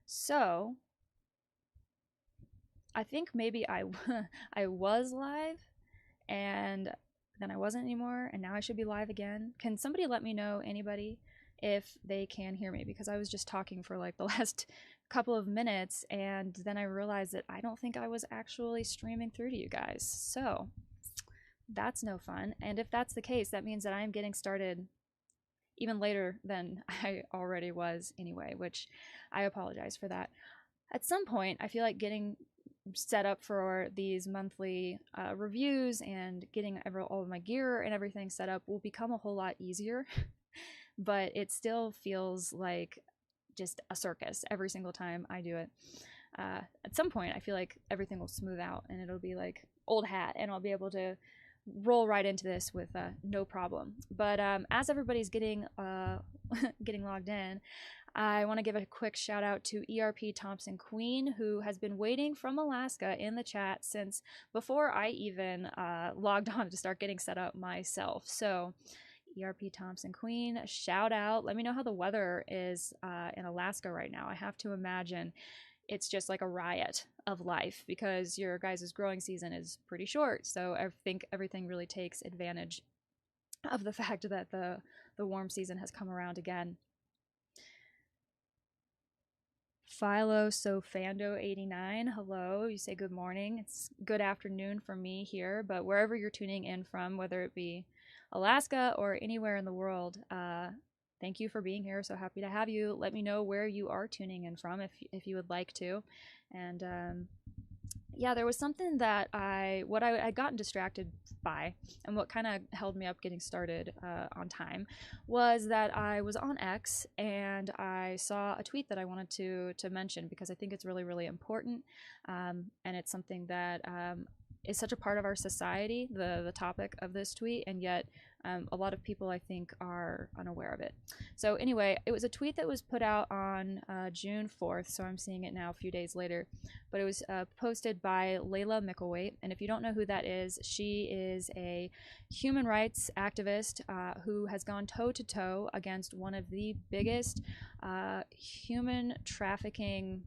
So I think maybe I was live and then I wasn't anymore, and now I should be live again. Can somebody let me know, anybody, if they can hear me? Because I was just talking for like the last couple of minutes, and then I realized that I don't think I was actually streaming through to you guys. So that's no fun. And if that's the case, that means that I am getting started even later than I already was anyway, which I apologize for that. At some point, I feel like getting set up for these monthly reviews and getting all of my gear and everything set up will become a whole lot easier. But it still feels like just a circus every single time I do it. At some point, I feel like everything will smooth out and it'll be like old hat, and I'll be able to roll right into this with no problem. But as everybody's getting getting logged in, I want to give a quick shout out to ERP Thompson Queen, who has been waiting from Alaska in the chat since before I even logged on to start getting set up myself. So, ERP Thompson Queen, shout out. Let me know how the weather is in Alaska right now. I have to imagine it's just like a riot of life because your guys' growing season is pretty short. So I think everything really takes advantage of the fact that the warm season has come around again. Philo Sofando 89, hello. You say good morning. It's good afternoon for me here, but wherever you're tuning in from, whether it be Alaska or anywhere in the world, thank you for being here. So happy to have you. Let me know where you are tuning in from if you would like to. And yeah, there was something that I had gotten distracted by, and what kind of held me up getting started on time was that I was on X and I saw a tweet that I wanted to mention because I think it's really, really important, and it's something that is such a part of our society, the topic of this tweet, and yet a lot of people, I think, are unaware of it. So anyway, it was a tweet that was put out on June 4th, so I'm seeing it now a few days later, but it was posted by Layla Micklethwait, and if you don't know who that is, she is a human rights activist who has gone toe-to-toe against one of the biggest human trafficking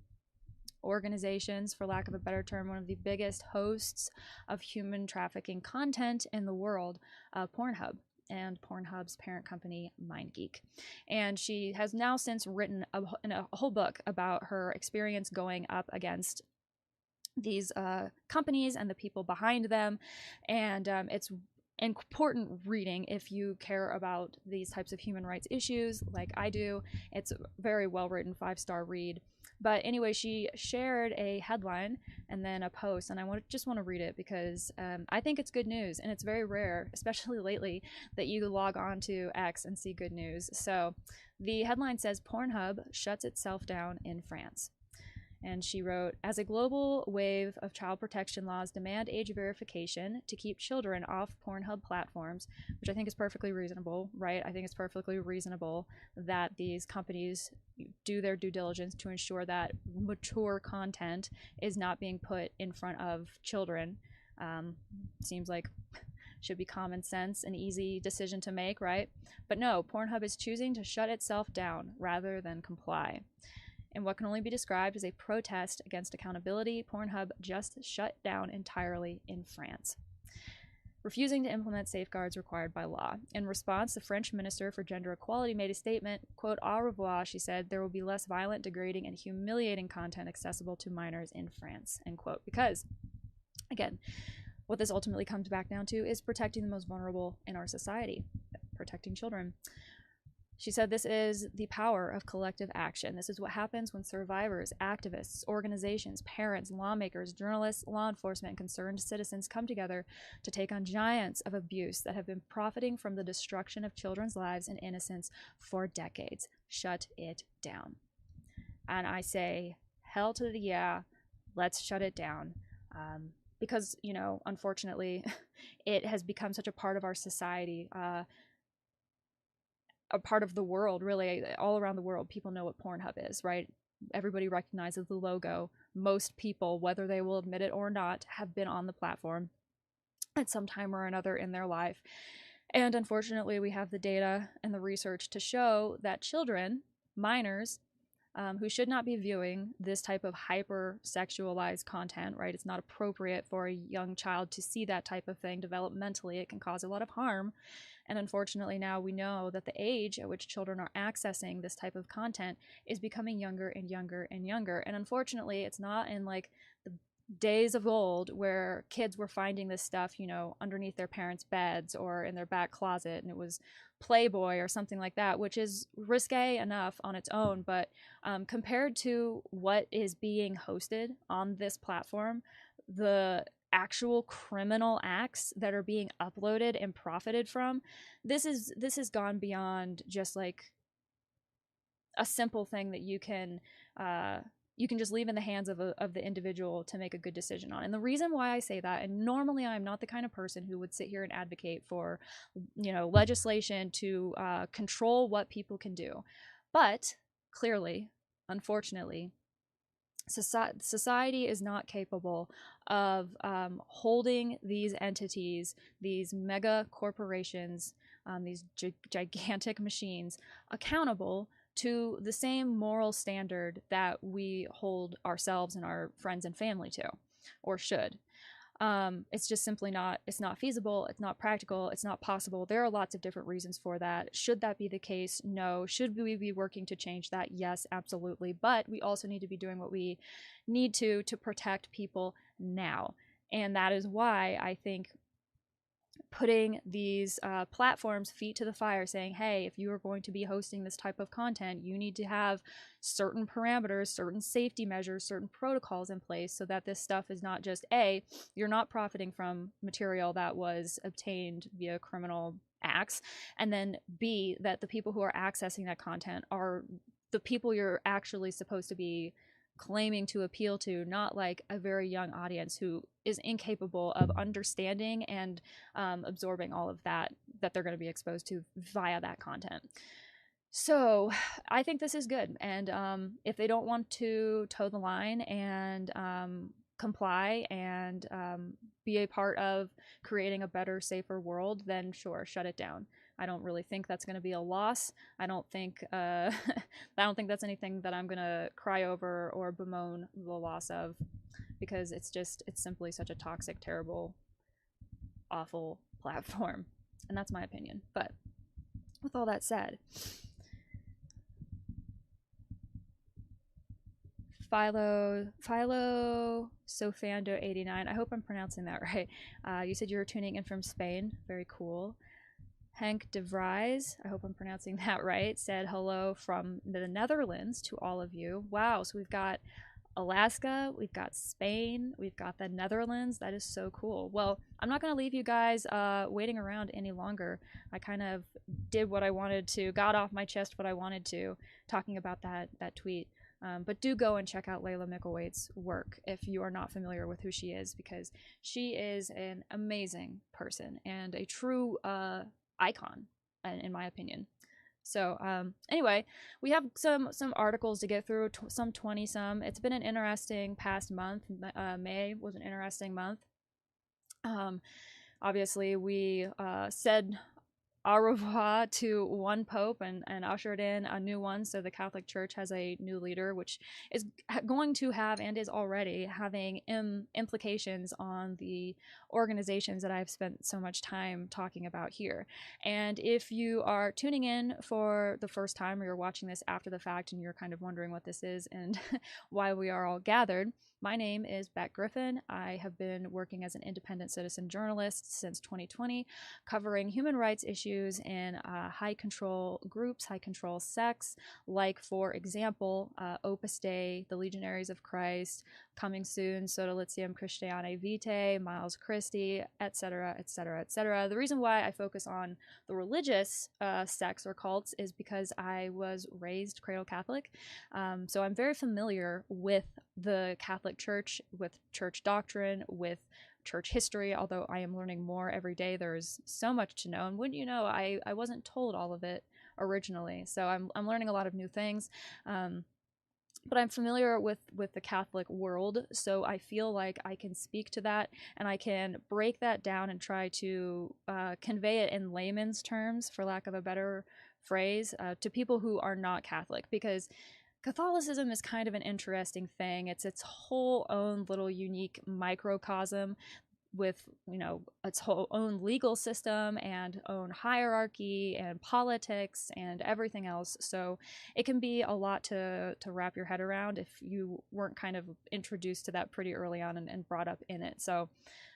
organizations, for lack of a better term, one of the biggest hosts of human trafficking content in the world, Pornhub, and Pornhub's parent company, MindGeek. And she has now since written a whole book about her experience going up against these companies and the people behind them. And it's important reading if you care about these types of human rights issues like I do. It's a very well written 5-star read. But anyway, she shared a headline and then a post, and I just want to read it because I think it's good news, and it's very rare, especially lately, that you log on to X and see good news. So the headline says, Pornhub shuts itself down in France. And she wrote, as a global wave of child protection laws demand age verification to keep children off Pornhub platforms, which I think is perfectly reasonable, right? I think it's perfectly reasonable that these companies do their due diligence to ensure that mature content is not being put in front of children. Seems like should be common sense, an easy decision to make, right? But no, Pornhub is choosing to shut itself down rather than comply. In what can only be described as a protest against accountability, Pornhub just shut down entirely in France, refusing to implement safeguards required by law. In response, the French Minister for Gender Equality made a statement, quote, au revoir, she said, there will be less violent, degrading, and humiliating content accessible to minors in France, end quote. Because, again, what this ultimately comes back down to is protecting the most vulnerable in our society, protecting children. She said this is the power of collective action. This is what happens when survivors, activists, organizations, parents, lawmakers, journalists, law enforcement, and concerned citizens come together to take on giants of abuse that have been profiting from the destruction of children's lives and innocence for decades. Shut it down. And I say, hell to the yeah, let's shut it down. Because, you know, unfortunately, it has become such a part of our society, a part of the world, really, all around the world. People know what Pornhub is, right? Everybody recognizes the logo. Most people, whether they will admit it or not, have been on the platform at some time or another in their life. And unfortunately, we have the data and the research to show that children, minors, who should not be viewing this type of hyper-sexualized content, right? It's not appropriate for a young child to see that type of thing developmentally. It can cause a lot of harm. And unfortunately, now we know that the age at which children are accessing this type of content is becoming younger and younger and younger. And unfortunately, it's not in like the days of old where kids were finding this stuff, you know, underneath their parents' beds or in their back closet, and it was Playboy or something like that, which is risque enough on its own. But compared to what is being hosted on this platform, the actual criminal acts that are being uploaded and profited from, this has gone beyond just like a simple thing that you can just leave in the hands of the individual to make a good decision on. And the reason why I say that, and normally I'm not the kind of person who would sit here and advocate for, you know, legislation to control what people can do, but clearly, unfortunately, society is not capable of holding these entities, these mega corporations, these gigantic machines accountable to the same moral standard that we hold ourselves and our friends and family to, or should. It's just simply not, it's not feasible, it's not practical, it's not possible. There are lots of different reasons for that. Should that be the case? No. Should we be working to change that? Yes, absolutely. But we also need to be doing what we need to protect people now. And that is why I think putting these platforms feet to the fire, saying, hey, if you are going to be hosting this type of content, you need to have certain parameters, certain safety measures, certain protocols in place so that this stuff is not just A, you're not profiting from material that was obtained via criminal acts, and then B, that the people who are accessing that content are the people you're actually supposed to be claiming to appeal to, not like a very young audience who is incapable of understanding and absorbing all of that they're going to be exposed to via that content. So I think this is good. And if they don't want to toe the line and comply and be a part of creating a better, safer world, then sure, shut it down. I don't really think that's going to be a loss. I don't think that's anything that I'm going to cry over or bemoan the loss of, because it's simply such a toxic, terrible, awful platform. And that's my opinion. But with all that said, Philo Sofando 89. I hope I'm pronouncing that right. You said you were tuning in from Spain. Very cool. Henk de Vries, I hope I'm pronouncing that right, said hello from the Netherlands to all of you. Wow, so we've got Alaska, we've got Spain, we've got the Netherlands. That is so cool. Well, I'm not going to leave you guys waiting around any longer. I kind of did what I wanted to, got off my chest what I wanted to, talking about that tweet. But do go and check out Layla Mickelwait's work if you are not familiar with who she is, because she is an amazing person and a true icon, in my opinion. So anyway, we have some articles to get through, some 20-some. It's been an interesting past month. May was an interesting month. Obviously, we said au revoir to one pope and ushered in a new one. So the Catholic Church has a new leader, which is going to have and is already having implications on the organizations that I've spent so much time talking about here. And if you are tuning in for the first time, or you're watching this after the fact and you're kind of wondering what this is and why we are all gathered, my name is Beck Griffin. I have been working as an independent citizen journalist since 2020, covering human rights issues in high control groups, high control sects, like, for example, Opus Dei, the Legionaries of Christ, coming soon, Sodalitium Christianae Vitae, Miles Christi, etc., etc., etc. The reason why I focus on the religious sects or cults is because I was raised cradle Catholic, so I'm very familiar with the Catholic Church, with church doctrine, with church history, although I am learning more every day. There's so much to know, and wouldn't you know, I wasn't told all of it originally, so I'm learning a lot of new things. But I'm familiar with the Catholic world, so I feel like I can speak to that, and I can break that down and try to convey it in layman's terms, for lack of a better phrase, to people who are not Catholic, because Catholicism is kind of an interesting thing. It's its whole own little unique microcosm with, you know, its whole own legal system and own hierarchy and politics and everything else. So it can be a lot to wrap your head around if you weren't kind of introduced to that pretty early on and brought up in it. So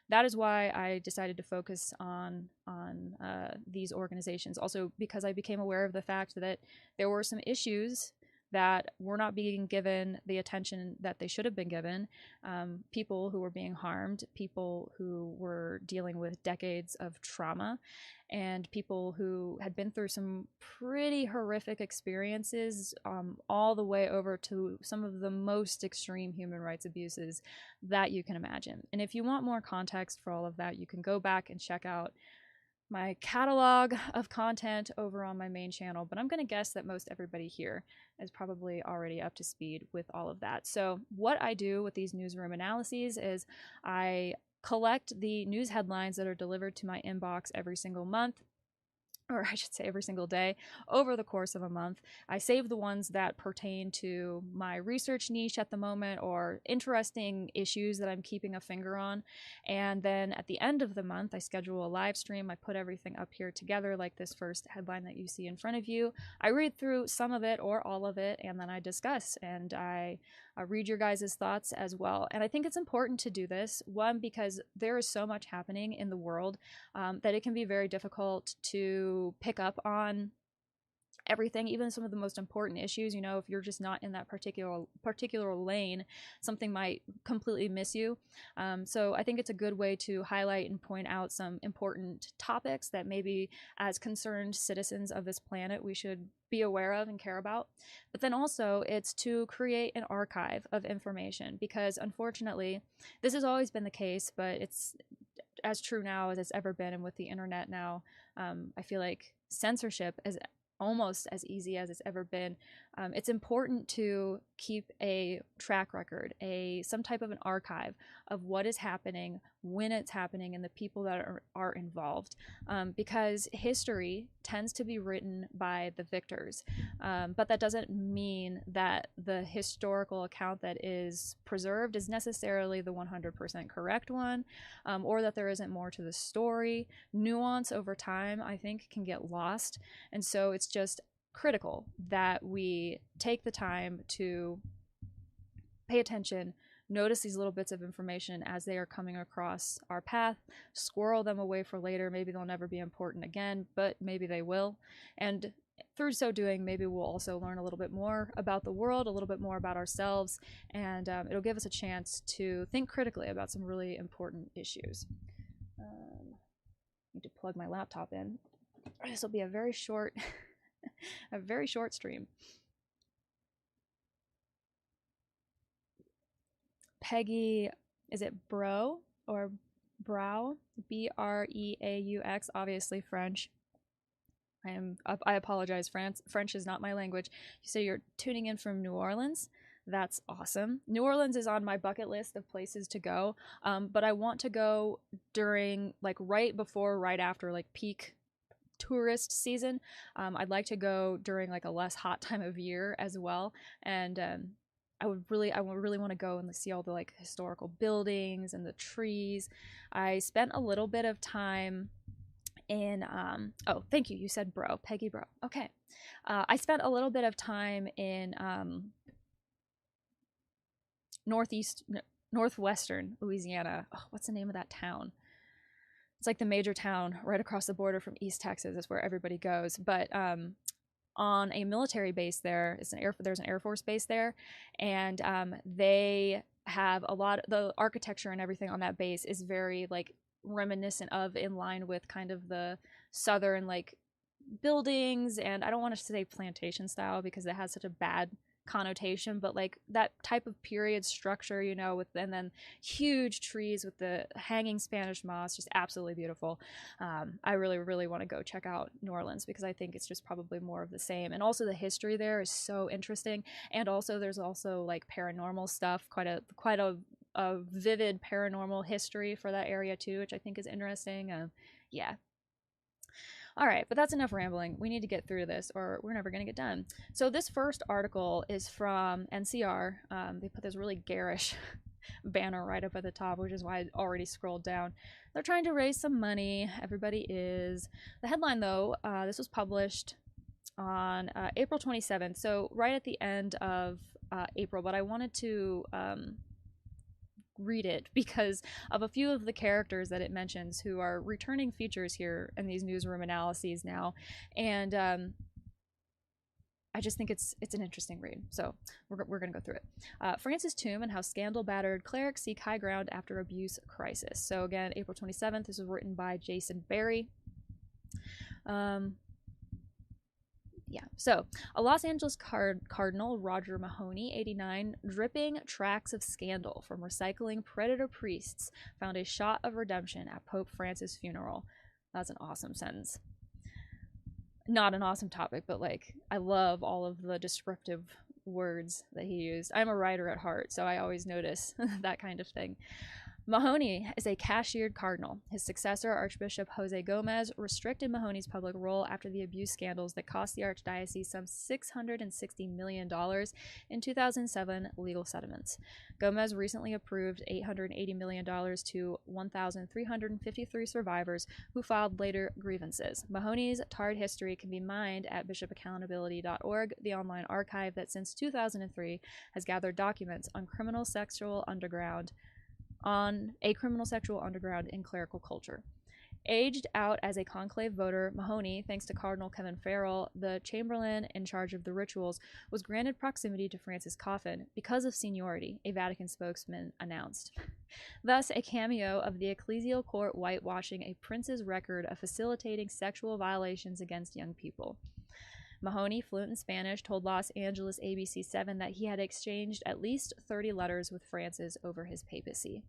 that is why I decided to focus on these organizations. Also, because I became aware of the fact that there were some issues that were not being given the attention that they should have been given. People who were being harmed, people who were dealing with decades of trauma, and people who had been through some pretty horrific experiences, all the way over to some of the most extreme human rights abuses that you can imagine. And if you want more context for all of that, you can go back and check out my catalog of content over on my main channel, but I'm going to guess that most everybody here is probably already up to speed with all of that. So what I do with these newsroom analyses is I collect the news headlines that are delivered to my inbox every single month, or I should say every single day, over the course of a month. I save the ones that pertain to my research niche at the moment or interesting issues that I'm keeping a finger on. And then at the end of the month, I schedule a live stream. I put everything up here together, like this first headline that you see in front of you. I read through some of it or all of it, and then I discuss, and I read your guys' thoughts as well. And I think it's important to do this, one, because there is so much happening in the world that it can be very difficult to pick up on everything, even some of the most important issues. You know, if you're just not in that particular lane, something might completely miss you. So I think it's a good way to highlight and point out some important topics that maybe as concerned citizens of this planet we should be aware of and care about. But then also it's to create an archive of information, because unfortunately this has always been the case, but it's as true now as it's ever been. And with the internet now, I feel like censorship is almost as easy as it's ever been. It's important to keep a track record, some type of an archive of what is happening, when it's happening, and the people that are involved, because history tends to be written by the victors, but that doesn't mean that the historical account that is preserved is necessarily the 100% correct one, or that there isn't more to the story. Nuance over time, I think, can get lost, and so it's just critical that we take the time to pay attention, notice these little bits of information as they are coming across our path, squirrel them away for later. Maybe they'll never be important again, but maybe they will. And through so doing, maybe we'll also learn a little bit more about the world, a little bit more about ourselves, and it'll give us a chance to think critically about some really important issues. Need to plug my laptop in. This will be a very short a very short stream. Peggy, is it Bro or Brow? Breaux, obviously French. I apologize, French is not my language. You say you're tuning in from New Orleans. That's awesome. New Orleans is on my bucket list of places to go, but I want to go during, like, right before, right after, like, peak tourist season. I'd like to go during like a less hot time of year as well, and I would really want to go and see all the like historical buildings and the trees. I spent a little bit of time in oh, thank you, you said Bro, Peggy Bro. Okay. I spent a little bit of time in northwestern Louisiana. Oh, what's the name of that town? It's like the major town right across the border from East Texas. Is where everybody goes. But on a military base there, there's an Air Force base there, and they have a lot. The architecture and everything on that base is very like reminiscent of, in line with kind of the southern like buildings, and I don't want to say plantation style because it has such a bad connotation, but like that type of period structure, you know, with, and then huge trees with the hanging Spanish moss, just absolutely beautiful. I really want to go check out New Orleans because I think it's just probably more of the same, and also the history there is so interesting, and also there's also like paranormal stuff, quite a vivid paranormal history for that area too, which I think is interesting. Yeah. All right, but that's enough rambling. We need to get through this or we're never going to get done. So this first article is from NCR. They put this really garish banner right up at the top, which is why I already scrolled down. They're trying to raise some money. Everybody is. The headline, though, this was published on April 27th, so right at the end of April, but I wanted to read it because of a few of the characters that it mentions who are returning features here in these newsroom analyses now, and I just think it's an interesting read, so we're going to go through it. Francis' tomb and how scandal-battered clerics seek high ground after abuse crisis. So again, April 27th, this was written by Jason Barry. Yeah, so a Los Angeles Cardinal, Roger Mahoney, 89, dripping tracks of scandal from recycling predator priests, found a shot of redemption at Pope Francis' funeral. That's an awesome sentence. Not an awesome topic, but like, I love all of the descriptive words that he used. I'm a writer at heart, so I always notice that kind of thing. Mahoney is a cashiered cardinal. His successor, Archbishop Jose Gomez, restricted Mahoney's public role after the abuse scandals that cost the archdiocese some $660 million in 2007 legal settlements. Gomez recently approved $880 million to 1,353 survivors who filed later grievances. Mahoney's tarred history can be mined at bishopaccountability.org, the online archive that since 2003 has gathered documents on a criminal sexual underground in clerical culture. Aged out as a conclave voter, Mahoney, thanks to Cardinal Kevin Farrell, the Chamberlain in charge of the rituals, was granted proximity to Francis' coffin because of seniority, a Vatican spokesman announced. Thus, a cameo of the ecclesial court whitewashing a prince's record of facilitating sexual violations against young people. Mahoney, fluent in Spanish, told Los Angeles ABC7 that he had exchanged at least 30 letters with Francis over his papacy.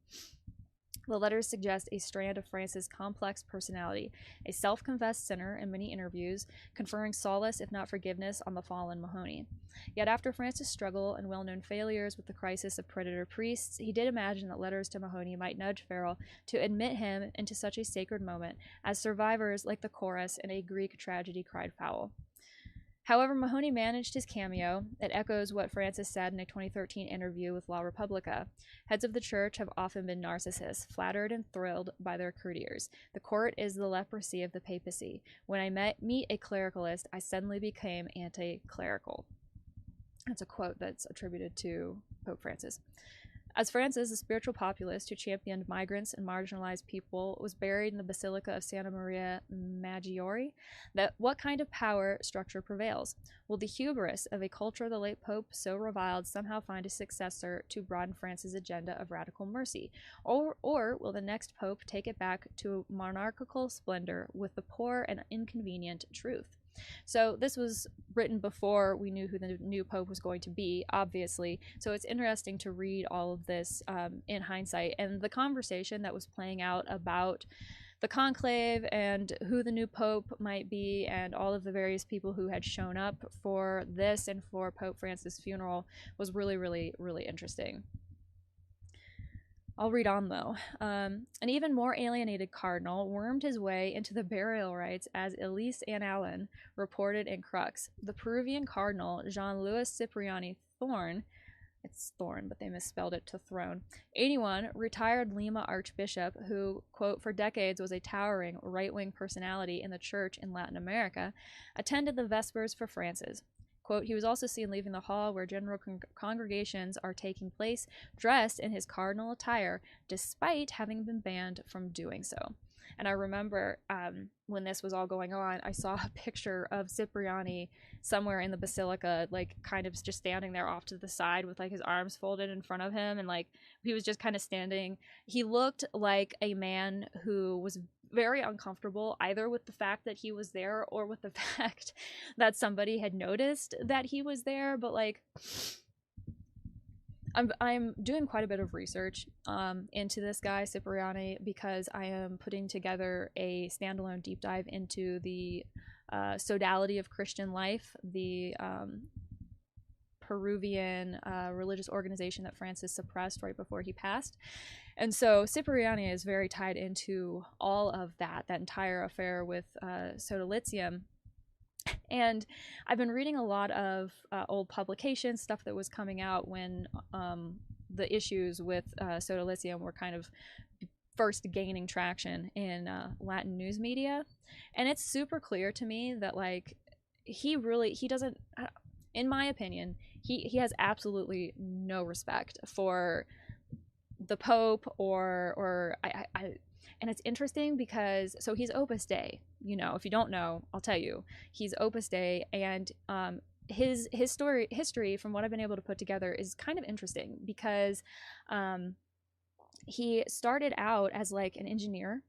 The letters suggest a strand of Francis' complex personality, a self-confessed sinner in many interviews, conferring solace, if not forgiveness, on the fallen Mahoney. Yet after Francis' struggle and well-known failures with the crisis of predator priests, he did imagine that letters to Mahoney might nudge Farrell to admit him into such a sacred moment, as survivors like the chorus in a Greek tragedy cried foul. However, Mahoney managed his cameo. It echoes what Francis said in a 2013 interview with La Repubblica. Heads of the church have often been narcissists, flattered and thrilled by their courtiers. The court is the leprosy of the papacy. When I meet a clericalist, I suddenly became anti-clerical. That's a quote that's attributed to Pope Francis. As Francis, a spiritual populist who championed migrants and marginalized people, was buried in the Basilica of Santa Maria Maggiore, what kind of power structure prevails? Will the hubris of a culture the late Pope so reviled somehow find a successor to broaden France's agenda of radical mercy? Or will the next Pope take it back to monarchical splendor with the poor and inconvenient truth? So this was written before we knew who the new pope was going to be, obviously. So it's interesting to read all of this in hindsight. And the conversation that was playing out about the conclave and who the new pope might be and all of the various people who had shown up for this and for Pope Francis' funeral was really, really, really interesting. I'll read on, though. An even more alienated cardinal wormed his way into the burial rites as Elise Ann Allen reported in Crux. The Peruvian cardinal, Jean-Louis Cipriani Thorne, it's Thorne, but they misspelled it to throne, 81, retired Lima archbishop who, quote, for decades was a towering right-wing personality in the church in Latin America, attended the Vespers for Francis. Quote, he was also seen leaving the hall where general congregations are taking place, dressed in his cardinal attire, despite having been banned from doing so. And I remember when this was all going on, I saw a picture of Cipriani somewhere in the basilica, like kind of just standing there off to the side with like his arms folded in front of him, and like he was just kind of standing. He looked like a man who was very uncomfortable either with the fact that he was there or with the fact that somebody had noticed that he was there. But like, I'm doing quite a bit of research into this guy Cipriani, because I am putting together a standalone deep dive into the sodality of Christian life, the Peruvian religious organization that Francis suppressed right before he passed. And so Cipriani is very tied into all of that entire affair with Sodalitium. And I've been reading a lot of old publications, stuff that was coming out when the issues with Sodalitium were kind of first gaining traction in Latin news media. And it's super clear to me that, like, he doesn't, in my opinion, he has absolutely no respect for the Pope or and it's interesting because, so he's Opus Dei, you know, if you don't know, I'll tell you, he's Opus Dei, and his history, from what I've been able to put together, is kind of interesting because he started out as like an engineer,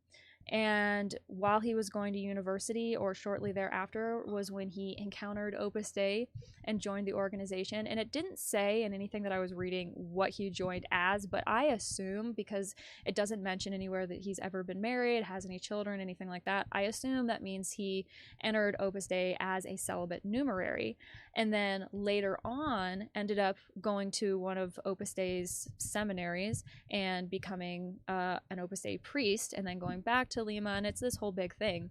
and while he was going to university, or shortly thereafter, was when he encountered Opus Dei and joined the organization. And it didn't say in anything that I was reading what he joined as, but I assume, because it doesn't mention anywhere that he's ever been married, has any children, anything like that, I assume that means he entered Opus Dei as a celibate numerary, and then later on ended up going to one of Opus Dei's seminaries and becoming an Opus Dei priest, and then going back to Lima, and it's this whole big thing.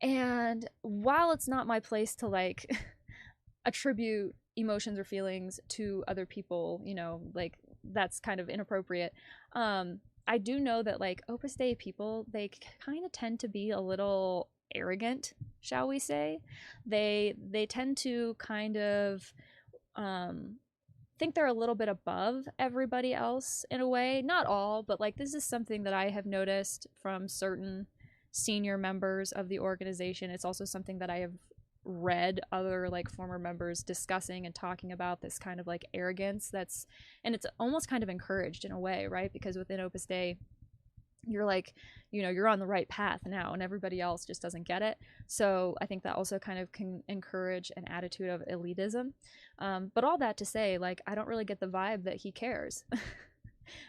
And while it's not my place to like attribute emotions or feelings to other people, you know, like that's kind of inappropriate, I do know that like Opus Dei people, they kind of tend to be a little arrogant, shall we say. They tend to kind of think they're a little bit above everybody else in a way. Not all, but like this is something that I have noticed from certain senior members of the organization. It's also something that I have read other like former members discussing and talking about, this kind of like arrogance that's, and it's almost kind of encouraged in a way, right? Because within Opus Dei, you're like, you know, you're on the right path now, and everybody else just doesn't get it. So I think that also kind of can encourage an attitude of elitism. But all that to say, like, I don't really get the vibe that he cares.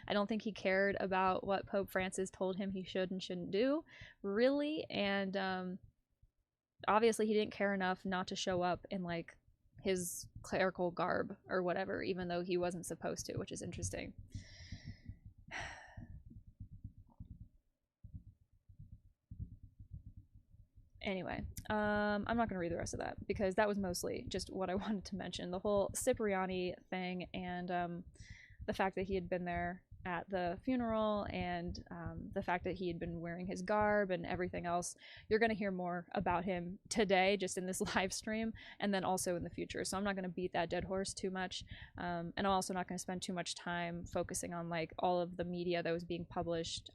I don't think he cared about what Pope Francis told him he should and shouldn't do, really. And obviously he didn't care enough not to show up in like his clerical garb or whatever, even though he wasn't supposed to, which is interesting. Anyway, I'm not going to read the rest of that because that was mostly just what I wanted to mention. The whole Cipriani thing, and the fact that he had been there at the funeral, and the fact that he had been wearing his garb and everything else. You're going to hear more about him today, just in this live stream, and then also in the future. So I'm not going to beat that dead horse too much. And I'm also not going to spend too much time focusing on like all of the media that was being published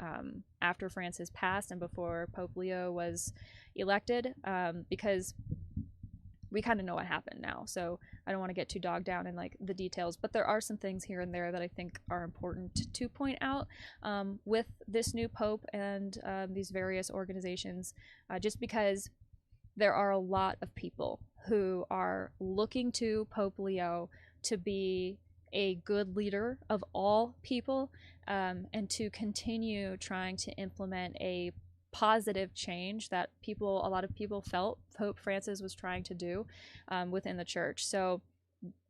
after Francis passed and before Pope Leo was elected, because we kind of know what happened now. So I don't want to get too bogged down in like the details, but there are some things here and there that I think are important to point out with this new pope and these various organizations, just because there are a lot of people who are looking to Pope Leo to be a good leader of all people, and to continue trying to implement a positive change that a lot of people felt Pope Francis was trying to do within the church. So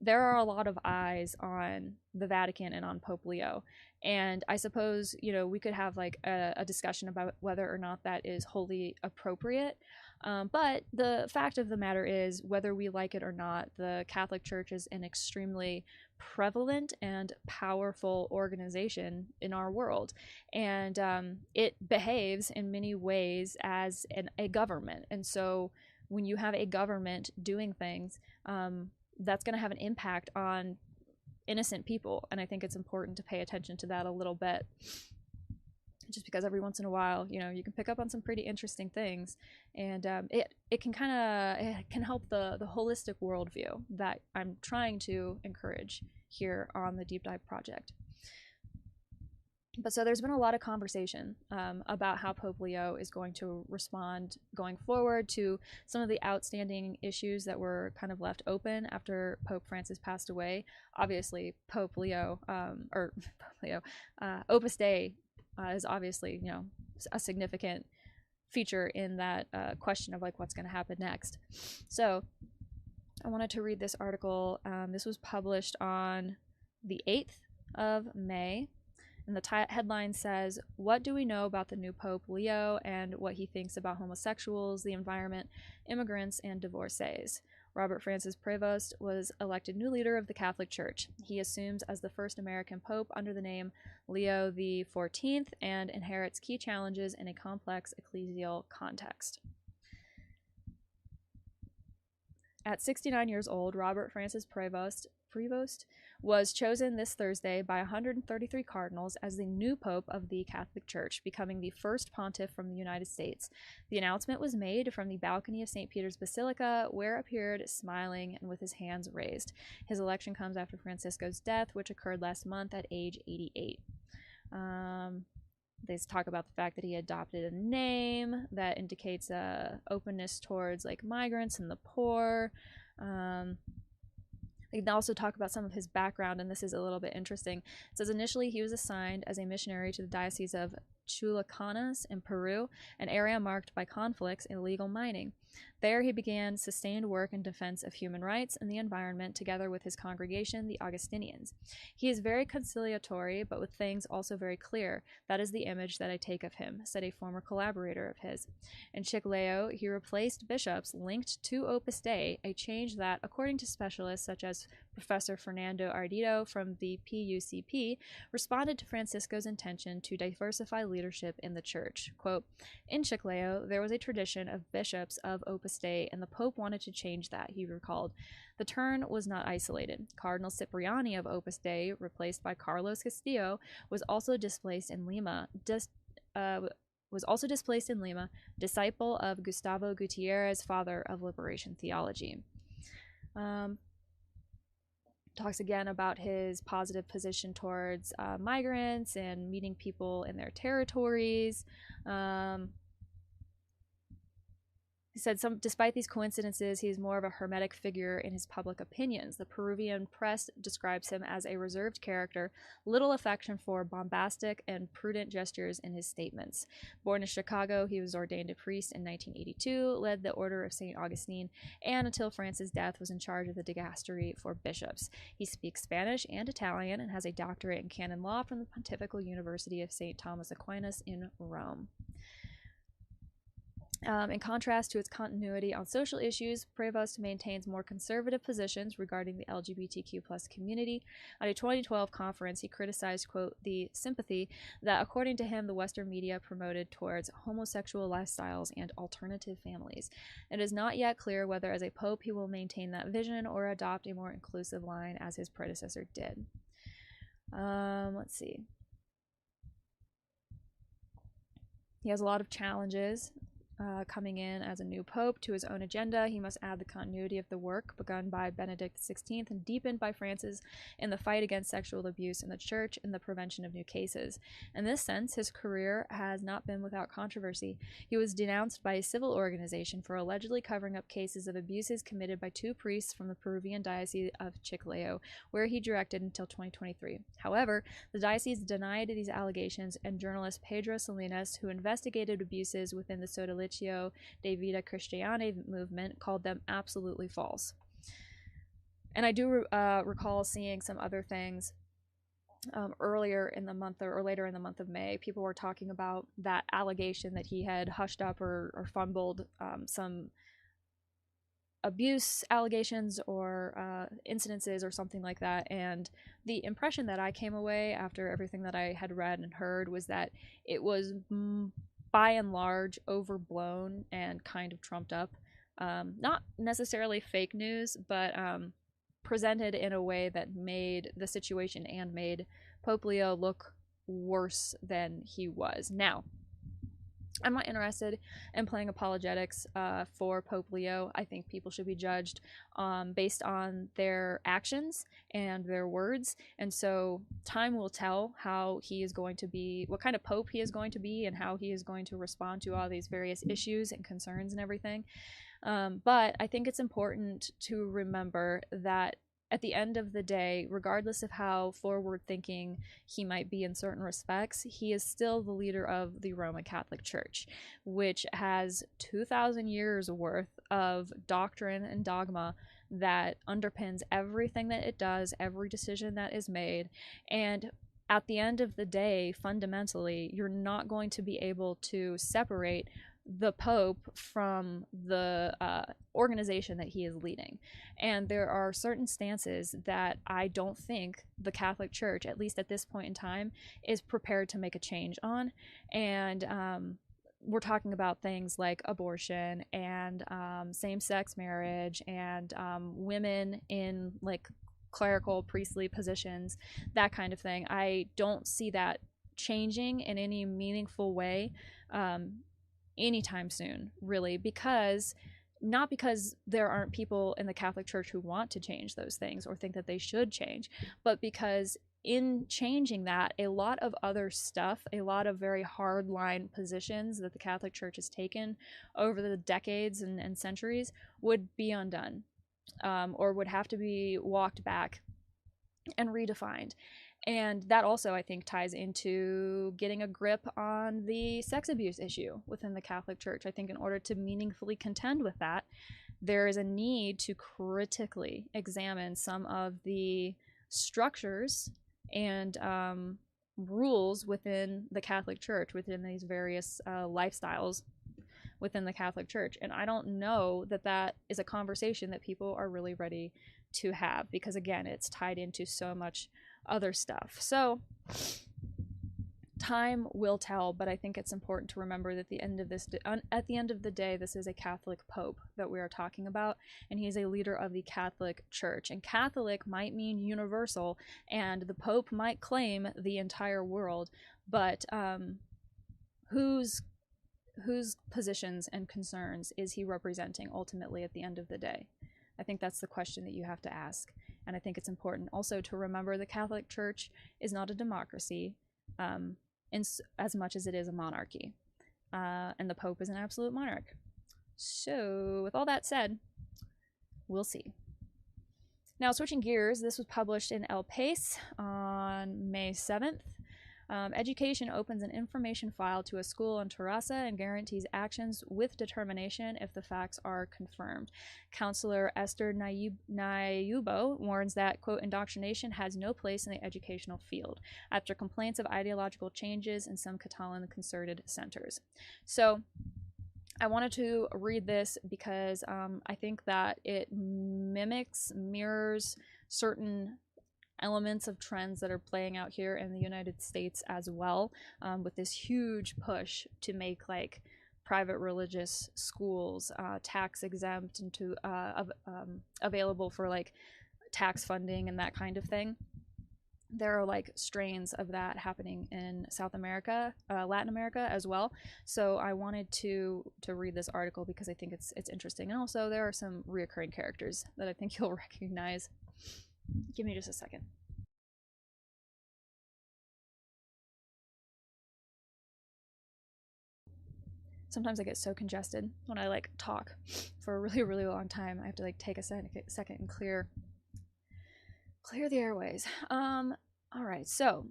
there are a lot of eyes on the Vatican and on Pope Leo. And I suppose, you know, we could have like a discussion about whether or not that is wholly appropriate. But the fact of the matter is, whether we like it or not, the Catholic Church is an extremely prevalent and powerful organization in our world. And it behaves in many ways as a government. And so when you have a government doing things, that's going to have an impact on innocent people. And I think it's important to pay attention to that a little bit. Just because every once in a while, you know, you can pick up on some pretty interesting things, and it can help the holistic worldview that I'm trying to encourage here on the Deep Dive Project. But so there's been a lot of conversation about how Pope Leo is going to respond going forward to some of the outstanding issues that were kind of left open after Pope Francis passed away. Obviously, Opus Dei is obviously, you know, a significant feature in that question of like what's going to happen next. So I wanted to read this article. This was published on the 8th of May. And the headline says, "What do we know about the new Pope Leo and what he thinks about homosexuals, the environment, immigrants, and divorcees?" Robert Francis Prevost was elected new leader of the Catholic Church. He assumes as the first American pope under the name Leo XIV and inherits key challenges in a complex ecclesial context. At 69 years old, Robert Francis Prevost was chosen this Thursday by 133 cardinals as the new pope of the Catholic Church, becoming the first pontiff from the United States. The announcement was made from the balcony of St. Peter's Basilica, where appeared smiling and with his hands raised. His election comes after Francisco's death, which occurred last month at age 88. They talk about the fact that he adopted a name that indicates openness towards like migrants and the poor. They also talk about some of his background, and this is a little bit interesting. It says initially he was assigned as a missionary to the Diocese of Chulucanas in Peru, an area marked by conflicts and illegal mining. There he began sustained work in defense of human rights and the environment together with his congregation, the Augustinians. He is very conciliatory, but with things also very clear. That is the image that I take of him, said a former collaborator of his. In Chiclayo, he replaced bishops linked to Opus Dei, a change that, according to specialists such as Professor Fernando Ardito from the PUCP, responded to Francisco's intention to diversify leadership in the church. Quote, "In Chiclayo, there was a tradition of bishops of Opus Dei, and the Pope wanted to change that," he recalled. The turn was not isolated. Cardinal Cipriani of Opus Dei, replaced by Carlos Castillo, was also displaced in Lima. Disciple of Gustavo Gutierrez, father of liberation theology. Talks again about his positive position towards migrants and meeting people in their territories. He said, despite these coincidences, he is more of a hermetic figure in his public opinions. The Peruvian press describes him as a reserved character, little affection for bombastic and prudent gestures in his statements. Born in Chicago, he was ordained a priest in 1982, led the Order of St. Augustine, and until Francis' death was in charge of the dicastery for bishops. He speaks Spanish and Italian and has a doctorate in canon law from the Pontifical University of St. Thomas Aquinas in Rome. In contrast to its continuity on social issues, Prevost maintains more conservative positions regarding the LGBTQ+ community. At a 2012 conference, he criticized, quote, "the sympathy that, according to him, the Western media promoted towards homosexual lifestyles and alternative families. It is not yet clear whether as a pope he will maintain that vision or adopt a more inclusive line as his predecessor did." Let's see. He has a lot of challenges. Coming in as a new pope to his own agenda, he must add the continuity of the work begun by Benedict XVI and deepened by Francis in the fight against sexual abuse in the church and the prevention of new cases. In this sense, his career has not been without controversy. He was denounced by a civil organization for allegedly covering up cases of abuses committed by 2 priests from the Peruvian Diocese of Chiclayo, where he directed until 2023. However, the diocese denied these allegations, and journalist Pedro Salinas, who investigated abuses within the Sodalicio de Vida Cristiana movement, called them absolutely false. And I do recall seeing some other things earlier in the month or later in the month of May. People were talking about that allegation that he had hushed up or fumbled some abuse allegations or incidences or something like that. And the impression that I came away after everything that I had read and heard was that it was by and large overblown and kind of trumped up. Not necessarily fake news, but presented in a way that made the situation and made Pope Leo look worse than he was. Now, I'm not interested in playing apologetics for Pope Leo. I think people should be judged based on their actions and their words. And so time will tell how he is going to be, what kind of pope he is going to be, and how he is going to respond to all these various issues and concerns and everything. But I think it's important to remember that at the end of the day, regardless of how forward-thinking he might be in certain respects, he is still the leader of the Roman Catholic Church, which has 2,000 years worth of doctrine and dogma that underpins everything that it does, every decision that is made. And at the end of the day, fundamentally, you're not going to be able to separate the Pope from the organization that he is leading. And there are certain stances that I don't think the Catholic Church, at least at this point in time, is prepared to make a change on. And we're talking about things like abortion and same-sex marriage and women in like clerical priestly positions, that kind of thing. I don't see that changing in any meaningful way anytime soon, really, because not because there aren't people in the Catholic Church who want to change those things or think that they should change, but because in changing that, a lot of other stuff, a lot of very hardline positions that the Catholic Church has taken over the decades and centuries would be undone, or would have to be walked back and redefined. And that also, I think, ties into getting a grip on the sex abuse issue within the Catholic Church. I think in order to meaningfully contend with that, there is a need to critically examine some of the structures and rules within the Catholic Church, within these various lifestyles within the Catholic Church. And I don't know that that is a conversation that people are really ready to have, because again, it's tied into so much other stuff. So time will tell, but I think it's important to remember that at the end of the day, this is a Catholic Pope that we are talking about, and he's a leader of the Catholic Church. And Catholic might mean universal, and the Pope might claim the entire world, but whose positions and concerns is he representing ultimately at the end of the day? I think that's the question that you have to ask. And I think it's important also to remember the Catholic Church is not a democracy as much as it is a monarchy. And the Pope is an absolute monarch. So with all that said, we'll see. Now, switching gears, this was published in El País on May 7th. Education opens an information file to a school in Terrassa and guarantees actions with determination if the facts are confirmed. Counselor Esther Nayubo warns that, quote, indoctrination has no place in the educational field after complaints of ideological changes in some Catalan concerted centers. So I wanted to read this because I think that it mirrors certain elements of trends that are playing out here in the United States as well, with this huge push to make like private religious schools tax exempt and to available for like tax funding and that kind of thing. There are like strains of that happening in South America, Latin America as well. So I wanted to read this article because I think it's interesting, and also there are some reoccurring characters that I think you'll recognize. Give me just a second. Sometimes I get so congested when I like talk for a really, really long time. I have to like take a second and clear the airways. All right, so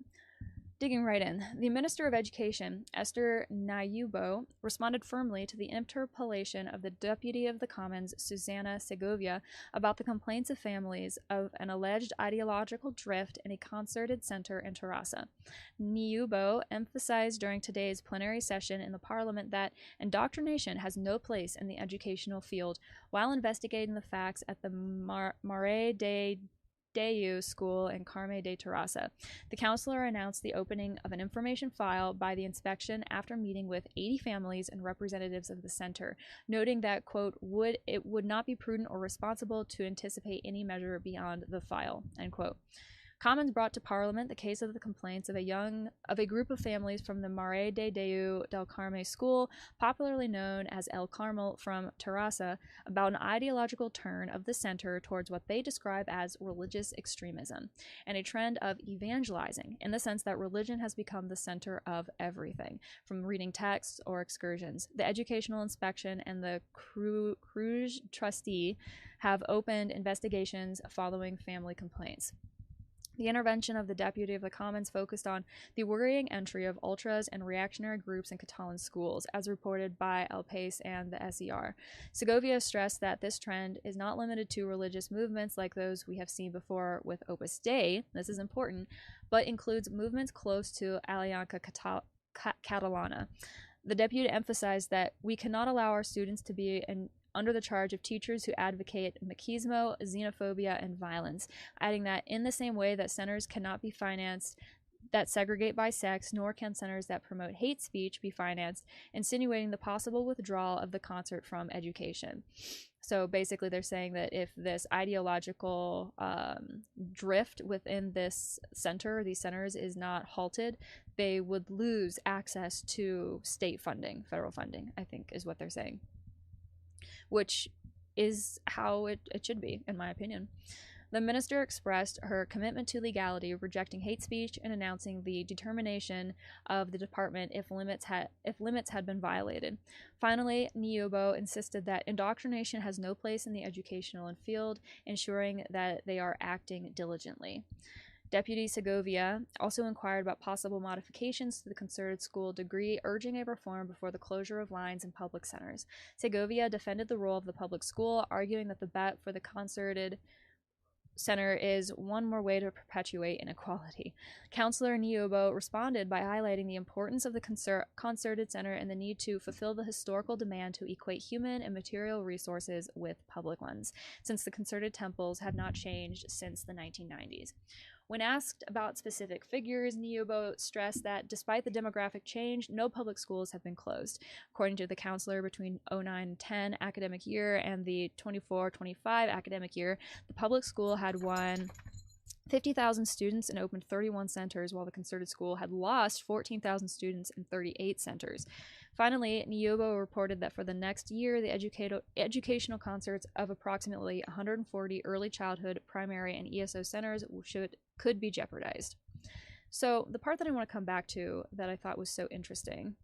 digging right in, the Minister of Education, Esther Nayubo, responded firmly to the interpellation of the Deputy of the Commons, Susana Segovia, about the complaints of families of an alleged ideological drift in a concerted center in Terrassa. Nayubo emphasized during today's plenary session in the Parliament that indoctrination has no place in the educational field while investigating the facts at the Mare de Deu School in Carme de Terrassa. The counselor announced the opening of an information file by the inspection after meeting with 80 families and representatives of the center, noting that, quote, it would not be prudent or responsible to anticipate any measure beyond the file, end quote. Commons brought to Parliament the case of the complaints of a group of families from the Mare de Deu del Carme school, popularly known as El Carmel, from Terrassa, about an ideological turn of the center towards what they describe as religious extremism, and a trend of evangelizing, in the sense that religion has become the center of everything, from reading texts or excursions. The educational inspection and the Cruz trustee have opened investigations following family complaints. The intervention of the Deputy of the Commons focused on the worrying entry of ultras and reactionary groups in Catalan schools, as reported by El País and the SER. Segovia stressed that this trend is not limited to religious movements like those we have seen before with Opus Dei, this is important, but includes movements close to Aliança Catalana. The deputy emphasized that we cannot allow our students to be under the charge of teachers who advocate machismo, xenophobia, and violence, adding that in the same way that centers cannot be financed that segregate by sex, nor can centers that promote hate speech be financed, insinuating the possible withdrawal of the concert from education. So basically, they're saying that if this ideological drift within this center, these centers, is not halted, they would lose access to state funding, federal funding, I think is what they're saying, which is how it should be, in my opinion. The minister expressed her commitment to legality, rejecting hate speech and announcing the determination of the department if limits had been violated. Finally, Niobo insisted that indoctrination has no place in the educational field, ensuring that they are acting diligently. Deputy Segovia also inquired about possible modifications to the concerted school degree, urging a reform before the closure of lines in public centers. Segovia defended the role of the public school, arguing that the bet for the concerted center is one more way to perpetuate inequality. Councillor Niobo responded by highlighting the importance of the concerted center and the need to fulfill the historical demand to equate human and material resources with public ones, since the concerted temples have not changed since the 1990s. When asked about specific figures, Niobo stressed that despite the demographic change, no public schools have been closed. According to the counselor, between 09-10 academic year and the 24-25 academic year, the public school had won 50,000 students and opened 31 centers, while the concerted school had lost 14,000 students in 38 centers. Finally, Niobo reported that for the next year, the educational concerts of approximately 140 early childhood, primary, and ESO centers could be jeopardized. So the part that I want to come back to that I thought was so interesting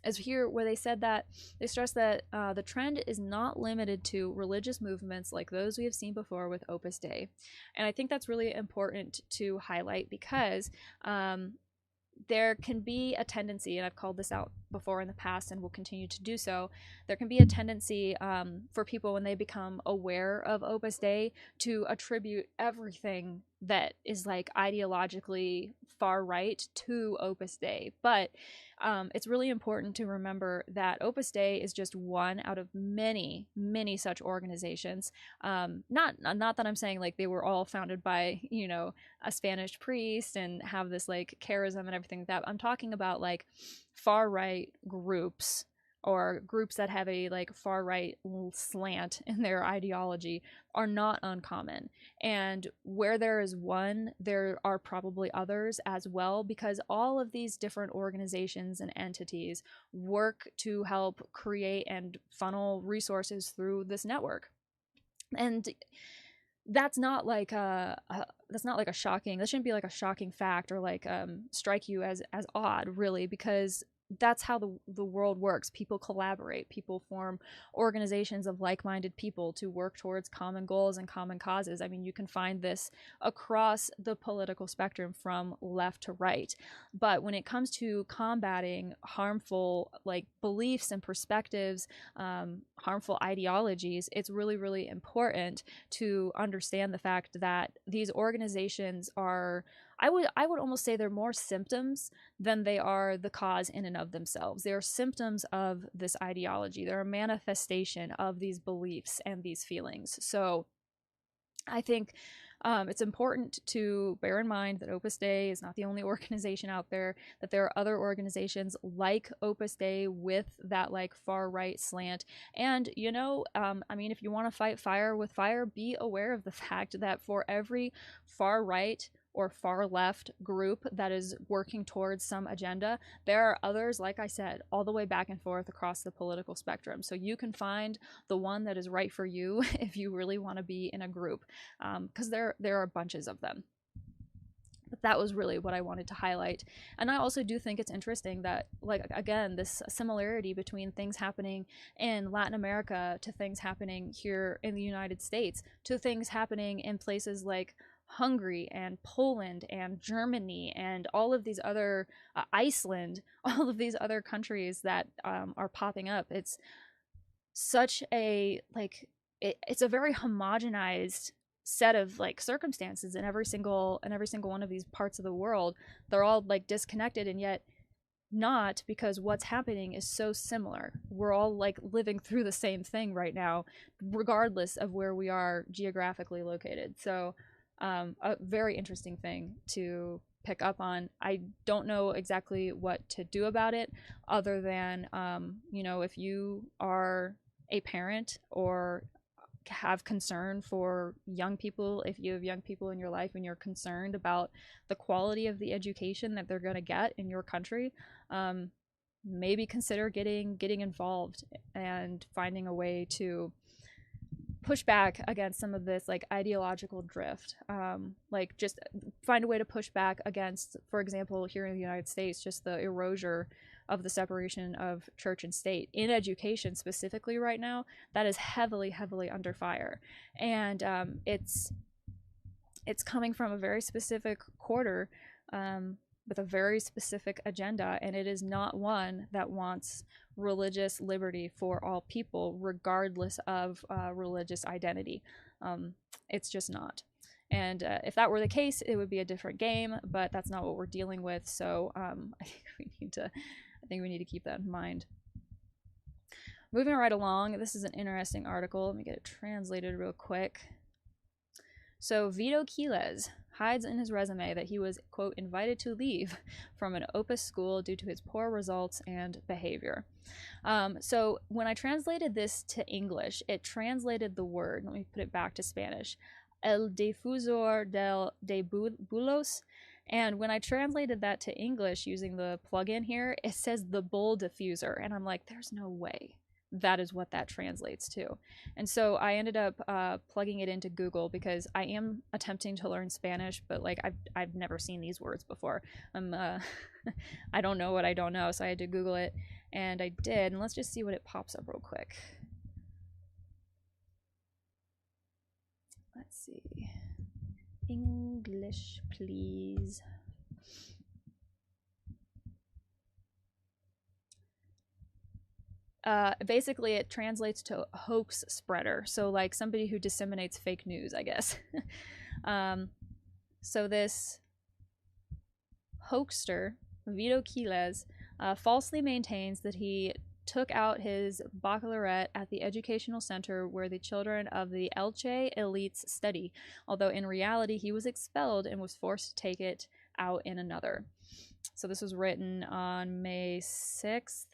is here where they said that they stressed that the trend is not limited to religious movements like those we have seen before with Opus Dei. And I think that's really important to highlight because there can be a tendency, and I've called this out before in the past and will continue to do so, there can be a tendency for people when they become aware of Opus Dei to attribute everything that is like ideologically far right to Opus Dei. But it's really important to remember that Opus Dei is just one out of many, many such organizations. Not that I'm saying like they were all founded by, you know, a Spanish priest and have this like charism and everything like that. I'm talking about like far right groups or groups that have a like far right slant in their ideology are not uncommon. And where there is one, there are probably others as well, because all of these different organizations and entities work to help create and funnel resources through this network. And that's not like a shocking, that shouldn't be like a shocking fact or like strike you as odd, really, because that's how the world works. People collaborate, people form organizations of like-minded people to work towards common goals and common causes. I mean, you can find this across the political spectrum from left to right. But when it comes to combating harmful like beliefs and perspectives, harmful ideologies, it's really, really important to understand the fact that these organizations are, I would almost say they're more symptoms than they are the cause in and of themselves. They are symptoms of this ideology. They're a manifestation of these beliefs and these feelings. So I think it's important to bear in mind that Opus Dei is not the only organization out there, that there are other organizations like Opus Dei with that like far right slant. And, you know, I mean, if you want to fight fire with fire, be aware of the fact that for every far right or far left group that is working towards some agenda, there are others, like I said, all the way back and forth across the political spectrum. So you can find the one that is right for you if you really want to be in a group, because there are bunches of them. But that was really what I wanted to highlight. And I also do think it's interesting that, like, again, this similarity between things happening in Latin America to things happening here in the United States to things happening in places like Hungary and Poland and Germany and all of these other, Iceland, all of these other countries that are popping up. It's such a, like, it's a very homogenized set of, like, circumstances in every single one of these parts of the world. They're all, like, disconnected, and yet not, because what's happening is so similar. We're all, like, living through the same thing right now, regardless of where we are geographically located. So a very interesting thing to pick up on. I don't know exactly what to do about it, other than if you are a parent or have concern for young people, if you have young people in your life and you're concerned about the quality of the education that they're going to get in your country, maybe consider getting involved and finding a way to push back against some of this, like, ideological drift. Like, just find a way to push back against, for example, here in the United States, just the erasure of the separation of church and state in education specifically right now. That is heavily under fire, and it's coming from a very specific quarter, with a very specific agenda, and it is not one that wants religious liberty for all people, regardless of religious identity. It's just not. And if that were the case, it would be a different game, but that's not what we're dealing with. So I think we need to keep that in mind. Moving right along, this is an interesting article. Let me get it translated real quick. So Vito Quiles hides in his resume that he was, quote, invited to leave from an Opus school due to his poor results and behavior. So when I translated this to English, it translated the word, let me put it back to Spanish, el difusor de bulos. And when I translated that to English using the plugin here, it says the bull diffuser. And I'm like, there's no way that is what that translates to. And so I ended up plugging it into Google, because I am attempting to learn Spanish, but, like, I've never seen these words before. I don't know what I don't know, so I had to Google it, and I did. And let's just see what it pops up real quick. Let's see. English, please. Basically, it translates to hoax spreader. So, like, somebody who disseminates fake news, I guess. So this hoaxster, Vito Quiles, falsely maintains that he took out his baccalaureate at the educational center where the children of the Elche elites study, although in reality he was expelled and was forced to take it out in another. So this was written on May 6th.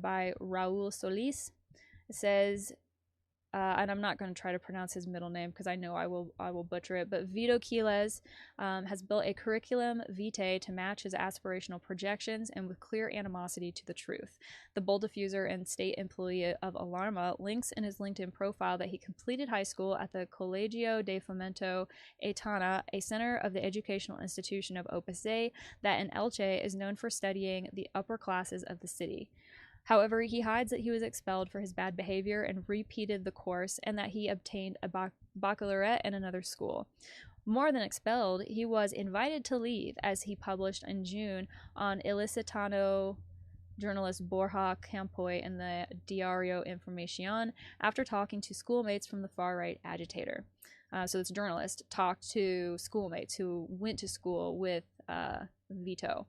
By Raul Solis. It says, and I'm not going to try to pronounce his middle name because I know I will butcher it, but Vito Quiles has built a curriculum vitae to match his aspirational projections and with clear animosity to the truth. The bull diffuser and state employee of Alarma links in his LinkedIn profile that he completed high school at the Colegio de Fomento Etana, a center of the educational institution of Opus Dei that in Elche is known for studying the upper classes of the city. However, he hides that he was expelled for his bad behavior and repeated the course, and that he obtained a baccalaureate in another school. More than expelled, he was invited to leave, as he published in June on Ilicitano journalist Borja Campoy in the Diario Informacion after talking to schoolmates from the far-right agitator. So this journalist talked to schoolmates who went to school with Vito.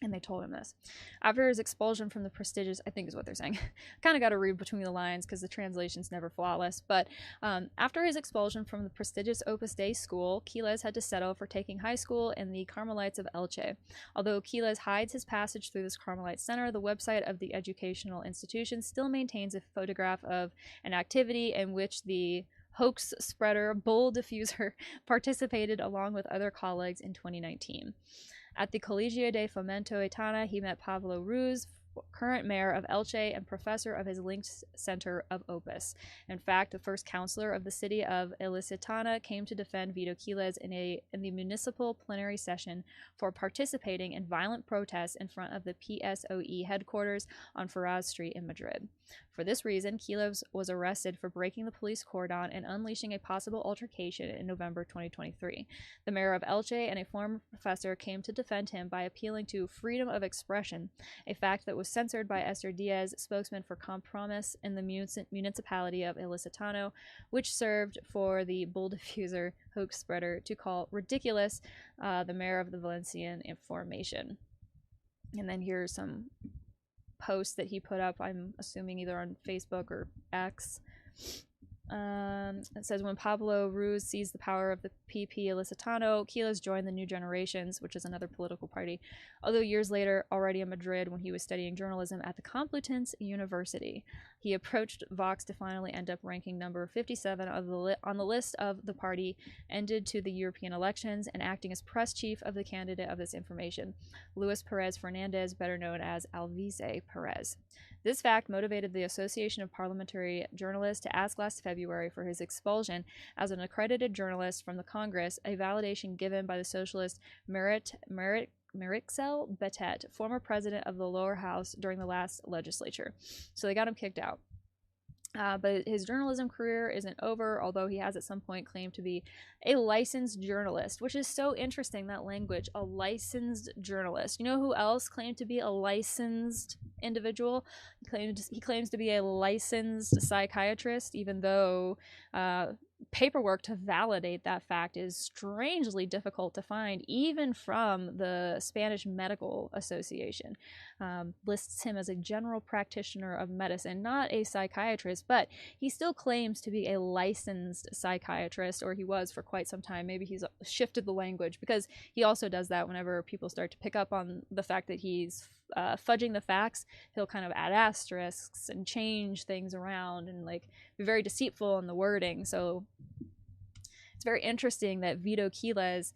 And they told him this. After his expulsion from the prestigious, I think is what they're saying. Kind of got to read between the lines because the translation's never flawless. But after his expulsion from the prestigious Opus Dei school, Quiles had to settle for taking high school in the Carmelites of Elche. Although Quiles hides his passage through this Carmelite center, the website of the educational institution still maintains a photograph of an activity in which the hoax spreader, bull diffuser, participated along with other colleagues in 2019. At the Colegio de Fomento Etana, he met Pablo Ruz, current mayor of Elche and professor of his linked center of Opus. In fact, the first councillor of the city of Ilicitana came to defend Vito Quiles in the municipal plenary session for participating in violent protests in front of the PSOE headquarters on Ferraz Street in Madrid. For this reason, Quiles was arrested for breaking the police cordon and unleashing a possible altercation in November 2023. The mayor of Elche and a former professor came to defend him by appealing to freedom of expression, a fact that was censored by Esther Diaz, spokesman for Compromís in the municipality of Ilicitano, which served for the bull diffuser hoax spreader to call ridiculous the mayor of the Valencian information. And then here's some posts that he put up, I'm assuming either on Facebook or X. It says, when Pablo Ruz seized the power of the PP Ilicitano, Quiles joined the New Generations, which is another political party, although years later, already in Madrid when he was studying journalism at the Complutense University. He approached Vox to finally end up ranking number 57 on the list of the party, ended to the European elections, and acting as press chief of the candidate of this information, Luis Perez Fernandez, better known as Alvise Perez. This fact motivated the Association of Parliamentary Journalists to ask last February for his expulsion as an accredited journalist from the Congress, a validation given by the socialist Marixel Betet, former president of the lower house during the last legislature. So they got him kicked out. But his journalism career isn't over, although he has at some point claimed to be a licensed journalist, which is so interesting, that language, a licensed journalist. You know who else claimed to be a licensed individual? He claims to be a licensed psychiatrist, even though paperwork to validate that fact is strangely difficult to find, even from the Spanish Medical Association. Lists him as a general practitioner of medicine, not a psychiatrist, but he still claims to be a licensed psychiatrist, or he was for quite some time. Maybe he's shifted the language, because he also does that whenever people start to pick up on the fact that he's fudging the facts. He'll kind of add asterisks and change things around and like be very deceitful in the wording. So it's very interesting that Vito Quiles,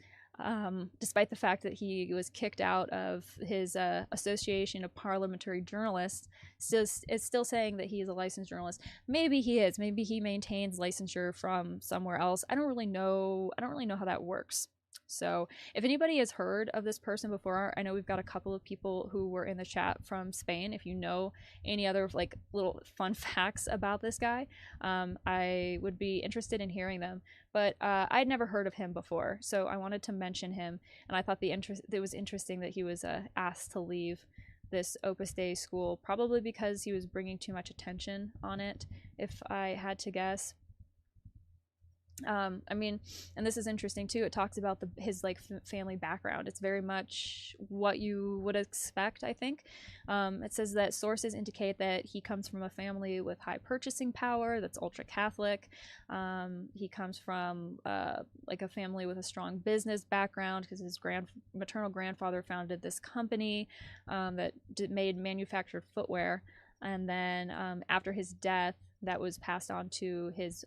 despite the fact that he was kicked out of his Association of Parliamentary Journalists, is still saying that he is a licensed journalist. Maybe he is. Maybe he maintains licensure from somewhere else. I don't really know how that works. So if anybody has heard of this person before, I know we've got a couple of people who were in the chat from Spain. If you know any other like little fun facts about this guy, I would be interested in hearing them. But I'd never heard of him before, so I wanted to mention him, and I thought it was interesting that he was asked to leave this Opus Dei school, probably because he was bringing too much attention on it, if I had to guess. I mean, and this is interesting too, it talks about his like family background. It's very much what you would expect, I think. It says that sources indicate that he comes from a family with high purchasing power that's ultra Catholic. He comes from like a family with a strong business background, because his maternal grandfather founded this company that made manufactured footwear, and then after his death, that was passed on to his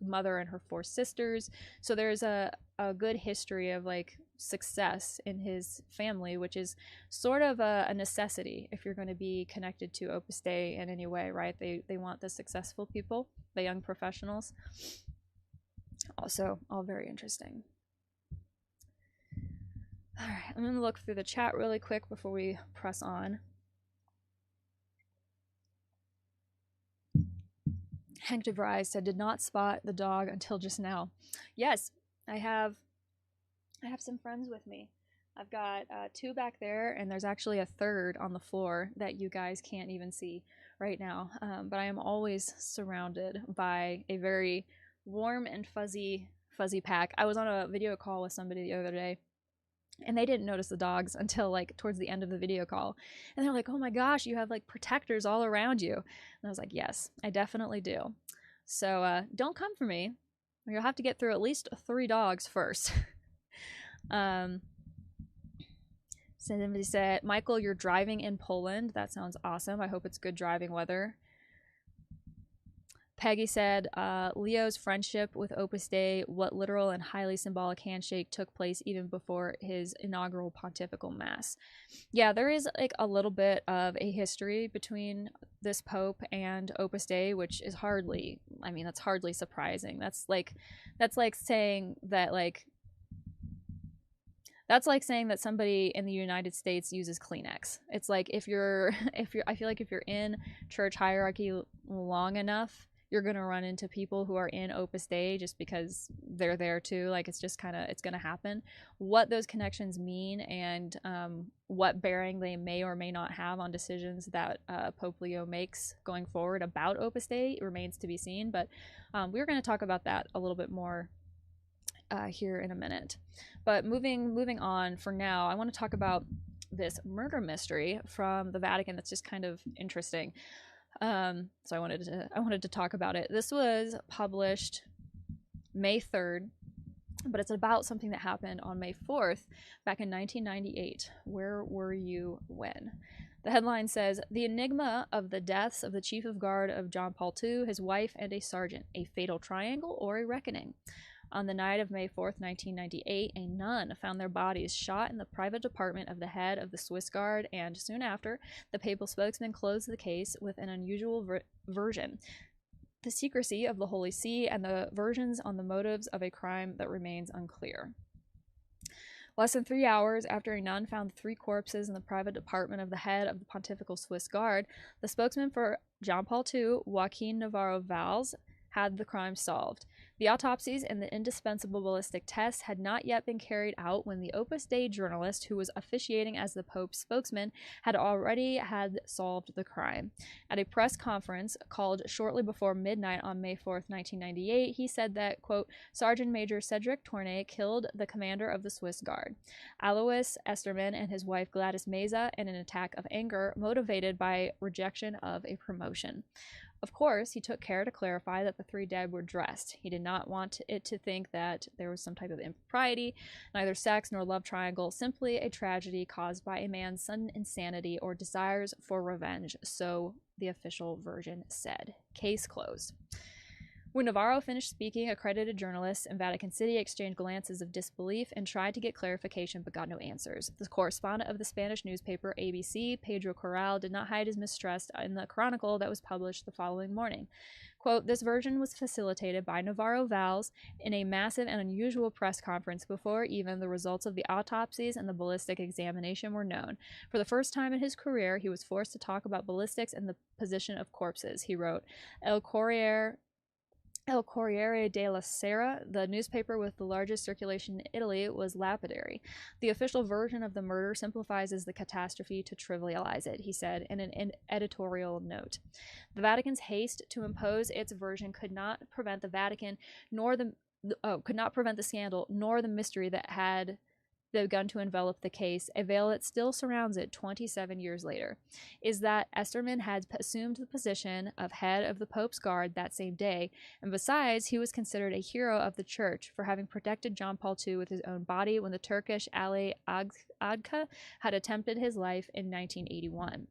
mother and her 4 sisters. So there's a good history of like success in his family, which is sort of a necessity if you're going to be connected to Opus Dei in any way, right? They want the successful people, the young professionals. Also, all very interesting. All right, I'm going to look through the chat really quick before we press on. Hank DeVries said, did not spot the dog until just now. Yes, I have some friends with me. I've got 2 back there, and there's actually a 3rd on the floor that you guys can't even see right now. But I am always surrounded by a very warm and fuzzy pack. I was on a video call with somebody the other day, and they didn't notice the dogs until like towards the end of the video call. And they're like, oh my gosh, you have like protectors all around you. And I was like, yes, I definitely do. So don't come for me. You'll have to get through at least 3 dogs first. So somebody said, Michael, you're driving in Poland. That sounds awesome. I hope it's good driving weather. Peggy said, Leo's friendship with Opus Dei, what literal and highly symbolic handshake took place even before his inaugural pontifical mass. Yeah, there is like a little bit of a history between this pope and Opus Dei, which is hardly, I mean, that's hardly surprising. That's like saying that somebody in the United States uses Kleenex. It's like if you're I feel like if you're in church hierarchy long enough, you're going to run into people who are in Opus Dei just because they're there too. Like it's just kind of, it's going to happen. What those connections mean and what bearing they may or may not have on decisions that Pope Leo makes going forward about Opus Dei remains to be seen. But we're going to talk about that a little bit more here in a minute. But moving on for now, I want to talk about this murder mystery from the Vatican that's just kind of interesting. So I wanted to talk about it. This was published May 3rd, but it's about something that happened on May 4th back in 1998. Where were you when? The headline says, "The enigma of the deaths of the Chief of Guard of John Paul II, his wife, and a sergeant. A fatal triangle or a reckoning?" On the night of May 4th, 1998, a nun found their bodies shot in the private apartment of the head of the Swiss Guard, and soon after, the papal spokesman closed the case with an unusual version: the secrecy of the Holy See and the versions on the motives of a crime that remains unclear. Less than 3 hours after a nun found 3 corpses in the private apartment of the head of the Pontifical Swiss Guard, the spokesman for John Paul II, Joaquin Navarro Valls, had the crime solved. The autopsies and the indispensable ballistic tests had not yet been carried out when the Opus Dei journalist, who was officiating as the Pope's spokesman, had already solved the crime. At a press conference called shortly before midnight on May 4th, 1998, he said that, quote, Sergeant Major Cedric Tournay killed the commander of the Swiss Guard, Alois Esterman, and his wife Gladys Meza in an attack of anger motivated by rejection of a promotion. Of course, he took care to clarify that the 3 dead were dressed. He did not want it to think that there was some type of impropriety, neither sex nor love triangle, simply a tragedy caused by a man's sudden insanity or desires for revenge, so the official version said. Case closed. When Navarro finished speaking, accredited journalists in Vatican City exchanged glances of disbelief and tried to get clarification but got no answers. The correspondent of the Spanish newspaper ABC, Pedro Corral, did not hide his mistrust in the chronicle that was published the following morning. Quote, "This version was facilitated by Navarro Valls in a massive and unusual press conference before even the results of the autopsies and the ballistic examination were known. For the first time in his career, he was forced to talk about ballistics and the position of corpses," he wrote. El Corriere della Sera, the newspaper with the largest circulation in Italy, was lapidary. "The official version of the murder simplifies the catastrophe to trivialize it," he said in an editorial note. The Vatican's haste to impose its version could not prevent the Vatican could not prevent the scandal nor the mystery that had begun to envelop the case, a veil that still surrounds it 27 years later, is that Esterman had assumed the position of head of the Pope's Guard that same day, and besides, he was considered a hero of the Church for having protected John Paul II with his own body when the Turkish Ali Agca had attempted his life in 1981.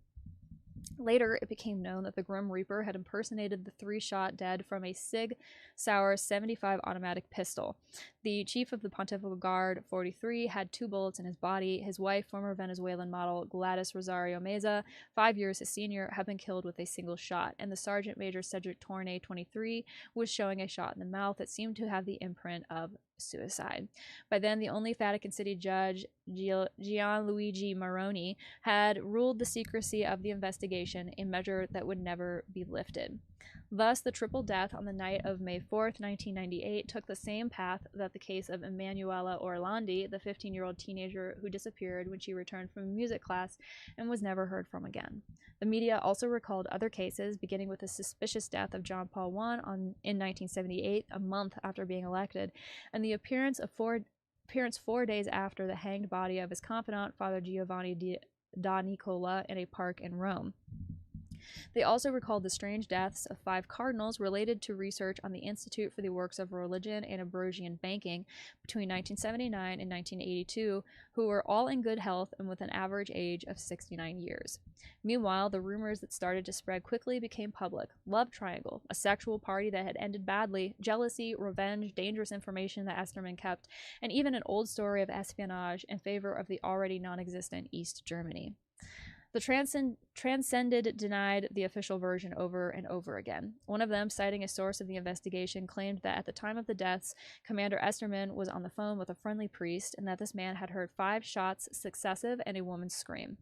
Later, it became known that the Grim Reaper had impersonated the 3-shot dead from a Sig Sauer 75 automatic pistol. The chief of the Pontifical Guard, 43, had 2 bullets in his body. His wife, former Venezuelan model Gladys Rosario Meza, 5 years his senior, had been killed with a single shot, and the Sergeant Major Cedric Tournay, 23, was showing a shot in the mouth that seemed to have the imprint of suicide. By then, the only Vatican City judge, Gianluigi Maroni, had ruled the secrecy of the investigation, a measure that would never be lifted. Thus, the triple death on the night of May 4th, 1998, took the same path that the case of Emanuela Orlandi, the 15-year-old teenager who disappeared when she returned from a music class and was never heard from again. The media also recalled other cases, beginning with the suspicious death of John Paul I in 1978, a month after being elected, and the appearance 4 days after the hanged body of his confidant, Father Giovanni da Nicola, in a park in Rome. They also recalled the strange deaths of 5 cardinals related to research on the Institute for the Works of Religion and Ambrosian Banking between 1979 and 1982, who were all in good health and with an average age of 69 years. Meanwhile, the rumors that started to spread quickly became public. Love triangle, a sexual party that had ended badly, jealousy, revenge, dangerous information that Esterman kept, and even an old story of espionage in favor of the already non-existent East Germany. The Transcended denied the official version over and over again. One of them, citing a source of the investigation, claimed that at the time of the deaths, Commander Esterman was on the phone with a friendly priest and that this man had heard 5 shots successive and a woman's scream.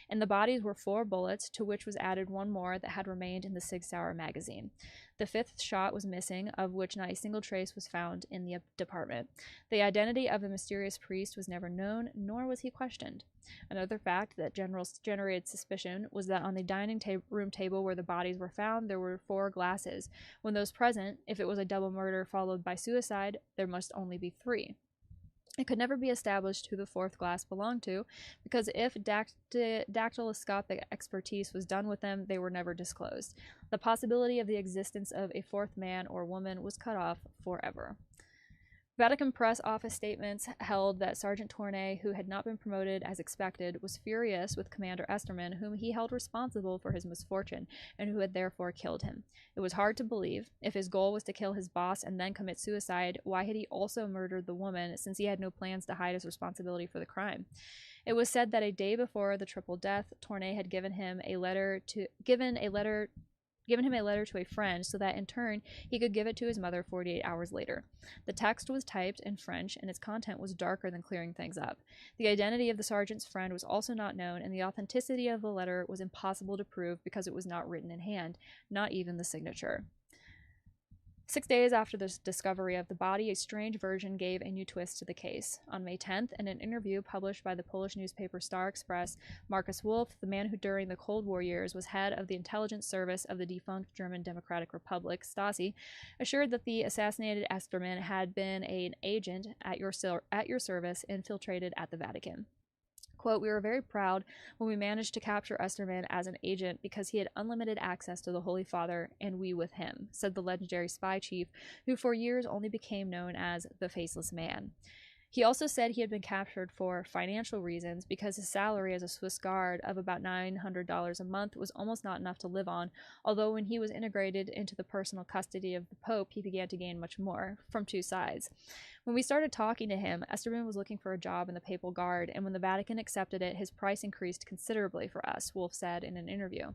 In the bodies were 4 bullets, to which was added 1 more that had remained in the Sig Sauer magazine. The 5th shot was missing, of which not a single trace was found in the department. The identity of the mysterious priest was never known, nor was he questioned. Another fact that generated suspicion was that on the dining room table where the bodies were found, there were 4 glasses. When those present, if it was a double murder followed by suicide, there must only be 3. It could never be established who the 4th glass belonged to, because if dactyloscopic expertise was done with them, they were never disclosed. The possibility of the existence of a 4th man or woman was cut off forever. Vatican press office statements held that Sergeant Tournay, who had not been promoted as expected, was furious with Commander Esterman, whom he held responsible for his misfortune, and who had therefore killed him. It was hard to believe. If his goal was to kill his boss and then commit suicide, why had he also murdered the woman, since he had no plans to hide his responsibility for the crime? It was said that a day before the triple death, Tournay had given him a letter to a friend so that in turn he could give it to his mother 48 hours later. The text was typed in French and its content was darker than clearing things up. The identity of the sergeant's friend was also not known, and the authenticity of the letter was impossible to prove because it was not written in hand, not even the signature. 6 days after the discovery of the body, a strange version gave a new twist to the case. On May 10th, in an interview published by the Polish newspaper Star Express, Markus Wolf, the man who during the Cold War years was head of the intelligence service of the defunct German Democratic Republic, Stasi, assured that the assassinated Esterman had been an agent at your service infiltrated at the Vatican. Quote, "We were very proud when we managed to capture Esterman as an agent because he had unlimited access to the Holy Father, and we with him," said the legendary spy chief, who for years only became known as the Faceless Man. He also said he had been captured for financial reasons because his salary as a Swiss guard of about $900 a month was almost not enough to live on, although when he was integrated into the personal custody of the Pope, he began to gain much more, from 2 sides. When we started talking to him, Esterman was looking for a job in the Papal Guard, and when the Vatican accepted it, his price increased considerably for us, Wolf said in an interview.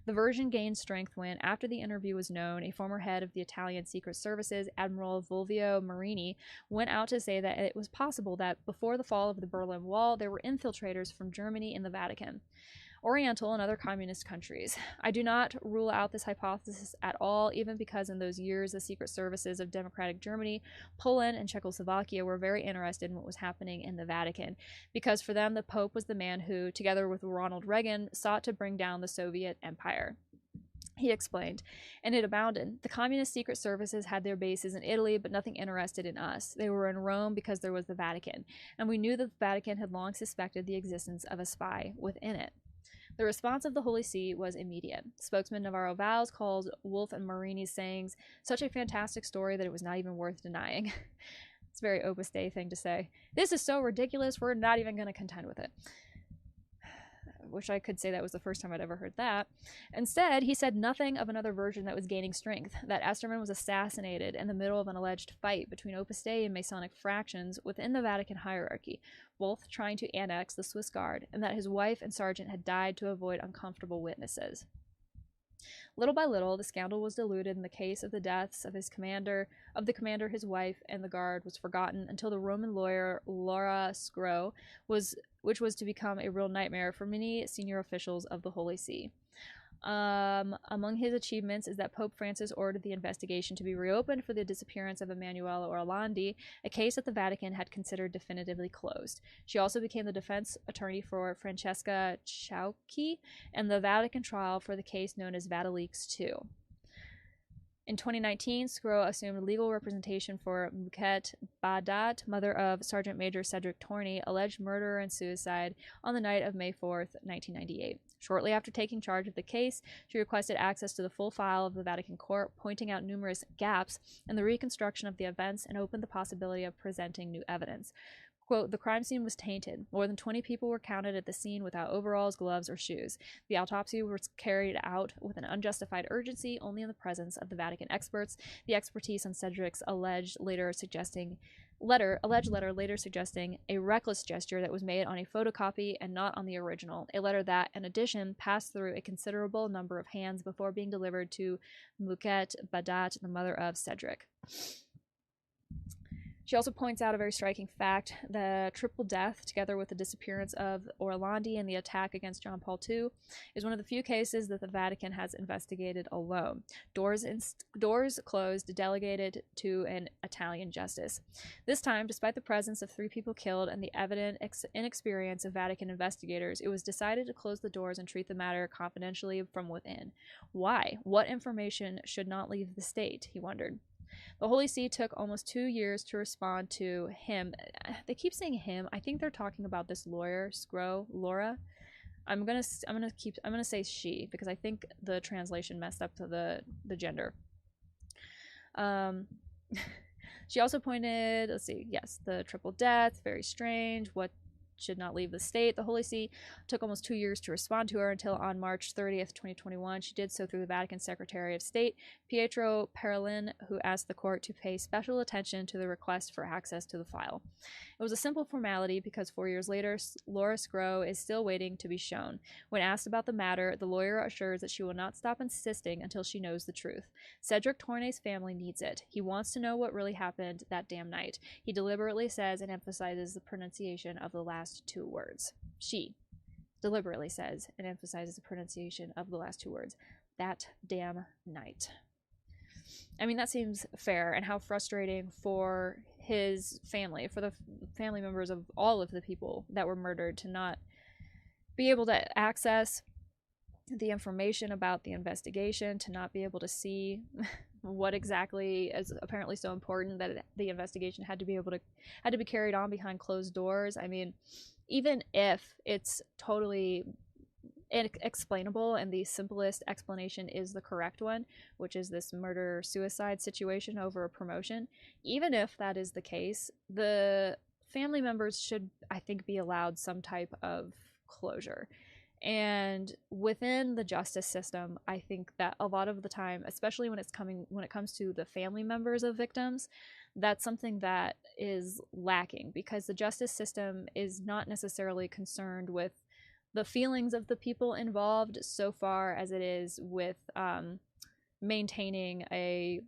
The version gained strength when, after the interview was known, a former head of the Italian Secret Services, Admiral Fulvio Marini, went out to say that it was possible that before the fall of the Berlin Wall, there were infiltrators from Germany in the Vatican, Oriental and other communist countries. I do not rule out this hypothesis at all, even because in those years the secret services of democratic Germany, Poland, and Czechoslovakia were very interested in what was happening in the Vatican, because for them the Pope was the man who, together with Ronald Reagan, sought to bring down the Soviet Empire. He explained, and it abounded. The communist secret services had their bases in Italy, but nothing interested in us. They were in Rome because there was the Vatican, and we knew that the Vatican had long suspected the existence of a spy within it. The response of the Holy See was immediate. Spokesman Navarro Valls called Wolf and Marini's sayings such a fantastic story that it was not even worth denying. It's a very Opus Dei thing to say. This is so ridiculous, we're not even going to contend with it. Wish I could say that was the first time I'd ever heard that. Instead, he said nothing of another version that was gaining strength, that Esterman was assassinated in the middle of an alleged fight between Opus Dei and Masonic fractions within the Vatican hierarchy, both trying to annex the Swiss Guard, and that his wife and sergeant had died to avoid uncomfortable witnesses. Little by little, the scandal was diluted, and the case of the deaths of the commander, his wife, and the guard was forgotten until the Roman lawyer Laura Scro which was to become a real nightmare for many senior officials of the Holy See. Among his achievements is that Pope Francis ordered the investigation to be reopened for the disappearance of Emanuela Orlandi, a case that the Vatican had considered definitively closed. She also became the defense attorney for Francesca Ciauchi in the Vatican trial for the case known as VatiLeaks II. In 2019, Scro assumed legal representation for Muket Badat, mother of Sergeant Major Cedric Torney, alleged murder and suicide on the night of May 4th, 1998. Shortly after taking charge of the case, she requested access to the full file of the Vatican court, pointing out numerous gaps in the reconstruction of the events and opened the possibility of presenting new evidence. Quote, the crime scene was tainted. More than 20 people were counted at the scene without overalls, gloves, or shoes. The autopsy was carried out with an unjustified urgency, only in the presence of the Vatican experts. The expertise on Cedric's alleged letter later suggesting a reckless gesture that was made on a photocopy and not on the original. A letter that, in addition, passed through a considerable number of hands before being delivered to Muket Badat, the mother of Cedric. She also points out a very striking fact: the triple death, together with the disappearance of Orlandi and the attack against John Paul II, is one of the few cases that the Vatican has investigated alone. Doors closed, delegated to an Italian justice. This time, despite the presence of 3 people killed and the evident inexperience of Vatican investigators, it was decided to close the doors and treat the matter confidentially from within. Why? What information should not leave the state? He wondered. The Holy See took almost 2 years to respond to him. They keep saying him. I think they're talking about this lawyer, Scro, Laura. I'm gonna say she, because I think the translation messed up to the gender. She also pointed, the triple death, very strange. What should not leave the state? The Holy See took almost 2 years to respond to her until on March 30th, 2021. She did so through the Vatican Secretary of State, Pietro Parolin, who asked the court to pay special attention to the request for access to the file. It was a simple formality because 4 years later, Laura Scro is still waiting to be shown. When asked about the matter, the lawyer assures that she will not stop insisting until she knows the truth. Cedric Torney's family needs it. He wants to know what really happened that damn night. He deliberately says and emphasizes the pronunciation of the last 2 words. She deliberately says and emphasizes the pronunciation of the last 2 words. That damn night. I mean, that seems fair, and how frustrating for his family, for the family members of all of the people that were murdered, to not be able to access the information about the investigation, to not be able to see what exactly is apparently so important that the investigation had to be carried on behind closed doors. I mean, even if it's totally inexplainable and the simplest explanation is the correct one, which is this murder-suicide situation over a promotion, even if that is the case, the family members should, I think, be allowed some type of closure. And within the justice system, I think that a lot of the time, especially when it comes to the family members of victims, that's something that is lacking, because the justice system is not necessarily concerned with the feelings of the people involved so far as it is with maintaining a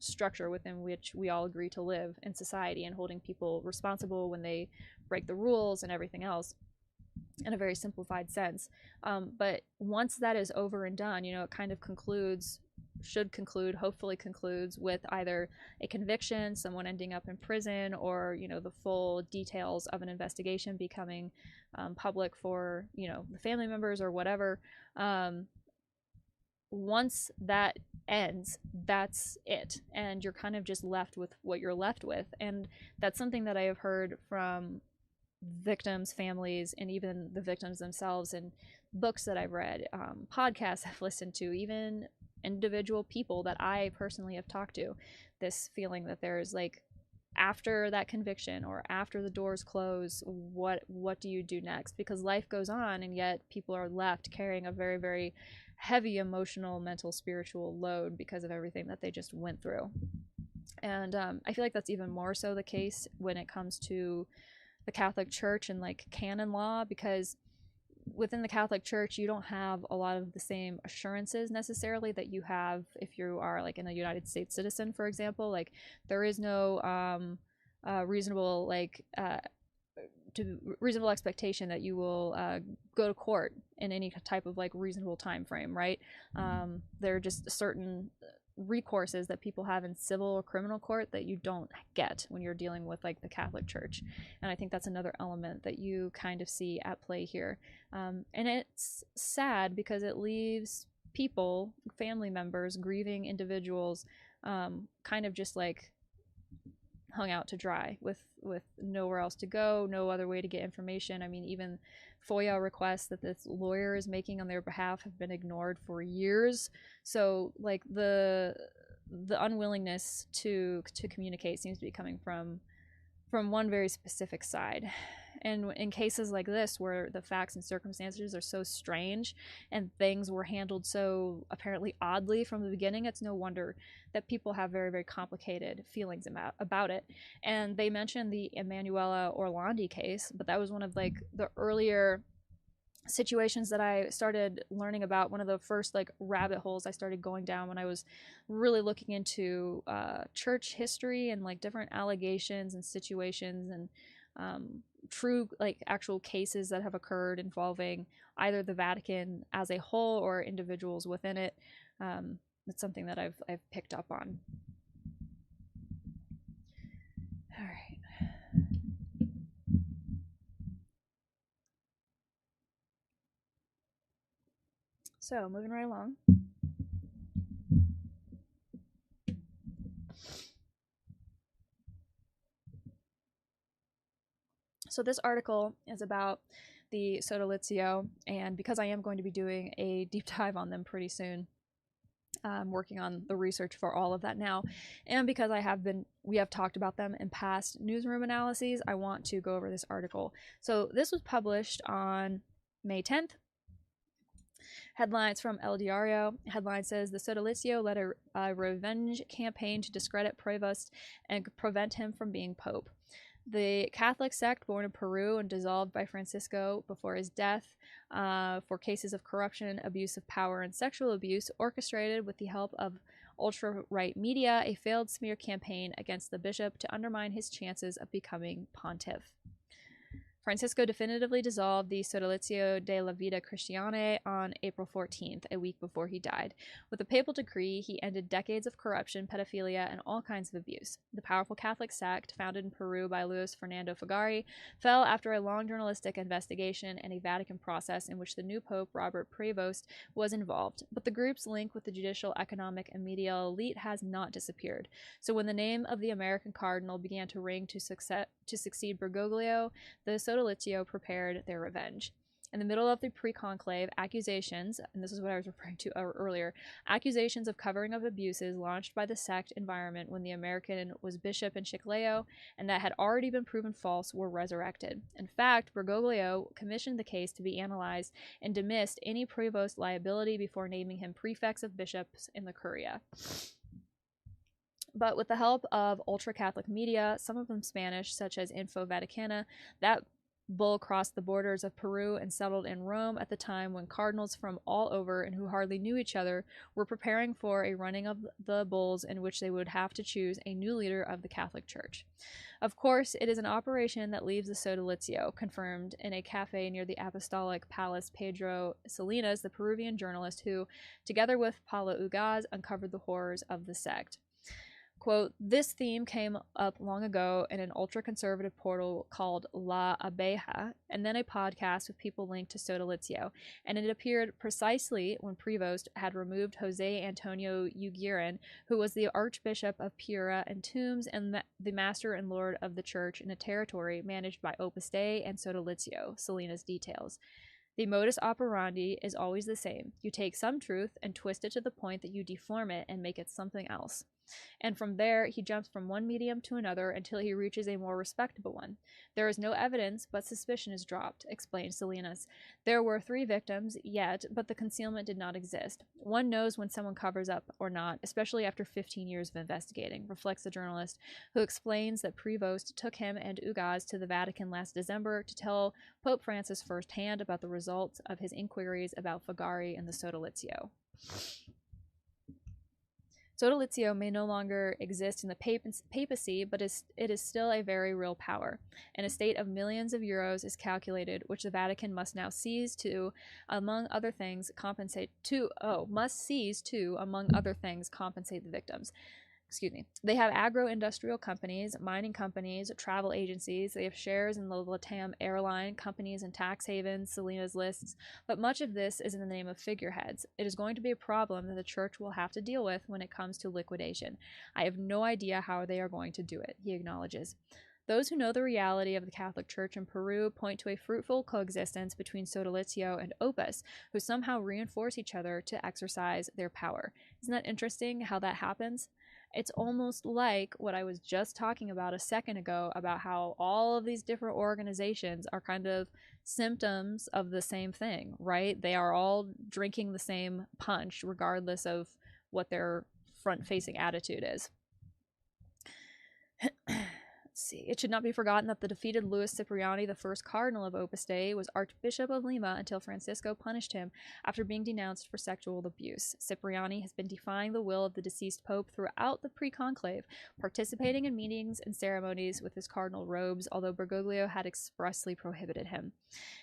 structure within which we all agree to live in society, and holding people responsible when they break the rules and everything else, in a very simplified sense. But once that is over and done, it kind of hopefully concludes with either a conviction, someone ending up in prison, or the full details of an investigation becoming public for the family members or whatever. Once that ends, that's it, and you're kind of just left with what you're left with. And that's something that I have heard from victims' families, and even the victims themselves, in books that I've read, podcasts I've listened to, even individual people that I personally have talked to. This feeling that there's after that conviction, or after the doors close, what do you do next? Because life goes on, and yet people are left carrying a very, very heavy emotional, mental, spiritual load because of everything that they just went through. And I feel like that's even more so the case when it comes to the Catholic Church and canon law, because within the Catholic Church, you don't have a lot of the same assurances necessarily that you have if you are in a United States citizen, for example. There is no reasonable reasonable expectation that you will go to court in any type of reasonable time frame, right? There are just certain recourses that people have in civil or criminal court that you don't get when you're dealing with the Catholic Church. And I think that's another element that you kind of see at play here. And it's sad because it leaves people, family members, grieving individuals, kind of just like hung out to dry with nowhere else to go, no other way to get information. I mean, even FOIA requests that this lawyer is making on their behalf have been ignored for years. So like the unwillingness to communicate seems to be coming from one very specific side. And in cases like this, where the facts and circumstances are so strange and things were handled so apparently oddly from the beginning, it's no wonder that people have very, very complicated feelings about it. And they mentioned the Emanuela Orlandi case, but that was one of like the earlier situations that I started learning about, one of the first like rabbit holes I started going down when I was really looking into church history and like different allegations and situations and true like actual cases that have occurred involving either the Vatican as a whole or individuals within it. It's something that I've picked up on. All right. So moving right along. So this article is about the Sodalizio, and because I am going to be doing a deep dive on them pretty soon, I'm working on the research for all of that now, and because we have talked about them in past newsroom analyses, I want to go over this article. So this was published on May 10th. Headlines from El Diario. Headline says, the Sodalizio led a revenge campaign to discredit Prevost and prevent him from being Pope. The Catholic sect born in Peru and dissolved by Francisco before his death for cases of corruption, abuse of power, and sexual abuse, orchestrated with the help of ultra-right media a failed smear campaign against the bishop to undermine his chances of becoming pontiff. Francisco definitively dissolved the Sodalizio de la Vida Cristiana on April 14th, a week before he died. With a papal decree, he ended decades of corruption, pedophilia, and all kinds of abuse. The powerful Catholic sect, founded in Peru by Luis Fernando Fagari, fell after a long journalistic investigation and a Vatican process in which the new Pope, Robert Prevost, was involved. But the group's link with the judicial, economic, and media elite has not disappeared. So when the name of the American cardinal began to ring to succeed Bergoglio, the Sodalizio prepared their revenge. In the middle of the pre-conclave, accusations, and this is what I was referring to earlier, accusations of covering of abuses launched by the sect environment when the American was bishop in Chiclayo and that had already been proven false were resurrected. In fact, Bergoglio commissioned the case to be analyzed and dismissed any Prevost liability before naming him prefects of bishops in the Curia. But with the help of ultra-Catholic media, some of them Spanish, such as Info Vaticana, that bull crossed the borders of Peru and settled in Rome at the time when cardinals from all over and who hardly knew each other were preparing for a running of the bulls in which they would have to choose a new leader of the Catholic Church. Of course, it is an operation that leaves the Sodalizio, confirmed in a cafe near the Apostolic Palace. Pedro Salinas, the Peruvian journalist who, together with Paulo Ugaz, uncovered the horrors of the sect. Quote, this theme came up long ago in an ultra-conservative portal called La Abeja, and then a podcast with people linked to Sodalizio, and it appeared precisely when Prevost had removed Jose Antonio Uguerin, who was the Archbishop of Piura and Tombs and the Master and Lord of the Church in a territory managed by Opus Dei and Sodalizio, Salinas details. The modus operandi is always the same. You take some truth and twist it to the point that you deform it and make it something else. And from there, he jumps from one medium to another until he reaches a more respectable one. There is no evidence, but suspicion is dropped, explained Salinas. There were 3 victims yet, but the concealment did not exist. One knows when someone covers up or not, especially after 15 years of investigating, reflects the journalist, who explains that Prevost took him and Ugaz to the Vatican last December to tell Pope Francis firsthand about the results of his inquiries about Fagari and the Sodalizio. Sodalizio may no longer exist in the papacy, but it is still a very real power. An estate of millions of euros is calculated, which the Vatican must now seize to, among other things, compensate the victims. They have agro-industrial companies, mining companies, travel agencies. They have shares in the LATAM airline companies and tax havens, Selena's lists. But much of this is in the name of figureheads. It is going to be a problem that the church will have to deal with when it comes to liquidation. I have no idea how they are going to do it, he acknowledges. Those who know the reality of the Catholic Church in Peru point to a fruitful coexistence between Sodalizio and Opus, who somehow reinforce each other to exercise their power. Isn't that interesting how that happens? It's almost like what I was just talking about a second ago about how all of these different organizations are kind of symptoms of the same thing, right? They are all drinking the same punch, regardless of what their front-facing attitude is. Let's see. It should not be forgotten that the defeated Louis Cipriani, the first cardinal of Opus Dei, was Archbishop of Lima until Francisco punished him after being denounced for sexual abuse. Cipriani has been defying the will of the deceased pope throughout the pre-conclave, participating in meetings and ceremonies with his cardinal robes, although Bergoglio had expressly prohibited him.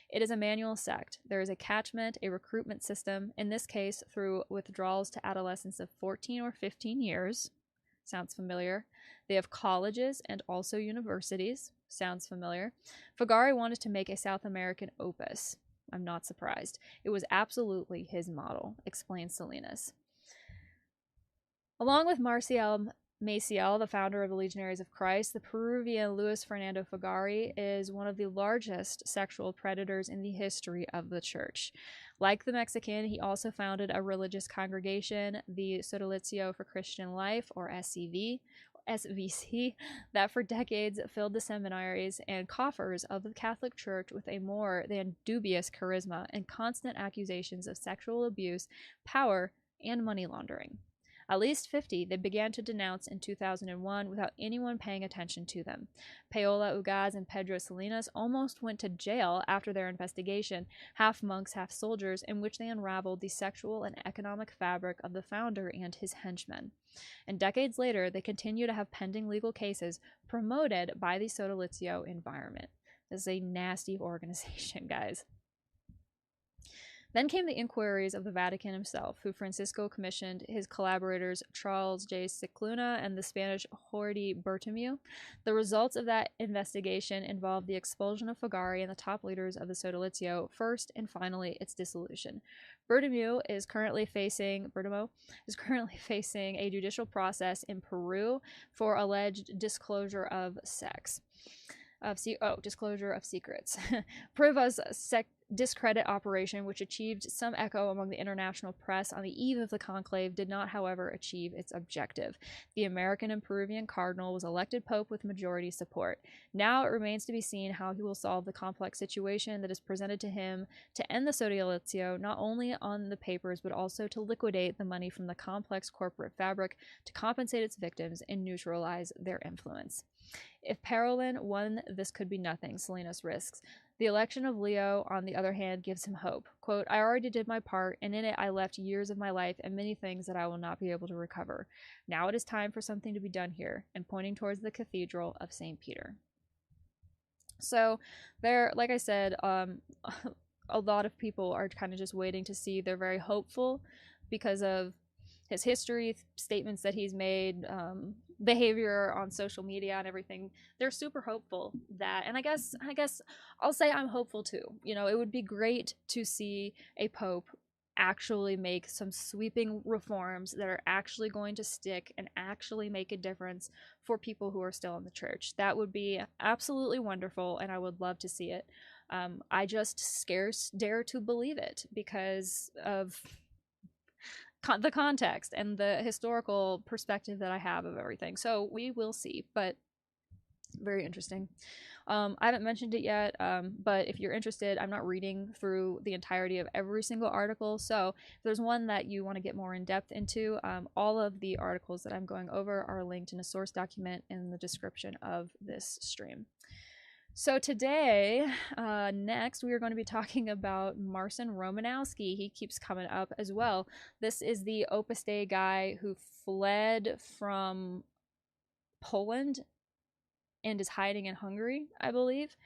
It is a manual sect. There is a catchment, a recruitment system, in this case through withdrawals to adolescents of 14 or 15 years. Sounds familiar. They have colleges and also universities. Sounds familiar. Fagari wanted to make a South American opus. I'm not surprised. It was absolutely his model, explains Salinas. Along with Marcial Maciel, the founder of the Legionaries of Christ, the Peruvian Luis Fernando Fagari is one of the largest sexual predators in the history of the church. Like the Mexican, he also founded a religious congregation, the Sodalizio for Christian Life, or SVC, that for decades filled the seminaries and coffers of the Catholic Church with a more than dubious charisma and constant accusations of sexual abuse, power, and money laundering. At least 50 they began to denounce in 2001 without anyone paying attention to them. Paola Ugaz and Pedro Salinas almost went to jail after their investigation, half monks, half soldiers, in which they unraveled the sexual and economic fabric of the founder and his henchmen. And decades later, they continue to have pending legal cases promoted by the Sodalizio environment. This is a nasty organization, guys. Then came the inquiries of the Vatican himself, who Francisco commissioned his collaborators Charles J. Cicluna and the Spanish Jordi Bertomeu. The results of that investigation involved the expulsion of Fagari and the top leaders of the Sodalizio, first and finally its dissolution. Bertomeu is currently facing a judicial process in Peru for alleged disclosure of disclosure of secrets. Priva's discredit operation, which achieved some echo among the international press on the eve of the conclave, did not, however, achieve its objective. The American and Peruvian cardinal was elected pope with majority support. Now it remains to be seen how he will solve the complex situation that is presented to him to end the Sodalizio, not only on the papers, but also to liquidate the money from the complex corporate fabric, to compensate its victims and neutralize their influence. If Parolin won, this could be nothing, Salinas risks. The election of Leo, on the other hand, gives him hope. Quote, I already did my part, and in it I left years of my life and many things that I will not be able to recover. Now it is time for something to be done here, and pointing towards the Cathedral of St. Peter. So there, like I said, a lot of people are kind of just waiting to see. They're very hopeful because of his history, statements that he's made, behavior on social media and everything. They're super hopeful that, and I guess I'll say I'm hopeful too. You know, it would be great to see a pope actually make some sweeping reforms that are actually going to stick and actually make a difference for people who are still in the church. That would be absolutely wonderful, and I would love to see it. I just scarce dare to believe it because of the context and the historical perspective that I have of everything. So we will see, but very interesting. I haven't mentioned it yet, but if you're interested, I'm not reading through the entirety of every single article. So if there's one that you want to get more in depth into, all of the articles that I'm going over are linked in a source document in the description of this stream. So today, next, we are going to be talking about Marcin Romanowski. He keeps coming up as well. This is the Opus Dei guy who fled from Poland and is hiding in Hungary, I believe.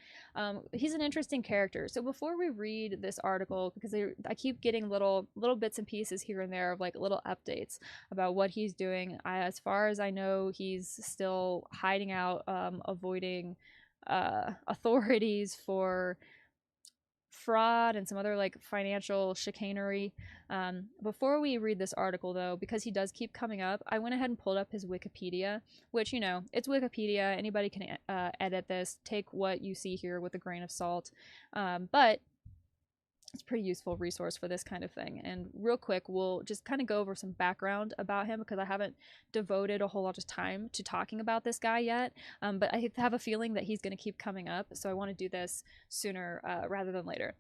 He's an interesting character. So before we read this article, because I keep getting little bits and pieces here and there of like little updates about what he's doing. As far as I know, he's still hiding out, avoiding authorities for fraud and some other like financial chicanery. Before we read this article, though, because he does keep coming up, I went ahead and pulled up his Wikipedia, which, you know, it's Wikipedia. Anybody can edit this. Take what you see here with a grain of salt. But it's a pretty useful resource for this kind of thing. And real quick, we'll just kind of go over some background about him because I haven't devoted a whole lot of time to talking about this guy yet. But I have a feeling that he's going to keep coming up, so I want to do this sooner rather than later.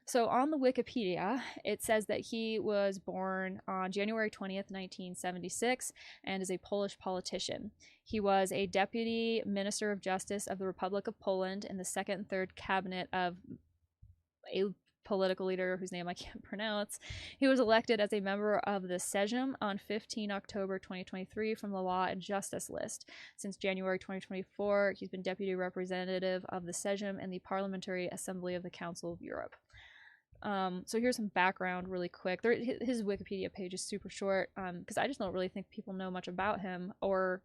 So on the Wikipedia, it says that he was born on January 20th, 1976, and is a Polish politician. He was a deputy minister of justice of the Republic of Poland in the second and third cabinet of a political leader whose name I can't pronounce. He was elected as a member of the Sejm on 15 October 2023 from the Law and Justice list. Since January 2024, he's been deputy representative of the Sejm and the Parliamentary Assembly of the Council of Europe. So here's some background really quick. His Wikipedia page is super short because I just don't really think people know much about him, or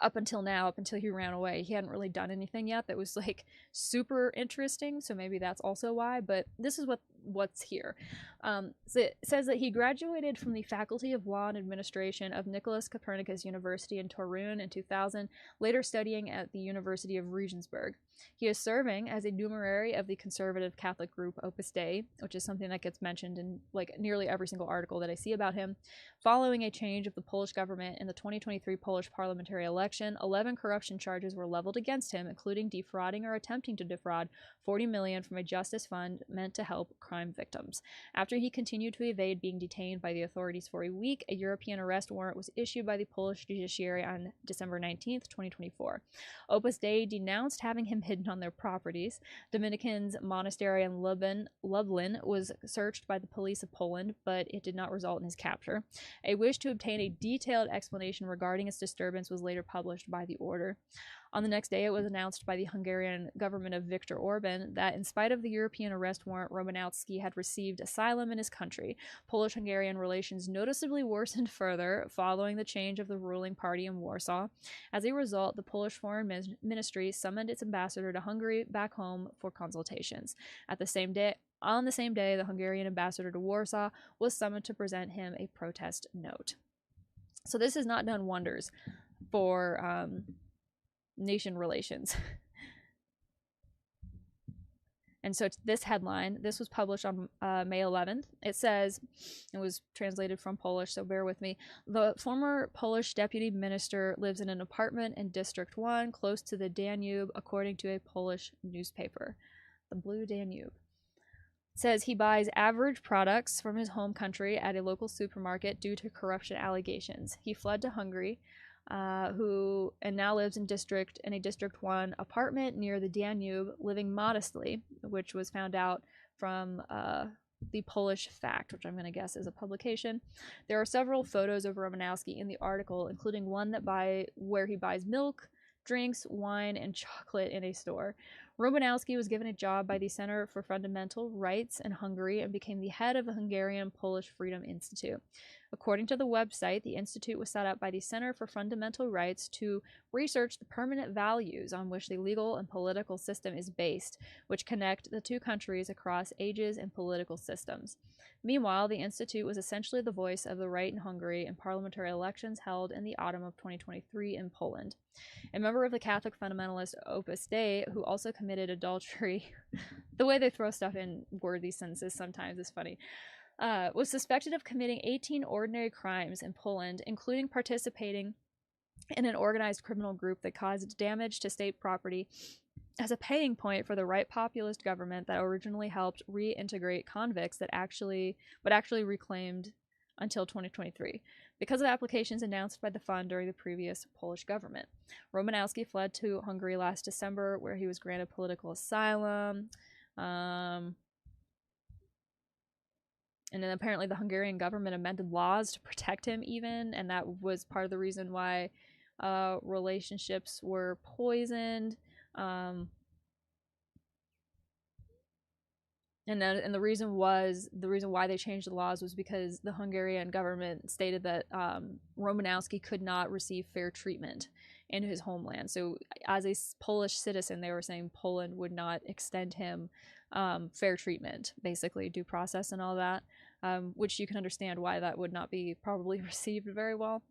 up until now, up until he ran away. He hadn't really done anything yet that was like super interesting, so maybe that's also why, but this is what's here. So it says that he graduated from the Faculty of Law and Administration of Nicholas Copernicus University in Torun in 2000, later studying at the University of Regensburg. He is serving as a numerary of the conservative Catholic group Opus Dei, which is something that gets mentioned in like nearly every single article that I see about him. Following a change of the Polish government in the 2023 Polish parliamentary election, 11 corruption charges were leveled against him, including defrauding or attempting to defraud 40 million from a justice fund meant to help crime victims. After he continued to evade being detained by the authorities for a week, a European arrest warrant was issued by the Polish judiciary on December 19, 2024. Opus Dei denounced having him hidden on their properties. Dominicans monastery in Lublin was searched by the police of Poland, but it did not result in his capture. A wish to obtain a detailed explanation regarding its disturbance was later published by the order. On the next day, it was announced by the Hungarian government of Viktor Orban that in spite of the European arrest warrant, Romanowski had received asylum in his country. Polish-Hungarian relations noticeably worsened further following the change of the ruling party in Warsaw. As a result, the Polish Foreign Ministry summoned its ambassador to Hungary back home for consultations. On the same day, the Hungarian ambassador to Warsaw was summoned to present him a protest note. So this has not done wonders for nation relations. And so this headline, this was published on May 11th. It says, it was translated from Polish, so bear with me. The former Polish deputy minister lives in an apartment in District 1, close to the Danube, according to a Polish newspaper. The Blue Danube. It says he buys average products from his home country at a local supermarket due to corruption allegations. He fled to Hungary, and now lives in a District 1 apartment near the Danube, living modestly, which was found out from the Polish Fact, which I'm going to guess is a publication. There are several photos of Romanowski in the article, including one where he buys milk, drinks, wine, and chocolate in a store. Romanowski was given a job by the Center for Fundamental Rights in Hungary and became the head of the Hungarian Polish Freedom Institute. According to the website, the institute was set up by the Center for Fundamental Rights to research the permanent values on which the legal and political system is based, which connect the two countries across ages and political systems. Meanwhile, the institute was essentially the voice of the right in Hungary in parliamentary elections held in the autumn of 2023 in Poland. A member of the Catholic fundamentalist Opus Dei, who also committed adultery, the way they throw stuff in worthy sentences sometimes is funny, was suspected of committing 18 ordinary crimes in Poland, including participating in an organized criminal group that caused damage to state property as a paying point for the right populist government that originally helped reintegrate convicts but actually reclaimed until 2023, because of applications announced by the fund during the previous Polish government. Romanowski fled to Hungary last December, where he was granted political asylum. And then apparently the Hungarian government amended laws to protect him even, and that was part of the reason why relationships were poisoned. And the reason why they changed the laws was because the Hungarian government stated that Romanowski could not receive fair treatment in his homeland. So, as a Polish citizen, they were saying Poland would not extend him fair treatment, basically due process and all that, which you can understand why that would not be probably received very well.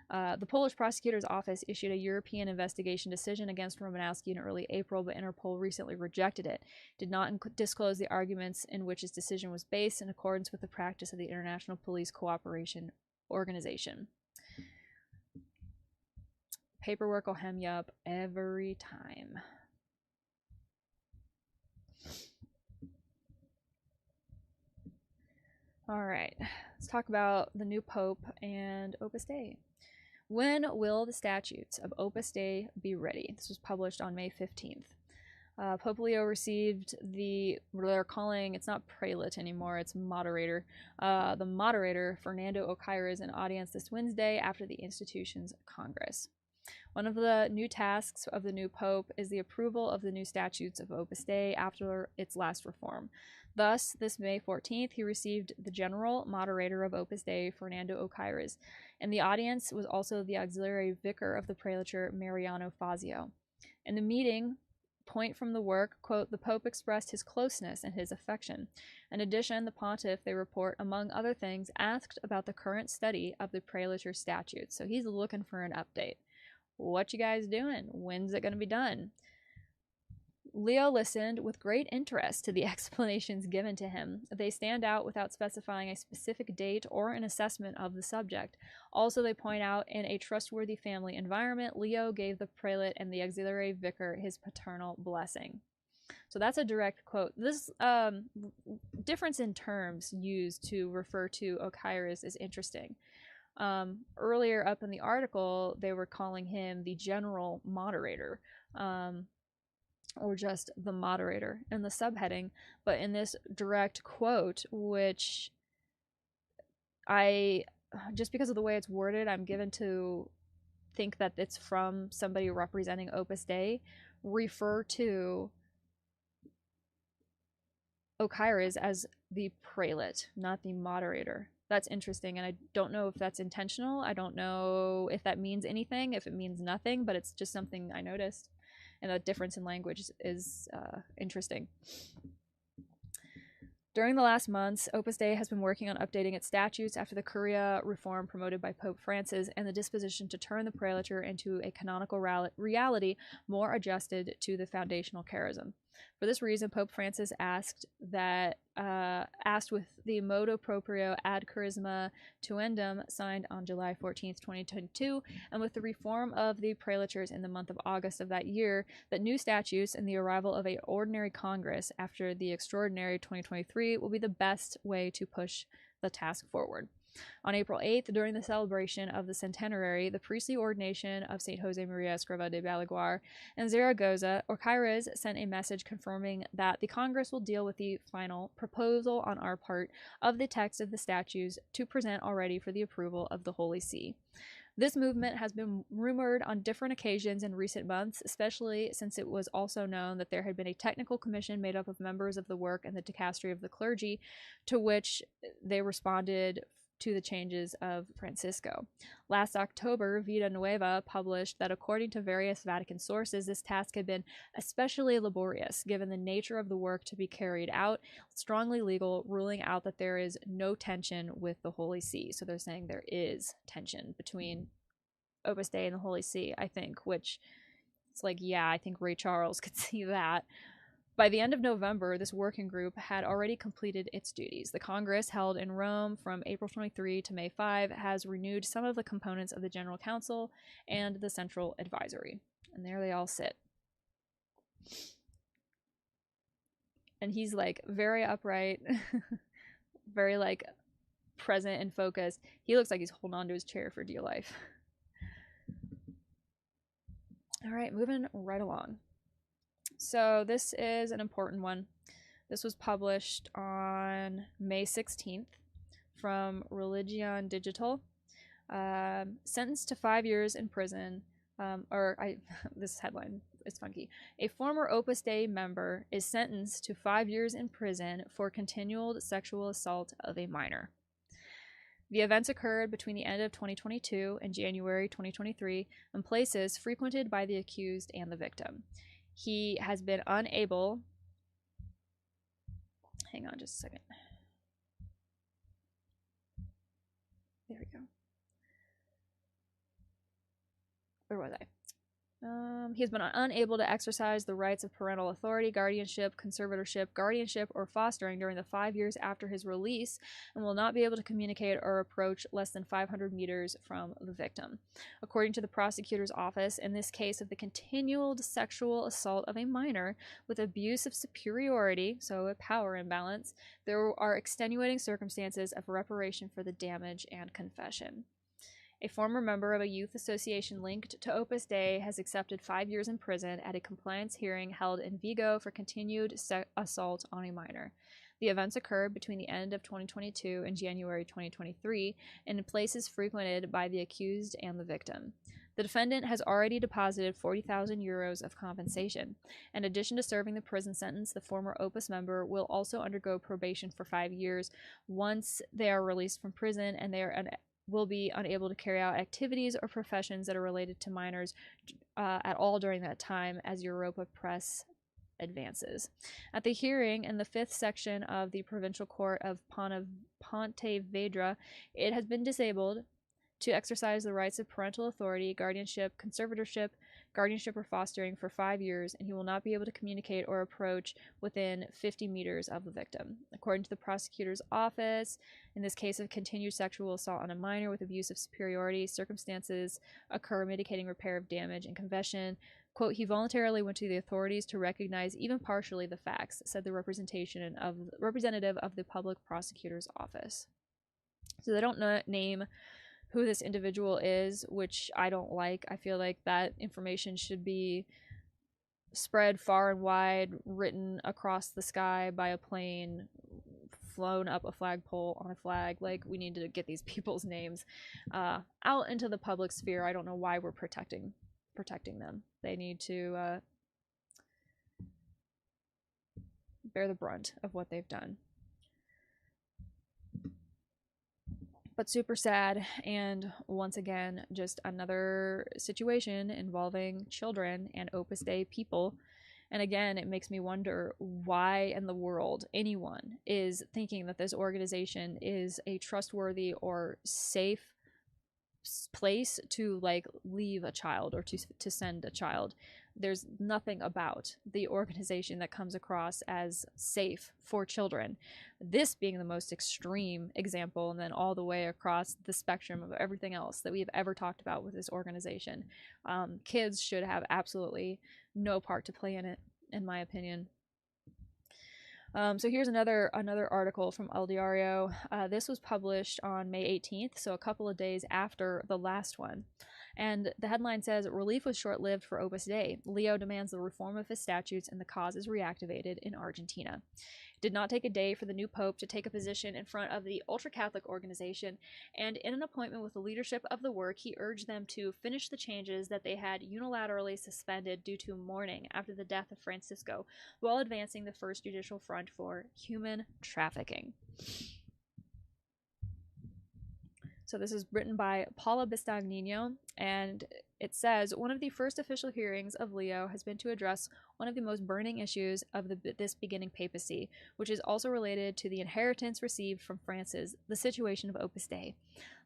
The Polish prosecutor's office issued a European investigation decision against Romanowski in early April, but Interpol recently rejected it. Did not disclose the arguments in which his decision was based in accordance with the practice of the International Police Cooperation Organization. Paperwork will hem you up every time. All right, let's talk about the new Pope and Opus Dei. When will the statutes of Opus Dei be ready? This was published on May 15th. Pope Leo received they're calling, it's not prelate anymore, it's moderator. The moderator, Fernando Ocaires, an audience this Wednesday after the institution's Congress. One of the new tasks of the new Pope is the approval of the new statutes of Opus Dei after its last reform. Thus, this May 14th, he received the general moderator of Opus Dei, Fernando Ocaires, and the audience was also the auxiliary vicar of the prelature, Mariano Fazio. In the meeting, point from the work, quote, the Pope expressed his closeness and his affection. In addition, the pontiff, they report, among other things, asked about the current study of the prelature statutes. So he's looking for an update. What you guys doing? When's it going to be done? Leo listened with great interest to the explanations given to him. They stand out without specifying a specific date or an assessment of the subject. Also, they point out, in a trustworthy family environment, Leo gave the prelate and the auxiliary vicar his paternal blessing. So that's a direct quote. This difference in terms used to refer to Ocaires is interesting. Earlier up in the article, they were calling him the general moderator. Or just the moderator in the subheading, but in this direct quote, which just because of the way it's worded, I'm given to think that it's from somebody representing Opus Dei, refer to Ocaires as the prelate, not the moderator. That's interesting, and I don't know if that's intentional. I don't know if that means anything, if it means nothing, but it's just something I noticed. And the difference in language is interesting. During the last months, Opus Dei has been working on updating its statutes after the Curia reform promoted by Pope Francis and the disposition to turn the prelature into a canonical reality more adjusted to the foundational charism. For this reason, Pope Francis asked with the motu proprio ad charisma tuendum signed on July 14th, 2022, and with the reform of the prelatures in the month of August of that year, that new statutes and the arrival of an ordinary Congress after the extraordinary 2023 will be the best way to push the task forward. On April 8th, during the celebration of the centenary, the priestly ordination of St. Jose Maria Escriva de Balaguer in Zaragoza, Ocaires sent a message confirming that the Congress will deal with the final proposal on our part of the text of the statutes to present already for the approval of the Holy See. This movement has been rumored on different occasions in recent months, especially since it was also known that there had been a technical commission made up of members of the work and the dicastery of the clergy, to which they responded to the changes of Francisco. Last October, Vida Nueva published that according to various Vatican sources, this task had been especially laborious, given the nature of the work to be carried out, strongly legal, ruling out that there is no tension with the Holy See. So they're saying there is tension between Opus Dei and the Holy See, I think, which it's like, yeah, I think Ray Charles could see that. By the end of November, this working group had already completed its duties. The Congress, held in Rome from April 23 to May 5, has renewed some of the components of the General Council and the Central Advisory. And there they all sit. And he's like very upright, very like present and focused. He looks like he's holding on to his chair for dear life. All right, moving right along. So this is an important one. This was published on May 16th from Religion Digital. Sentenced to 5 years in prison. This headline is funky. A former Opus Dei member is sentenced to 5 years in prison for continual sexual assault of a minor. The events occurred between the end of 2022 and January 2023 in places frequented by the accused and the victim. He has been unable. Hang on just a second. There we go. Where was I? He has been unable to exercise the rights of parental authority, guardianship, conservatorship, or fostering during the 5 years after his release and will not be able to communicate or approach less than 500 meters from the victim. According to the prosecutor's office, in this case of the continual sexual assault of a minor with abuse of superiority, so a power imbalance, there are extenuating circumstances of reparation for the damage and confession. A former member of a youth association linked to Opus Dei has accepted 5 years in prison at a compliance hearing held in Vigo for continued assault on a minor. The events occurred between the end of 2022 and January 2023 in places frequented by the accused and the victim. The defendant has already deposited 40,000 euros of compensation. In addition to serving the prison sentence, the former Opus member will also undergo probation for 5 years once they are released from prison, and they will be unable to carry out activities or professions that are related to minors at all during that time, as Europa Press advances. At the hearing in the 5th section of the Provincial Court of Pontevedra, it has been disabled to exercise the rights of parental authority, guardianship, conservatorship, or fostering for 5 years, and he will not be able to communicate or approach within 50 meters of the victim. According to the prosecutor's office, in this case of continued sexual assault on a minor with abuse of superiority, circumstances occur mitigating repair of damage and confession. Quote, he voluntarily went to the authorities to recognize even partially the facts, said the representative of the public prosecutor's office. So they don't name who this individual is, which I don't like. I feel like that information should be spread far and wide, written across the sky by a plane, flown up a flagpole on a flag. Like, we need to get these people's names out into the public sphere. I don't know why we're protecting them. They need to bear the brunt of what they've done. But super sad, and once again, just another situation involving children and Opus Dei people. And again, it makes me wonder why in the world anyone is thinking that this organization is a trustworthy or safe place to like leave a child or to send a child. There's nothing about the organization that comes across as safe for children. This being the most extreme example, and then all the way across the spectrum of everything else that we've ever talked about with this organization. Kids should have absolutely no part to play in it, in my opinion. So here's another article from El Diario. This was published on May 18th, so a couple of days after the last one. And the headline says, relief was short-lived for Opus Dei. Leo demands the reform of his statutes and the cause is reactivated in Argentina. It did not take a day for the new pope to take a position in front of the ultra-Catholic organization, and in an appointment with the leadership of the work, he urged them to finish the changes that they had unilaterally suspended due to mourning after the death of Francisco, while advancing the first judicial front for human trafficking. So this is written by Paula Bistagnino, and it says, one of the first official hearings of Leo has been to address one of the most burning issues of this beginning papacy, which is also related to the inheritance received from Francis, the situation of Opus Dei.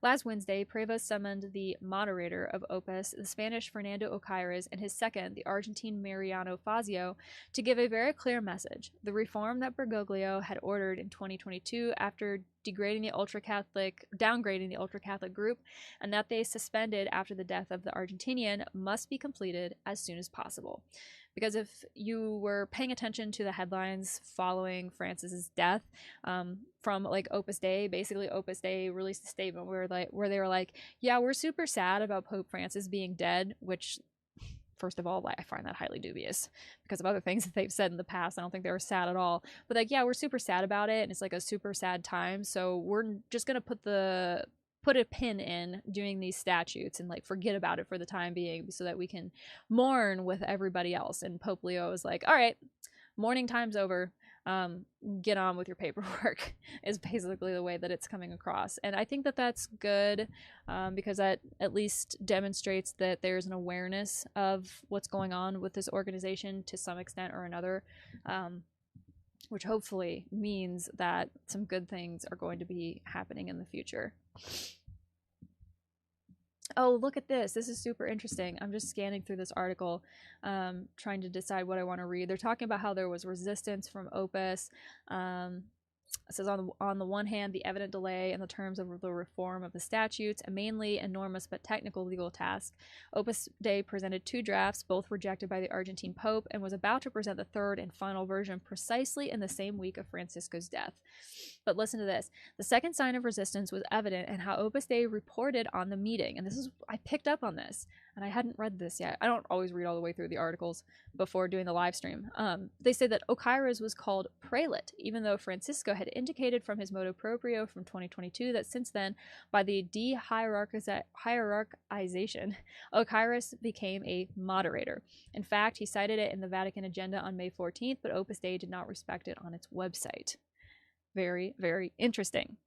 Last Wednesday, Prevost summoned the moderator of Opus, the Spanish Fernando Ocaires, and his second, the Argentine Mariano Fazio, to give a very clear message. The reform that Bergoglio had ordered in 2022 after downgrading the ultra-Catholic group, and that they suspended after the death of the Argentinian, must be completed as soon as possible. Because if you were paying attention to the headlines following Francis's death, from like Opus Dei, basically Opus Dei released a statement where they were like, yeah, we're super sad about Pope Francis being dead, which, first of all, I find that highly dubious because of other things that they've said in the past. I don't think they were sad at all. But like, yeah, we're super sad about it, and it's like a super sad time. So we're just gonna put put a pin in doing these statutes and like forget about it for the time being so that we can mourn with everybody else. And Pope Leo was like, all right, mourning time's over. Get on with your paperwork is basically the way that it's coming across. And I think that that's good, because that at least demonstrates that there's an awareness of what's going on with this organization to some extent or another, which hopefully means that some good things are going to be happening in the future. Oh, look at this. This is super interesting. I'm just scanning through this article, trying to decide what I want to read. They're talking about how there was resistance from Opus. It says, on the one hand, the evident delay in the terms of the reform of the statutes, a mainly enormous but technical legal task. Opus Dei presented 2 drafts, both rejected by the Argentine Pope, and was about to present the 3rd and final version precisely in the same week of Francisco's death. But listen to this. The second sign of resistance was evident in how Opus Dei reported on the meeting. And I picked up on this, and I hadn't read this yet. I don't always read all the way through the articles before doing the live stream. They say that Ochiris was called prelate, even though Francisco had indicated from his motu proprio from 2022 that since then, by the de-hierarchization, Ochiris became a moderator. In fact, he cited it in the Vatican agenda on May 14th, but Opus Dei did not respect it on its website. Very, very interesting.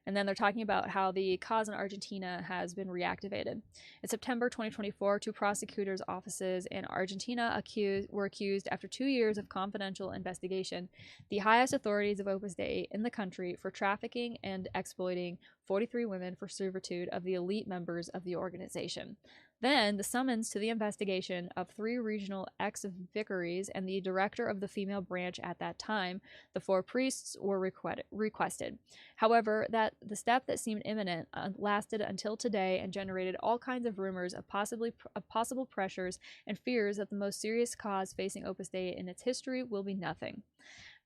And then they're talking about how the cause in Argentina has been reactivated. In September 2024, 2 prosecutors' offices in Argentina were accused after 2 years of confidential investigation, the highest authorities of Opus Dei in the country, for trafficking and exploiting 43 women for servitude of the elite members of the organization. Then, the summons to the investigation of 3 regional ex-vicaries and the director of the female branch at that time, the 4 priests, were requested. However, the step that seemed imminent lasted until today and generated all kinds of rumors of possible pressures and fears that the most serious cause facing Opus Dei in its history will be nothing.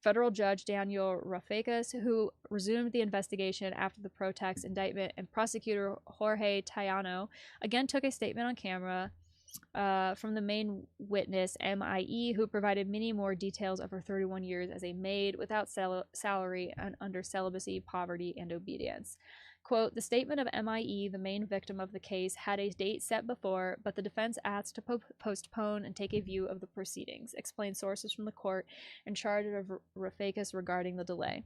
Federal Judge Daniel Rafecas, who resumed the investigation after the Protex indictment, and prosecutor Jorge Tayano again took a statement on camera from the main witness, MIE, who provided many more details of her 31 years as a maid without salary and under celibacy, poverty, and obedience. Quote, the statement of MIE, the main victim of the case, had a date set before, but the defense asked to postpone and take a view of the proceedings, explained sources from the court in charge of Rafecas regarding the delay.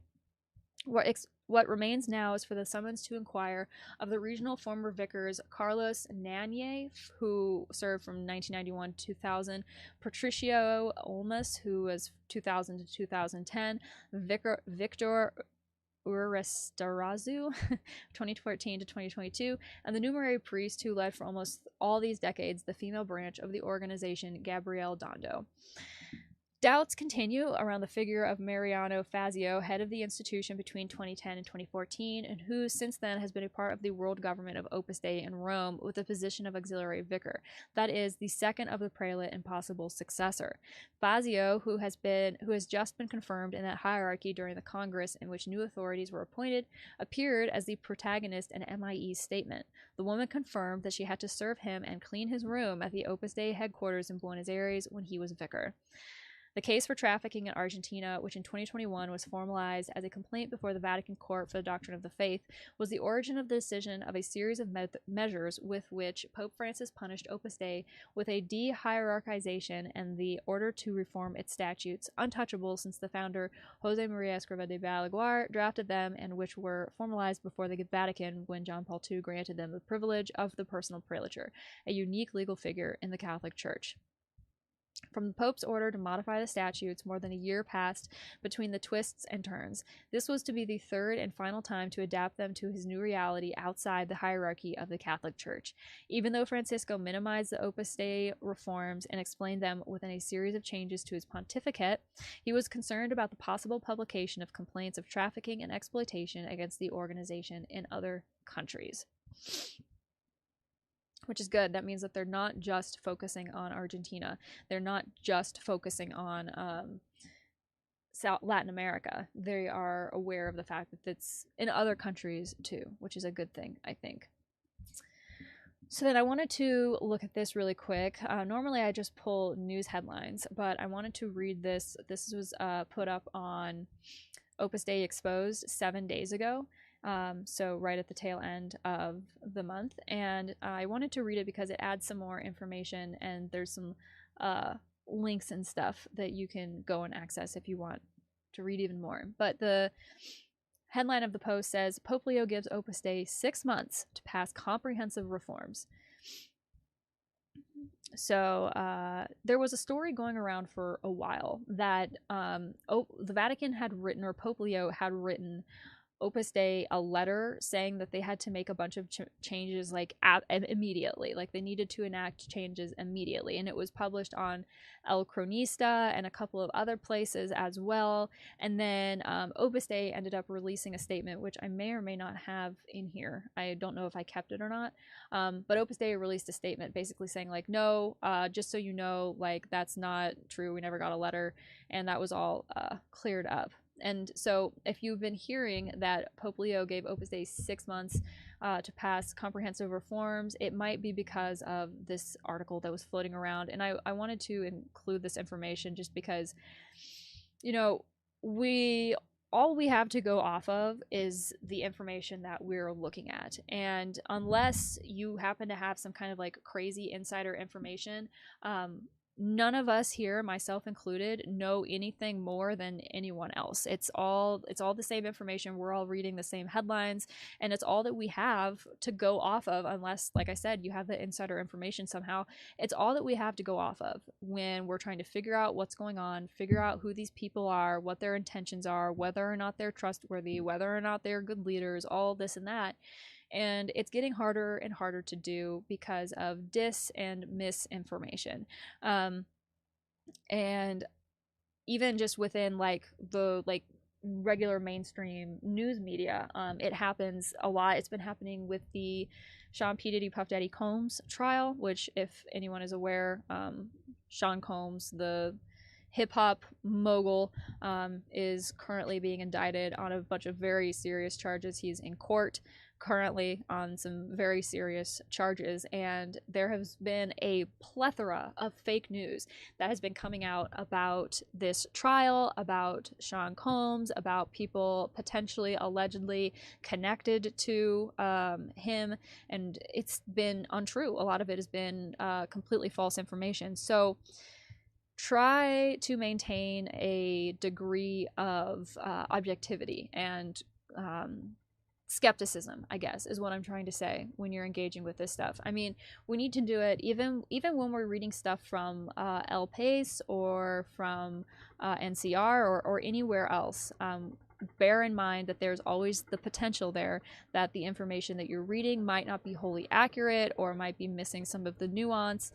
What remains now is for the summons to inquire of the regional former vicars Carlos Nanye, who served from 1991 to 2000, Patricio Olmos, who was 2000 to 2010, Victor Urestarazu, 2014 to 2022, and the numerary priest who led for almost all these decades the female branch of the organization, Gabriel Dondo. Doubts continue around the figure of Mariano Fazio, head of the institution between 2010 and 2014, and who since then has been a part of the world government of Opus Dei in Rome with the position of auxiliary vicar. That is, the second of the prelate and possible successor. Fazio, who has just been confirmed in that hierarchy during the Congress in which new authorities were appointed, appeared as the protagonist in MIE's statement. The woman confirmed that she had to serve him and clean his room at the Opus Dei headquarters in Buenos Aires when he was vicar. The case for trafficking in Argentina, which in 2021 was formalized as a complaint before the Vatican Court for the Doctrine of the Faith, was the origin of the decision of a series of measures with which Pope Francis punished Opus Dei with a de-hierarchization and the order to reform its statutes, untouchable since the founder Jose Maria Escrivá de Balaguer drafted them, and which were formalized before the Vatican when John Paul II granted them the privilege of the personal prelature, a unique legal figure in the Catholic Church. From the Pope's order to modify the statutes, more than a year passed between the twists and turns. This was to be the 3rd and final time to adapt them to his new reality outside the hierarchy of the Catholic Church. Even though Francisco minimized the Opus Dei reforms and explained them within a series of changes to his pontificate, he was concerned about the possible publication of complaints of trafficking and exploitation against the organization in other countries. Which is good. That means that they're not just focusing on Argentina. They're not just focusing on Latin America. They are aware of the fact that it's in other countries too, which is a good thing, I think. So then I wanted to look at this really quick. Normally I just pull news headlines, but I wanted to read this. This was put up on Opus Dei exposed 7 days ago. So right at the tail end of the month. And I wanted to read it because it adds some more information, and there's some links and stuff that you can go and access if you want to read even more. But the headline of the post says, Pope Leo gives Opus Dei 6 months to pass comprehensive reforms. So there was a story going around for a while that the Vatican had written, or Pope Leo had written, Opus Dei a letter saying that they had to make a bunch of changes like immediately, like they needed to enact changes immediately, and it was published on El Cronista and a couple of other places as well. And then Opus Dei ended up releasing a statement, which I may or may not have in here. I don't know if I kept it or not, but Opus Dei released a statement basically saying like, no, just so you know, like that's not true, we never got a letter, and that was all cleared up. And so if you've been hearing that Pope Leo gave Opus Dei 6 months to pass comprehensive reforms, it might be because of this article that was floating around. And I wanted to include this information just because, you know, all we have to go off of is the information that we're looking at. And unless you happen to have some kind of like crazy insider information, none of us here, myself included, know anything more than anyone else. It's all the same information. We're all reading the same headlines, and it's all that we have to go off of, unless, like I said, you have the insider information somehow. It's all that we have to go off of when we're trying to figure out what's going on, figure out who these people are, what their intentions are, whether or not they're trustworthy, whether or not they're good leaders, all this and that. And it's getting harder and harder to do because of dis and misinformation. And even just within like the regular mainstream news media, it happens a lot. It's been happening with the Sean P. Diddy Puff Daddy Combs trial, which, if anyone is aware, Sean Combs, the hip-hop mogul, is currently being indicted on a bunch of very serious charges. He's in court currently on some very serious charges, and there has been a plethora of fake news that has been coming out about this trial, about Sean Combs, about people potentially allegedly connected to him, and it's been untrue. A lot of it has been completely false information. So try to maintain a degree of objectivity and skepticism, I guess, is what I'm trying to say when you're engaging with this stuff. I mean, we need to do it even when we're reading stuff from El País or from NCR or anywhere else. Bear in mind that there's always the potential there that the information that you're reading might not be wholly accurate or might be missing some of the nuance.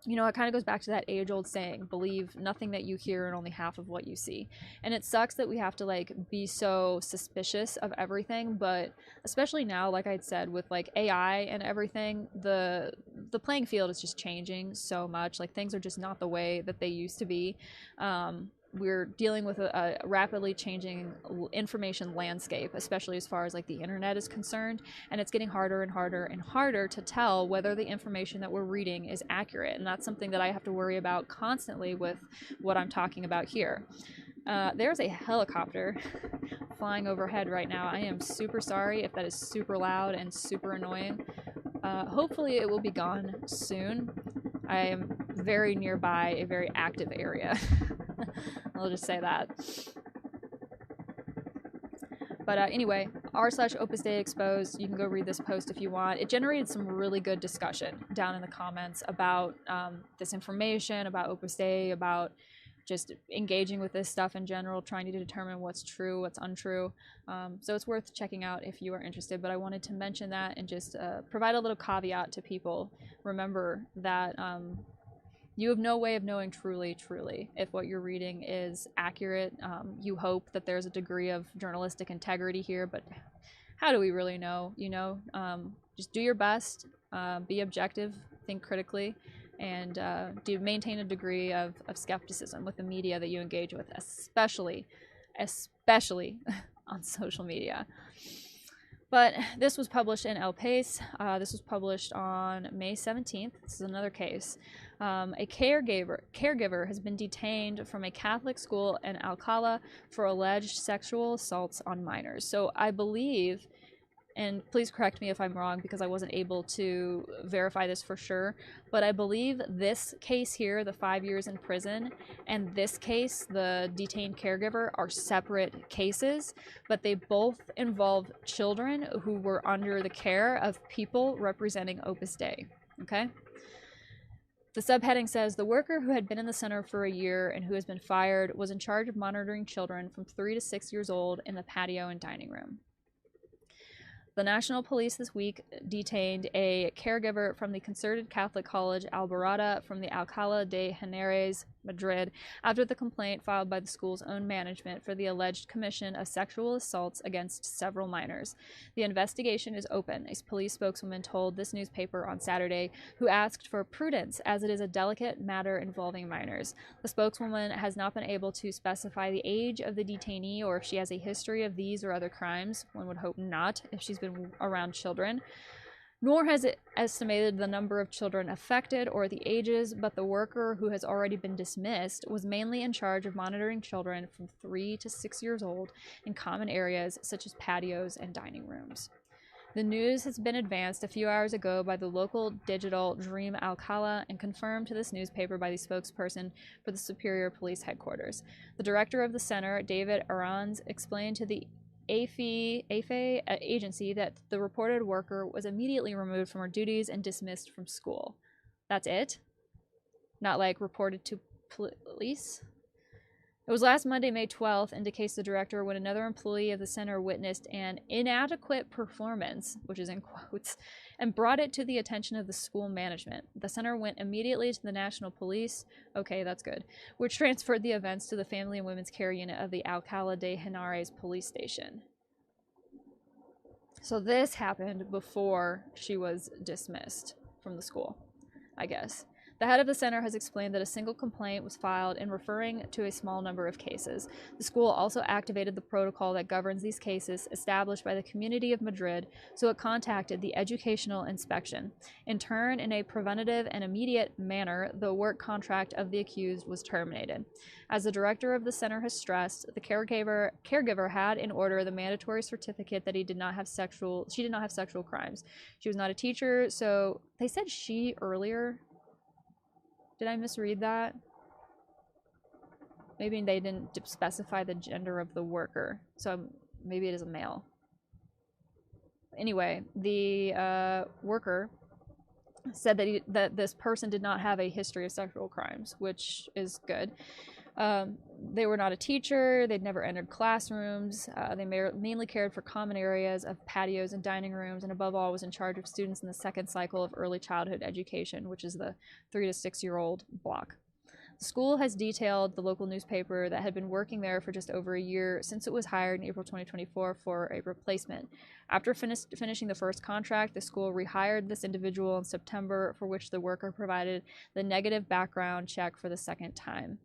You know, it kind of goes back to that age-old saying, believe nothing that you hear and only half of what you see. And it sucks that we have to, like, be so suspicious of everything, but especially now, like I said, with, like, AI and everything, the playing field is just changing so much. Like, things are just not the way that they used to be. We're dealing with a rapidly changing information landscape, especially as far as like the internet is concerned, and it's getting harder and harder and harder to tell whether the information that we're reading is accurate, and that's something that I have to worry about constantly with what I'm talking about here. There's a helicopter flying overhead right now. I am super sorry if that is super loud and super annoying. Hopefully it will be gone soon. I am very nearby a very active area. I'll just say that. But anyway, r/Opus Dei Exposed. You can go read this post if you want. It generated some really good discussion down in the comments about this information, about Opus Dei, about just engaging with this stuff in general, trying to determine what's true, what's untrue. So it's worth checking out if you are interested. But I wanted to mention that and just provide a little caveat to people. Remember that you have no way of knowing truly if what you're reading is accurate. You hope that there's a degree of journalistic integrity here, but how do we really know? You know, just do your best, be objective, think critically, and do maintain a degree of skepticism with the media that you engage with, especially on social media. But this was published in El País. This was published on May 17th. This is another case. A caregiver has been detained from a Catholic school in Alcala for alleged sexual assaults on minors. So I believe, and please correct me if I'm wrong because I wasn't able to verify this for sure, but I believe this case here, the 5 years in prison, and this case, the detained caregiver, are separate cases, but they both involve children who were under the care of people representing Opus Dei. Okay? The subheading says, the worker who had been in the center for a year and who has been fired was in charge of monitoring children from 3 to 6 years old in the patio and dining room. The National Police this week detained a caregiver from the concerted Catholic college Alborada from the Alcalá de Henares, Madrid, after the complaint filed by the school's own management for the alleged commission of sexual assaults against several minors. The investigation is open, a police spokeswoman told this newspaper on Saturday, who asked for prudence as it is a delicate matter involving minors. The spokeswoman has not been able to specify the age of the detainee or if she has a history of these or other crimes. One would hope not, if she's been around children, nor has it estimated the number of children affected or the ages, but the worker, who has already been dismissed, was mainly in charge of monitoring children from 3 to 6 years old in common areas such as patios and dining rooms. The news has been advanced a few hours ago by the local digital Dream Alcala and confirmed to this newspaper by the spokesperson for the Superior Police Headquarters. The director of the center, David Arans, explained to the AFE agency that the reported worker was immediately removed from her duties and dismissed from school. That's it? Not like reported to police? It was last Monday, May 12th, indicates the director, when another employee of the center witnessed an inadequate performance, which is in quotes, and brought it to the attention of the school management. The center went immediately to the National Police, okay, that's good, which transferred the events to the Family and Women's Care Unit of the Alcalá de Henares police station. So this happened before she was dismissed from the school, I guess. The head of the center has explained that a single complaint was filed in referring to a small number of cases. The school also activated the protocol that governs these cases established by the Community of Madrid, so it contacted the educational inspection. In turn, in a preventative and immediate manner, the work contract of the accused was terminated. As the director of the center has stressed, the caregiver had in order the mandatory certificate that she did not have sexual crimes. She was not a teacher, so they said she earlier. Did I misread that? Maybe they didn't specify the gender of the worker, so maybe it is a male. Anyway, the worker said that this person did not have a history of sexual crimes, which is good. They were not a teacher. They'd never entered classrooms. They mainly cared for common areas of patios and dining rooms, and above all was in charge of students in the second cycle of early childhood education, which is the 3 to 6 year old block. The school has detailed the local newspaper that had been working there for just over a year since it was hired in April 2024 for a replacement. After finishing the first contract, the school rehired this individual in September, for which the worker provided the negative background check for the second time.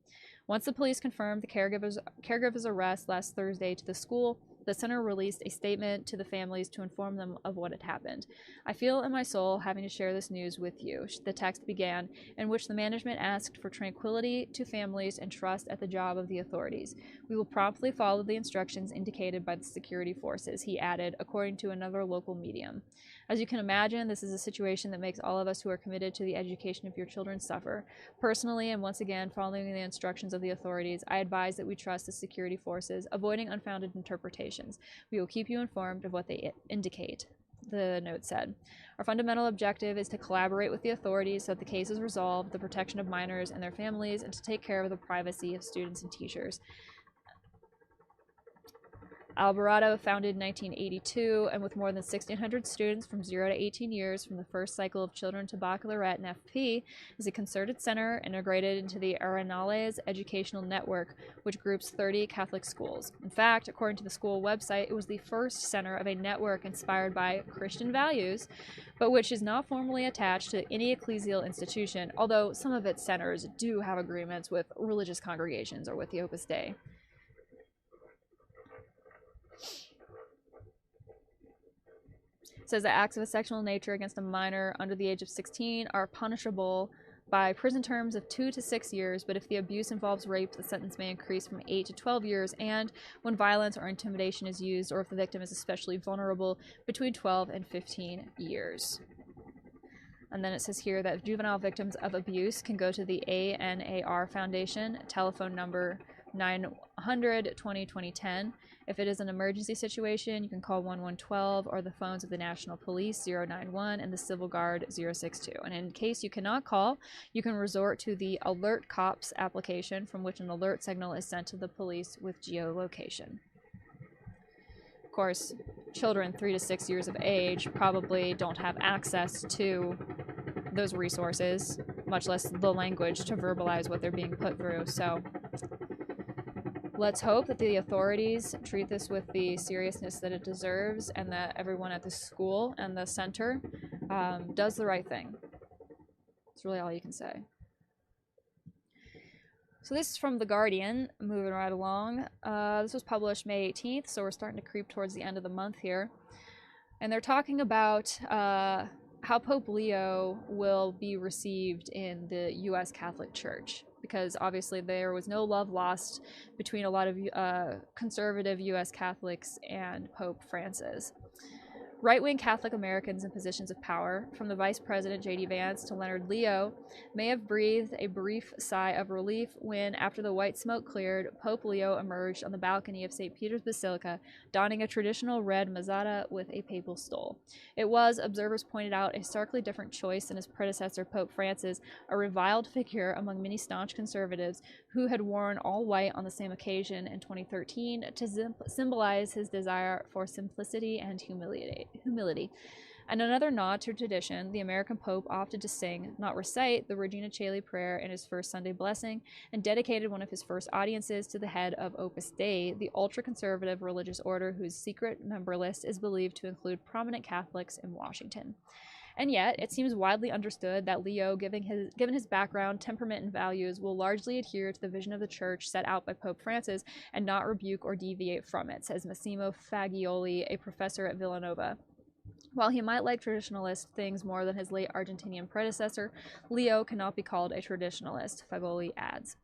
Once the police confirmed the caregiver's arrest last Thursday to the school, the center released a statement to the families to inform them of what had happened. I feel in my soul having to share this news with you, the text began, in which the management asked for tranquility to families and trust at the job of the authorities. We will promptly follow the instructions indicated by the security forces, he added, according to another local medium. As you can imagine, this is a situation that makes all of us who are committed to the education of your children suffer. Personally, and once again, following the instructions of the authorities, I advise that we trust the security forces, avoiding unfounded interpretations. We will keep you informed of what they indicate, the note said. Our fundamental objective is to collaborate with the authorities so that the case is resolved, the protection of minors and their families, and to take care of the privacy of students and teachers. Alborada, founded in 1982, and with more than 1,600 students from 0 to 18 years from the first cycle of children to baccalaureate and FP, is a concerted center integrated into the Arenales Educational Network, which groups 30 Catholic schools. In fact, according to the school website, it was the first center of a network inspired by Christian values, but which is not formally attached to any ecclesial institution, although some of its centers do have agreements with religious congregations or with the Opus Dei. says that acts of a sexual nature against a minor under the age of 16 are punishable by prison terms of 2 to 6 years, but if the abuse involves rape, the sentence may increase from 8 to 12 years, and when violence or intimidation is used, or if the victim is especially vulnerable, between 12 and 15 years. And then it says here that juvenile victims of abuse can go to the ANAR Foundation, telephone number 900-20-2010. If it is an emergency situation, you can call 1112 or the phones of the National Police 091 and the Civil Guard 062. And in case you cannot call, you can resort to the Alert Cops application, from which an alert signal is sent to the police with geolocation. Of course, children 3 to 6 years of age probably don't have access to those resources, much less the language to verbalize what they're being put through. So let's hope that the authorities treat this with the seriousness that it deserves, and that everyone at the school and the center does the right thing. That's really all you can say. So this is from The Guardian, moving right along. This was published May 18th, so we're starting to creep towards the end of the month here. And they're talking about how Pope Leo will be received in the U.S. Catholic Church, because obviously there was no love lost between a lot of conservative U.S. Catholics and Pope Francis. Right-wing Catholic Americans in positions of power, from the Vice President J.D. Vance to Leonard Leo, may have breathed a brief sigh of relief when, after the white smoke cleared, Pope Leo emerged on the balcony of St. Peter's Basilica, donning a traditional red mazzata with a papal stole. It was, observers pointed out, a starkly different choice than his predecessor, Pope Francis, a reviled figure among many staunch conservatives who had worn all white on the same occasion in 2013 to symbolize his desire for simplicity and humility. And another nod to tradition, the American Pope opted to sing, not recite, the Regina Caeli prayer in his first Sunday blessing, and dedicated one of his first audiences to the head of Opus Dei, the ultra-conservative religious order whose secret member list is believed to include prominent Catholics in Washington. And yet, it seems widely understood that Leo, given his background, temperament, and values, will largely adhere to the vision of the Church set out by Pope Francis and not rebuke or deviate from it, says Massimo Fagioli, a professor at Villanova. While he might like traditionalist things more than his late Argentinian predecessor, Leo cannot be called a traditionalist, Fagioli adds.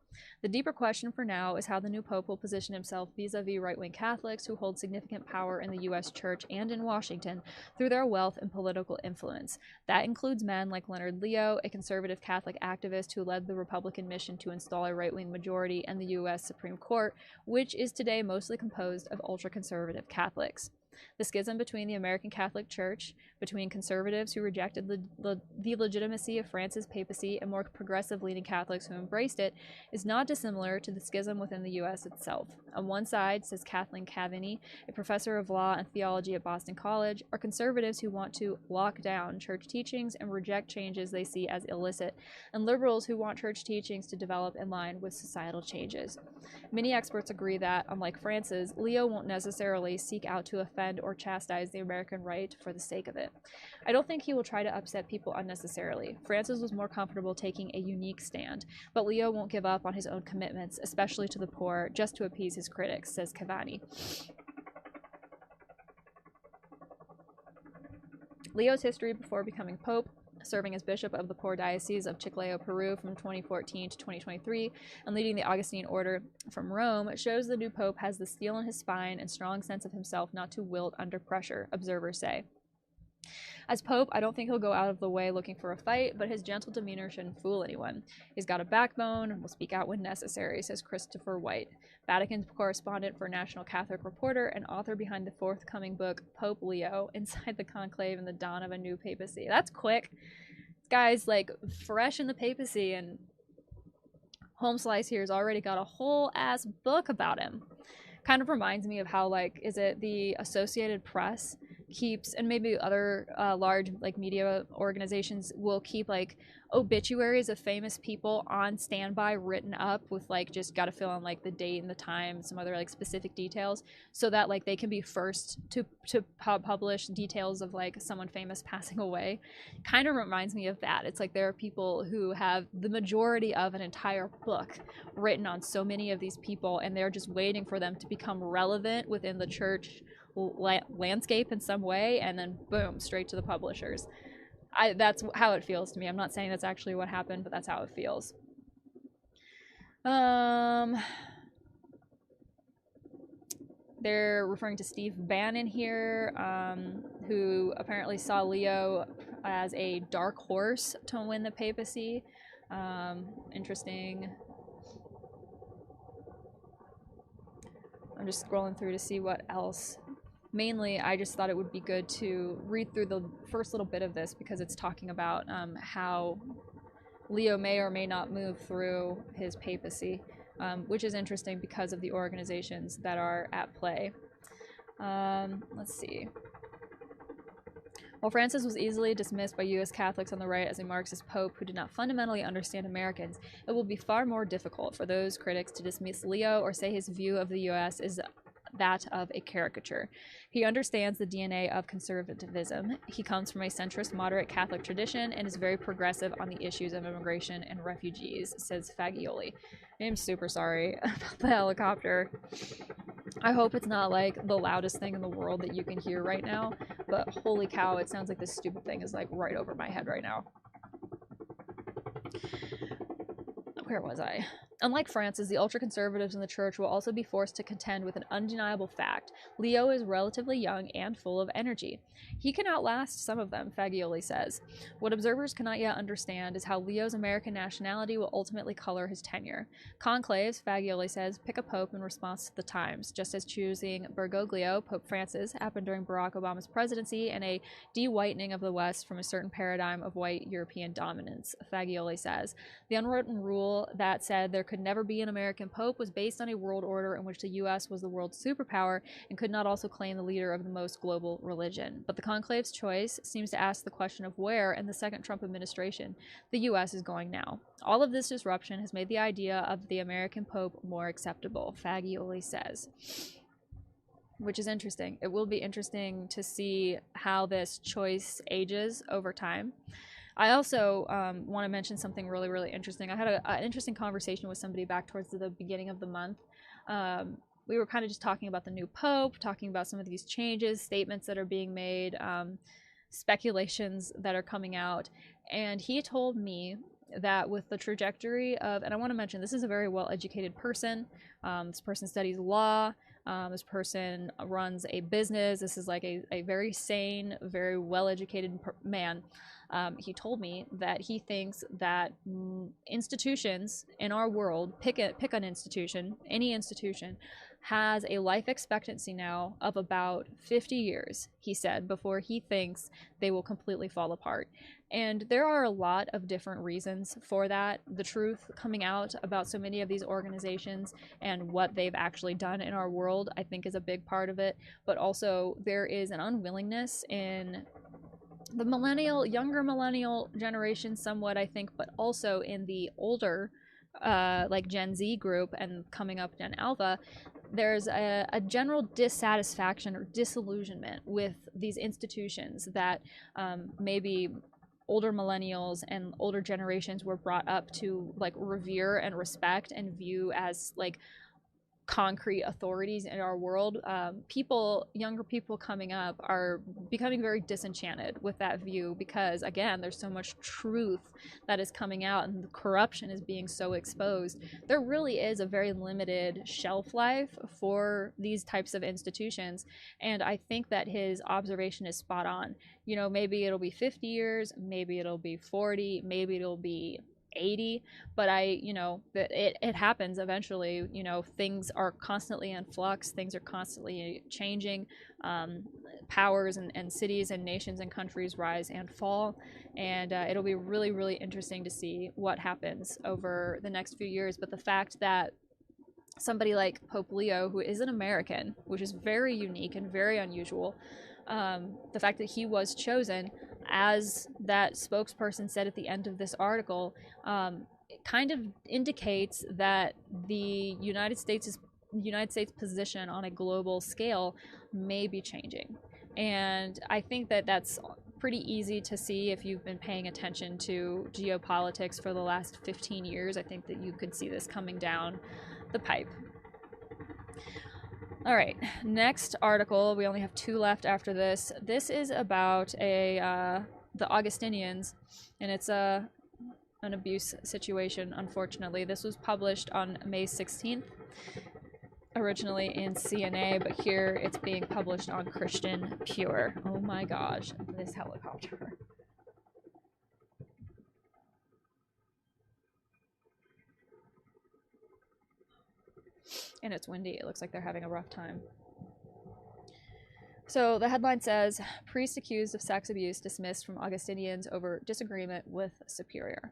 The deeper question for now is how the new pope will position himself vis-a-vis right-wing Catholics who hold significant power in the U.S. Church and in Washington through their wealth and political influence. That includes men like Leonard Leo, a conservative Catholic activist who led the Republican mission to install a right-wing majority in the U.S. Supreme Court, which is today mostly composed of ultra-conservative Catholics. The schism between the American Catholic Church, between conservatives who rejected the legitimacy of Francis' papacy and more progressive-leaning Catholics who embraced it, is not dissimilar to the schism within the U.S. itself. On one side, says Kathleen Cavini, a professor of law and theology at Boston College, are conservatives who want to lock down church teachings and reject changes they see as illicit, and liberals who want church teachings to develop in line with societal changes. Many experts agree that, unlike Francis, Leo won't necessarily seek out to offend or chastise the American right for the sake of it. I don't think he will try to upset people unnecessarily. Francis was more comfortable taking a unique stand, but Leo won't give up on his own commitments, especially to the poor, just to appease his critics, says Cavani. Leo's history before becoming pope, serving as bishop of the poor diocese of Chiclayo, Peru from 2014 to 2023, and leading the Augustine order from Rome, shows the new pope has the steel in his spine and strong sense of himself not to wilt under pressure, observers say. As pope, I don't think he'll go out of the way looking for a fight, but his gentle demeanor shouldn't fool anyone. He's got a backbone and will speak out when necessary, says Christopher White, Vatican correspondent for National Catholic Reporter and author behind the forthcoming book, Pope Leo, Inside the Conclave and the Dawn of a New Papacy. That's quick. This guy's like fresh in the papacy, and Home Slice here has already got a whole ass book about him. Kind of reminds me of how, like, is it the Associated Press keeps, and maybe other large like media organizations will keep like obituaries of famous people on standby written up with like just gotta fill in like the date and the time, some other like specific details, so that like they can be first to publish details of like someone famous passing away. Kind of reminds me of that. It's like there are people who have the majority of an entire book written on so many of these people, and they're just waiting for them to become relevant within the church landscape in some way, and then boom, straight to the publishers. That's how it feels to me. I'm not saying that's actually what happened, but that's how it feels. They're referring to Steve Bannon here, who apparently saw Leo as a dark horse to win the papacy. Interesting. I'm just scrolling through to see what else. Mainly, I just thought it would be good to read through the first little bit of this because it's talking about how Leo may or may not move through his papacy, which is interesting because of the organizations that are at play. Let's see. While Francis was easily dismissed by U.S. Catholics on the right as a Marxist pope who did not fundamentally understand Americans, it will be far more difficult for those critics to dismiss Leo or say his view of the U.S. is that of a caricature. He understands the DNA of conservatism. He comes from a centrist, moderate Catholic tradition and is very progressive on the issues of immigration and refugees, says Fagioli. I'm super sorry about the helicopter. I hope it's not like the loudest thing in the world that you can hear right now, but holy cow, it sounds like this stupid thing is like right over my head right now. Where was I? Unlike Francis, the ultra-conservatives in the church will also be forced to contend with an undeniable fact. Leo is relatively young and full of energy. He can outlast some of them, Fagioli says. What observers cannot yet understand is how Leo's American nationality will ultimately color his tenure. Conclaves, Fagioli says, pick a pope in response to the times, just as choosing Bergoglio, Pope Francis, happened during Barack Obama's presidency and a de-whitening of the West from a certain paradigm of white European dominance, Fagioli says. The unwritten rule that said there could never be an American pope was based on a world order in which the U.S. was the world's superpower and could not also claim the leader of the most global religion. But the conclave's choice seems to ask the question of where, in the second Trump administration, the U.S. is going now. All of this disruption has made the idea of the American pope more acceptable, Fagioli says. Which is interesting. It will be interesting to see how this choice ages over time. I also want to mention something really, really interesting. I had an interesting conversation with somebody back towards the beginning of the month. We were kind of just talking about the new pope, talking about some of these changes, statements that are being made, speculations that are coming out. And he told me that with the trajectory of, and I want to mention, this is a very well-educated person. This person studies law. This person runs a business. This is like a very sane, very well-educated man. He told me that he thinks that institutions in our world, pick an institution, any institution, has a life expectancy now of about 50 years, he said, before he thinks they will completely fall apart. And there are a lot of different reasons for that. The truth coming out about so many of these organizations and what they've actually done in our world, I think, is a big part of it. But also there is an unwillingness in the younger millennial generation somewhat, I think, but also in the older, like Gen Z group and coming up Gen Alpha, there's a general dissatisfaction or disillusionment with these institutions that maybe older millennials and older generations were brought up to like revere and respect and view as like concrete authorities in our world. Younger people coming up are becoming very disenchanted with that view because, again, there's so much truth that is coming out and the corruption is being so exposed. There really is a very limited shelf life for these types of institutions, and I think that his observation is spot on. You know, maybe it'll be 50 years, maybe it'll be 40, maybe it'll be 80, but it happens eventually. You know, things are constantly in flux, things are constantly changing. Powers and cities and nations and countries rise and fall, and it'll be really, really interesting to see what happens over the next few years. But the fact that somebody like Pope Leo, who is an American, which is very unique and very unusual, the fact that he was chosen, as that spokesperson said at the end of this article, it kind of indicates that the United States' position on a global scale may be changing. And I think that that's pretty easy to see if you've been paying attention to geopolitics for the last 15 years. I think that you could see this coming down the pipe. All right, next article. We only have 2 left after this. This is about the Augustinians, and it's an abuse situation, unfortunately. This was published on May 16th, originally in CNA, but here it's being published on Christian Pure. Oh my gosh, this helicopter. And it's windy. It looks like they're having a rough time. So the headline says, priest accused of sex abuse dismissed from Augustinians over disagreement with superior.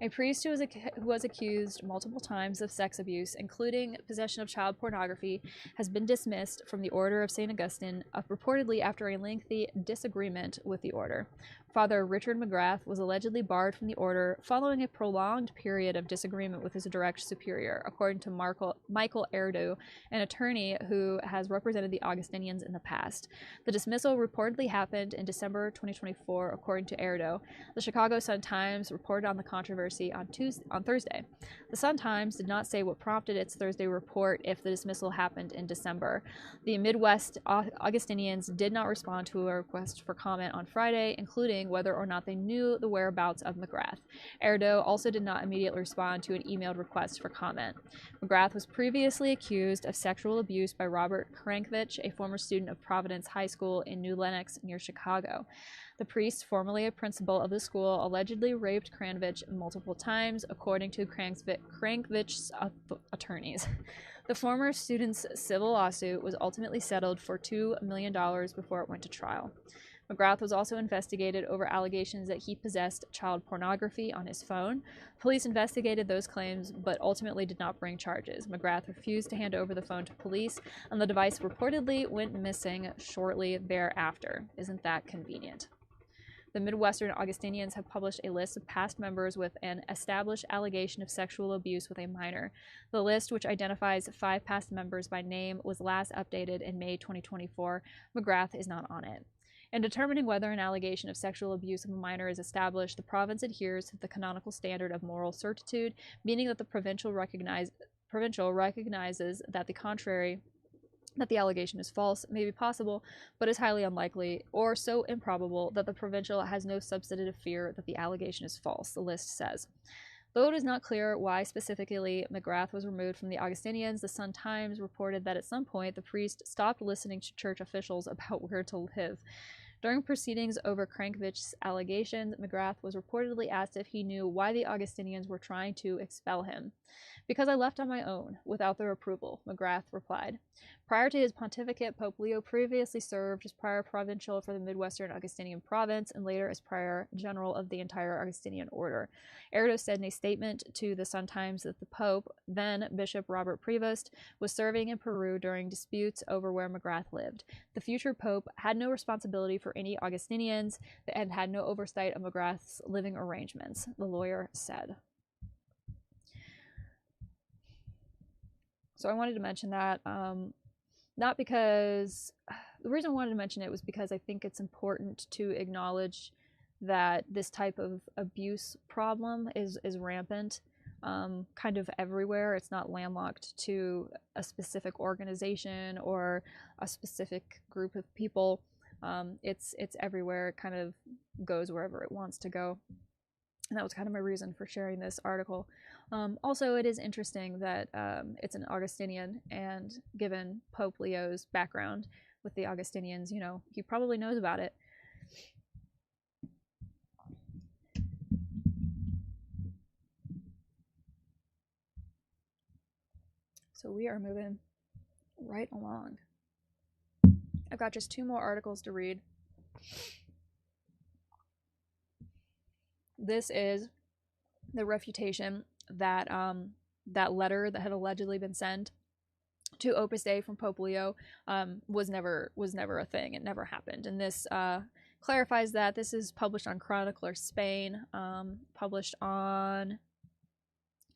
A priest who was accused multiple times of sex abuse, including possession of child pornography, has been dismissed from the Order of St. Augustine, reportedly after a lengthy disagreement with the order. Father Richard McGrath was allegedly barred from the order following a prolonged period of disagreement with his direct superior, according to Michael Erdo, an attorney who has represented the Augustinians in the past. The dismissal reportedly happened in December 2024, according to Erdo. The Chicago Sun-Times reported on the controversy on Thursday. The Sun-Times did not say what prompted its Thursday report if the dismissal happened in December. The Midwest Augustinians did not respond to a request for comment on Friday, including whether or not they knew the whereabouts of McGrath. Erdo also did not immediately respond to an emailed request for comment. McGrath was previously accused of sexual abuse by Robert Krankovich, a former student of Providence High School in New Lenox near Chicago. The priest, formerly a principal of the school, allegedly raped Krankovich multiple times, according to Krankovich's attorneys. The former student's civil lawsuit was ultimately settled for $2 million before it went to trial. McGrath was also investigated over allegations that he possessed child pornography on his phone. Police investigated those claims, but ultimately did not bring charges. McGrath refused to hand over the phone to police, and the device reportedly went missing shortly thereafter. Isn't that convenient? The Midwestern Augustinians have published a list of past members with an established allegation of sexual abuse with a minor. The list, which identifies 5 past members by name, was last updated in May 2024. McGrath is not on it. In determining whether an allegation of sexual abuse of a minor is established, the province adheres to the canonical standard of moral certitude, meaning that the provincial recognizes that the allegation is false, may be possible, but is highly unlikely, or so improbable that the provincial has no substantive fear that the allegation is false, the list says. Though it is not clear why specifically McGrath was removed from the Augustinians, the Sun-Times reported that at some point the priest stopped listening to church officials about where to live. During proceedings over Krankovich's allegations, McGrath was reportedly asked if he knew why the Augustinians were trying to expel him. "Because I left on my own, without their approval," McGrath replied. Prior to his pontificate, Pope Leo previously served as prior provincial for the Midwestern Augustinian province and later as prior general of the entire Augustinian order. Erdo said in a statement to the Sun-Times that the Pope, then Bishop Robert Prevost, was serving in Peru during disputes over where McGrath lived. The future Pope had no responsibility for any Augustinians and had no oversight of McGrath's living arrangements, the lawyer said. So I wanted to mention that, not because, the reason I wanted to mention it was because I think it's important to acknowledge that this type of abuse problem is rampant, kind of everywhere. It's not landlocked to a specific organization or a specific group of people. It's everywhere. It kind of goes wherever it wants to go. And that was kind of my reason for sharing this article. Also, it is interesting that it's an Augustinian, and given Pope Leo's background with the Augustinians, you know, he probably knows about it. So we are moving right along. I've got just 2 more articles to read. This is the refutation that that letter that had allegedly been sent to Opus Dei from Pope Leo was never a thing. It never happened. And this clarifies that. This is published on Chronicler Spain, published on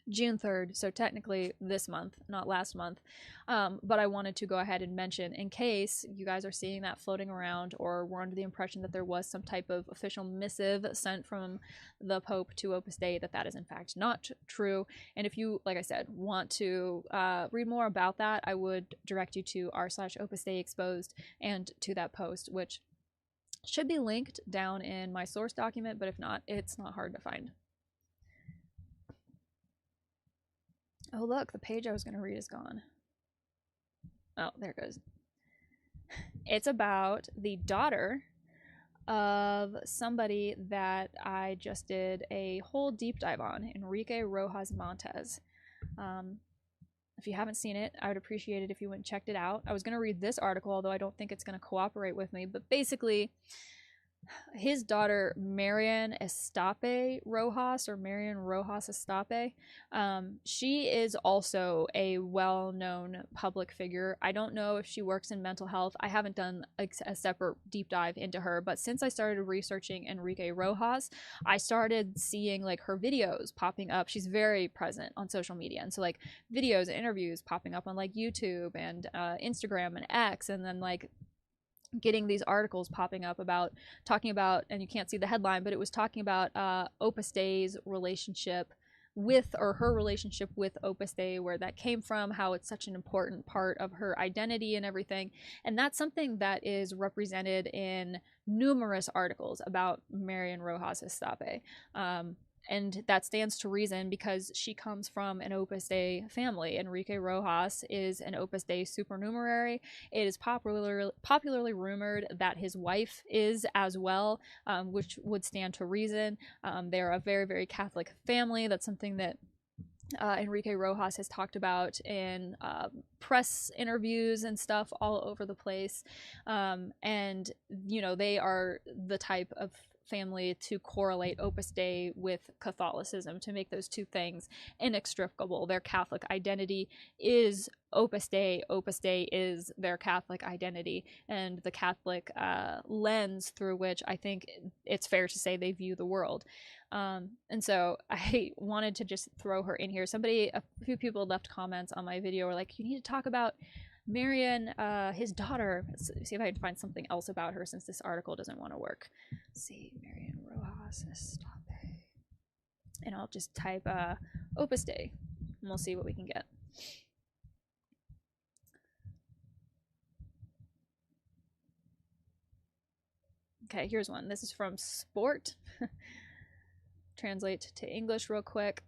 June 3rd, so technically this month, not last month. But I wanted to go ahead and mention, in case you guys are seeing that floating around or were under the impression that there was some type of official missive sent from the Pope to Opus Dei, that is in fact not true. And if you, like I said, want to read more about that, I would direct you to r/Opus Dei Exposed and to that post, which should be linked down in my source document, but if not, it's not hard to find. Oh, look, the page I was going to read is gone. Oh, there it goes. It's about the daughter of somebody that I just did a whole deep dive on, Enrique Rojas Montes. If you haven't seen it, I would appreciate it if you went and checked it out. I was going to read this article, although I don't think it's going to cooperate with me, but basically his daughter Marian Estape Rojas, or Marian Rojas Estape, she is also a well-known public figure. I don't know if she works in mental health. I haven't done a separate deep dive into her, but since I started researching Enrique Rojas, I started seeing like her videos popping up. She's very present on social media, and so like videos and interviews popping up on like YouTube and Instagram and X, and then like getting these articles popping up about talking about, and you can't see the headline, but it was talking about Opus Dei's relationship with, or her relationship with Opus Dei, where that came from, how it's such an important part of her identity and everything. And that's something that is represented in numerous articles about Marian Rojas Estape. And that stands to reason because she comes from an Opus Dei family. Enrique Rojas is an Opus Dei supernumerary. It is popularly rumored that his wife is as well, which would stand to reason. They're a very, very Catholic family. That's something that Enrique Rojas has talked about in press interviews and stuff all over the place. And, you know, they are the type of family to correlate Opus Dei with Catholicism, to make those two things inextricable. Their Catholic identity is Opus Dei. Opus Dei is their Catholic identity, and the Catholic lens through which I think it's fair to say they view the world. And so I wanted to just throw her in here. A few people left comments on my video, were like, you need to talk about Marian, his daughter. Let's see if I can find something else about her, since this article doesn't want to work. Let's see, Marian Rojas Estape. And I'll just type Opus Dei, and we'll see what we can get. Okay, here's one. This is from Sport. Translate to English real quick.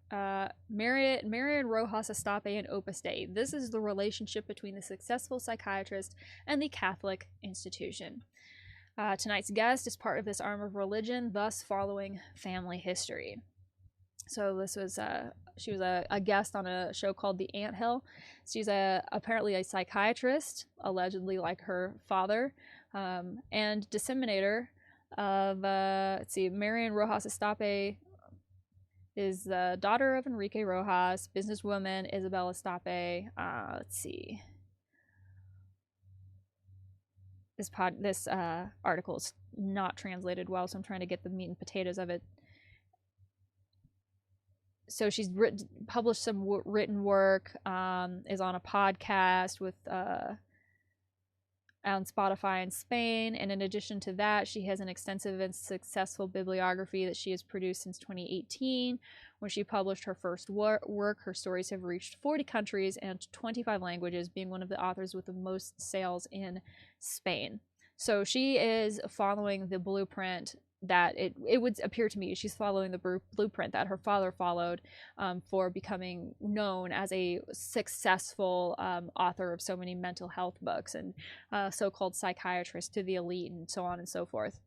Marian Rojas Estape and Opus Dei. This is the relationship between the successful psychiatrist and the Catholic institution. Tonight's guest is part of this arm of religion, thus following family history. So this was she was a guest on a show called The Anthill. She's apparently a psychiatrist, allegedly like her father, and disseminator of let's see, Marian Rojas Estape is the daughter of Enrique Rojas, businesswoman Isabel Estape. Let's see. This article is not translated well, so I'm trying to get the meat and potatoes of it. So she's published some written work, is on a podcast with on Spotify in Spain, and in addition to that, she has an extensive and successful bibliography that she has produced since 2018. When she published her first work, her stories have reached 40 countries and 25 languages, being one of the authors with the most sales in Spain. So she is following the blueprint that it would appear to me she's following the blueprint that her father followed for becoming known as a successful author of so many mental health books, and so-called psychiatrist to the elite, and so on and so forth.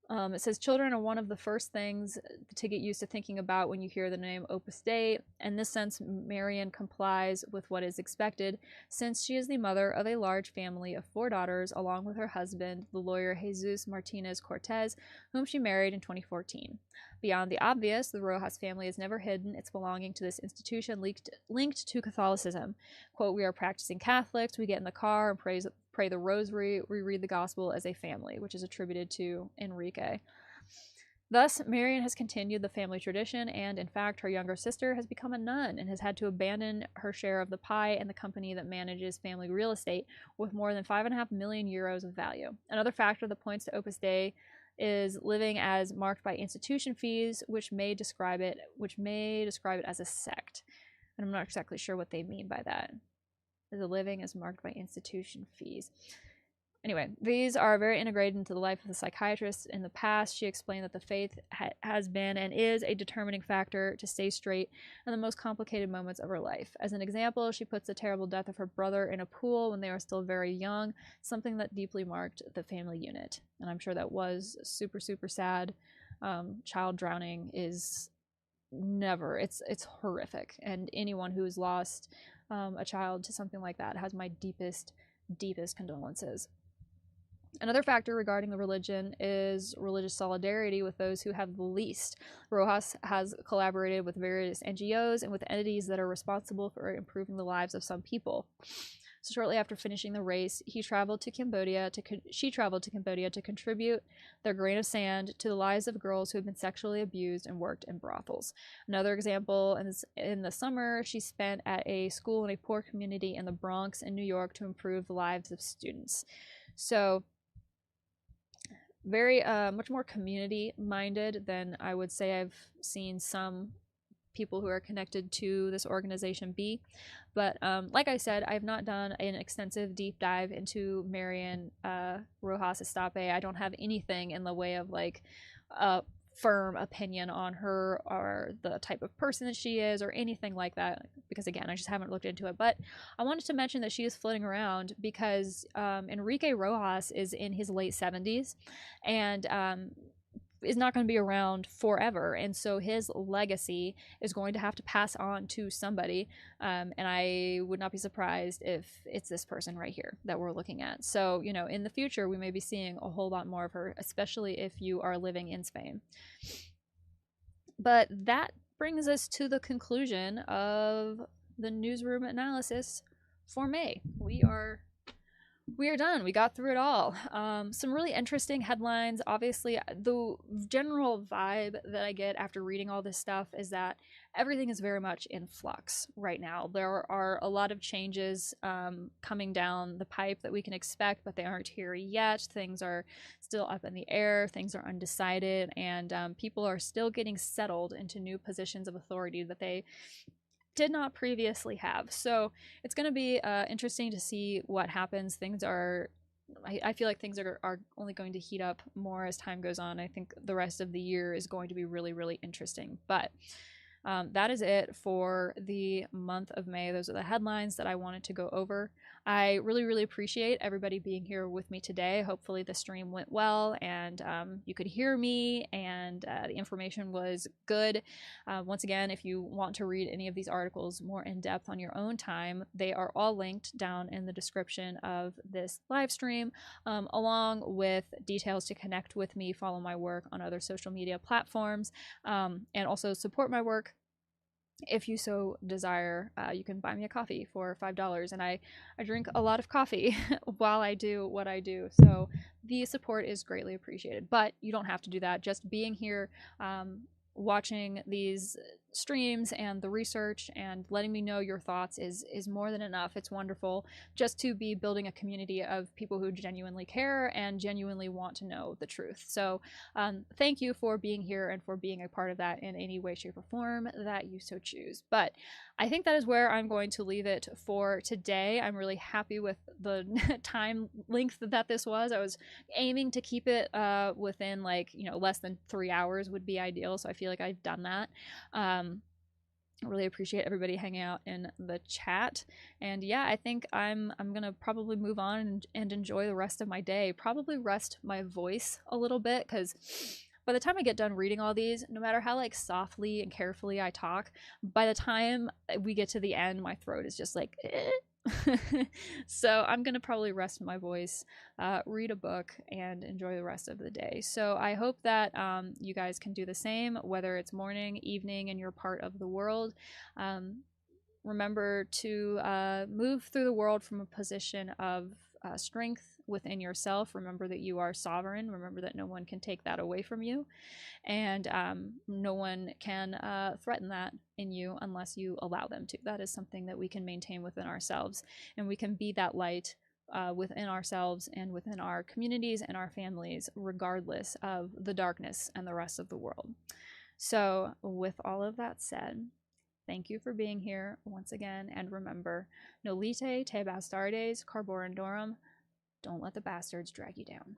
It says children are one of the first things to get used to thinking about when you hear the name Opus Dei. In this sense, Marian complies with what is expected, since she is the mother of a large family of 4 daughters, along with her husband, the lawyer Jesus Martinez Cortez, whom she married in 2014. Beyond the obvious, the Rojas family has never hidden its belonging to this institution linked to Catholicism. Quote, we are practicing Catholics, we get in the car and pray the rosary, we read the gospel as a family, which is attributed to Enrique. Thus, Marian has continued the family tradition, and in fact, her younger sister has become a nun and has had to abandon her share of the pie and the company that manages family real estate with more than 5.5 million euros of value. Another factor that points to Opus Dei is living as marked by institution fees, which may describe it as a sect. And I'm not exactly sure what they mean by that. The living is marked by institution fees. Anyway, these are very integrated into the life of the psychiatrist. In the past, she explained that the faith has been and is a determining factor to stay straight in the most complicated moments of her life. As an example, she puts the terrible death of her brother in a pool when they were still very young, something that deeply marked the family unit. And I'm sure that was super, super sad. Child drowning is never, it's horrific. And anyone who has lost a child to something like that has my deepest condolences. Another factor regarding the religion is religious solidarity with those who have the least. Rojas has collaborated with various NGOs and with entities that are responsible for improving the lives of some people. So shortly after finishing the race, she traveled to Cambodia to contribute their grain of sand to the lives of girls who have been sexually abused and worked in brothels. Another example, in the summer, she spent at a school in a poor community in the Bronx in New York to improve the lives of students. So very much more community minded than I would say I've seen some people who are connected to this organization be. But like I said, I've not done an extensive deep dive into Marian Rojas Estape. I don't have anything in the way of like a firm opinion on her or the type of person that she is or anything like that, because again, I just haven't looked into it. But I wanted to mention that she is floating around because Enrique Rojas is in his late 70s and is not going to be around forever, and so his legacy is going to have to pass on to somebody, and I would not be surprised if it's this person right here that we're looking at. So, you know, in the future we may be seeing a whole lot more of her, especially if you are living in Spain. But that brings us to the conclusion of the newsroom analysis for May. We are done. We got through it all. Some really interesting headlines. Obviously, the general vibe that I get after reading all this stuff is that everything is very much in flux right now. There are a lot of changes coming down the pipe that we can expect, but they aren't here yet. Things are still up in the air. Things are undecided, and people are still getting settled into new positions of authority that they did not previously have. So it's going to be interesting to see what happens. I feel like things are only going to heat up more as time goes on. I think the rest of the year is going to be really, really interesting. But that is it for the month of May. Those are the headlines that I wanted to go over. I really, really appreciate everybody being here with me today. Hopefully the stream went well and you could hear me and the information was good. Once again, if you want to read any of these articles more in depth on your own time, they are all linked down in the description of this live stream, along with details to connect with me, follow my work on other social media platforms, and also support my work. If you so desire, you can buy me a coffee for $5, and I drink a lot of coffee while I do what I do, so the support is greatly appreciated. But you don't have to do that. Just being here, watching these streams and the research and letting me know your thoughts is more than enough. It's wonderful just to be building a community of people who genuinely care and genuinely want to know the truth. So thank you for being here and for being a part of that in any way, shape, or form that you so choose. But I think that is where I'm going to leave it for today. I'm really happy with the time length that this was. I was aiming to keep it within less than 3 hours would be ideal. So I feel like I've done that. I really appreciate everybody hanging out in the chat, and yeah, I think I'm gonna probably move on and enjoy the rest of my day. Probably rest my voice a little bit, because by the time I get done reading all these, no matter how softly and carefully I talk, by the time we get to the end, my throat is just like so I'm gonna probably rest my voice, read a book, and enjoy the rest of the day. So I hope that you guys can do the same, whether it's morning, evening, in your part of the world. Remember to move through the world from a position of strength within yourself. Remember that you are sovereign. Remember that no one can take that away from you. And no one can threaten that in you unless you allow them to. That is something that we can maintain within ourselves, and we can be that light within ourselves and within our communities and our families, regardless of the darkness and the rest of the world. So, with all of that said, thank you for being here once again, and remember, Nolite te bastardes carborundorum. Don't let the bastards drag you down.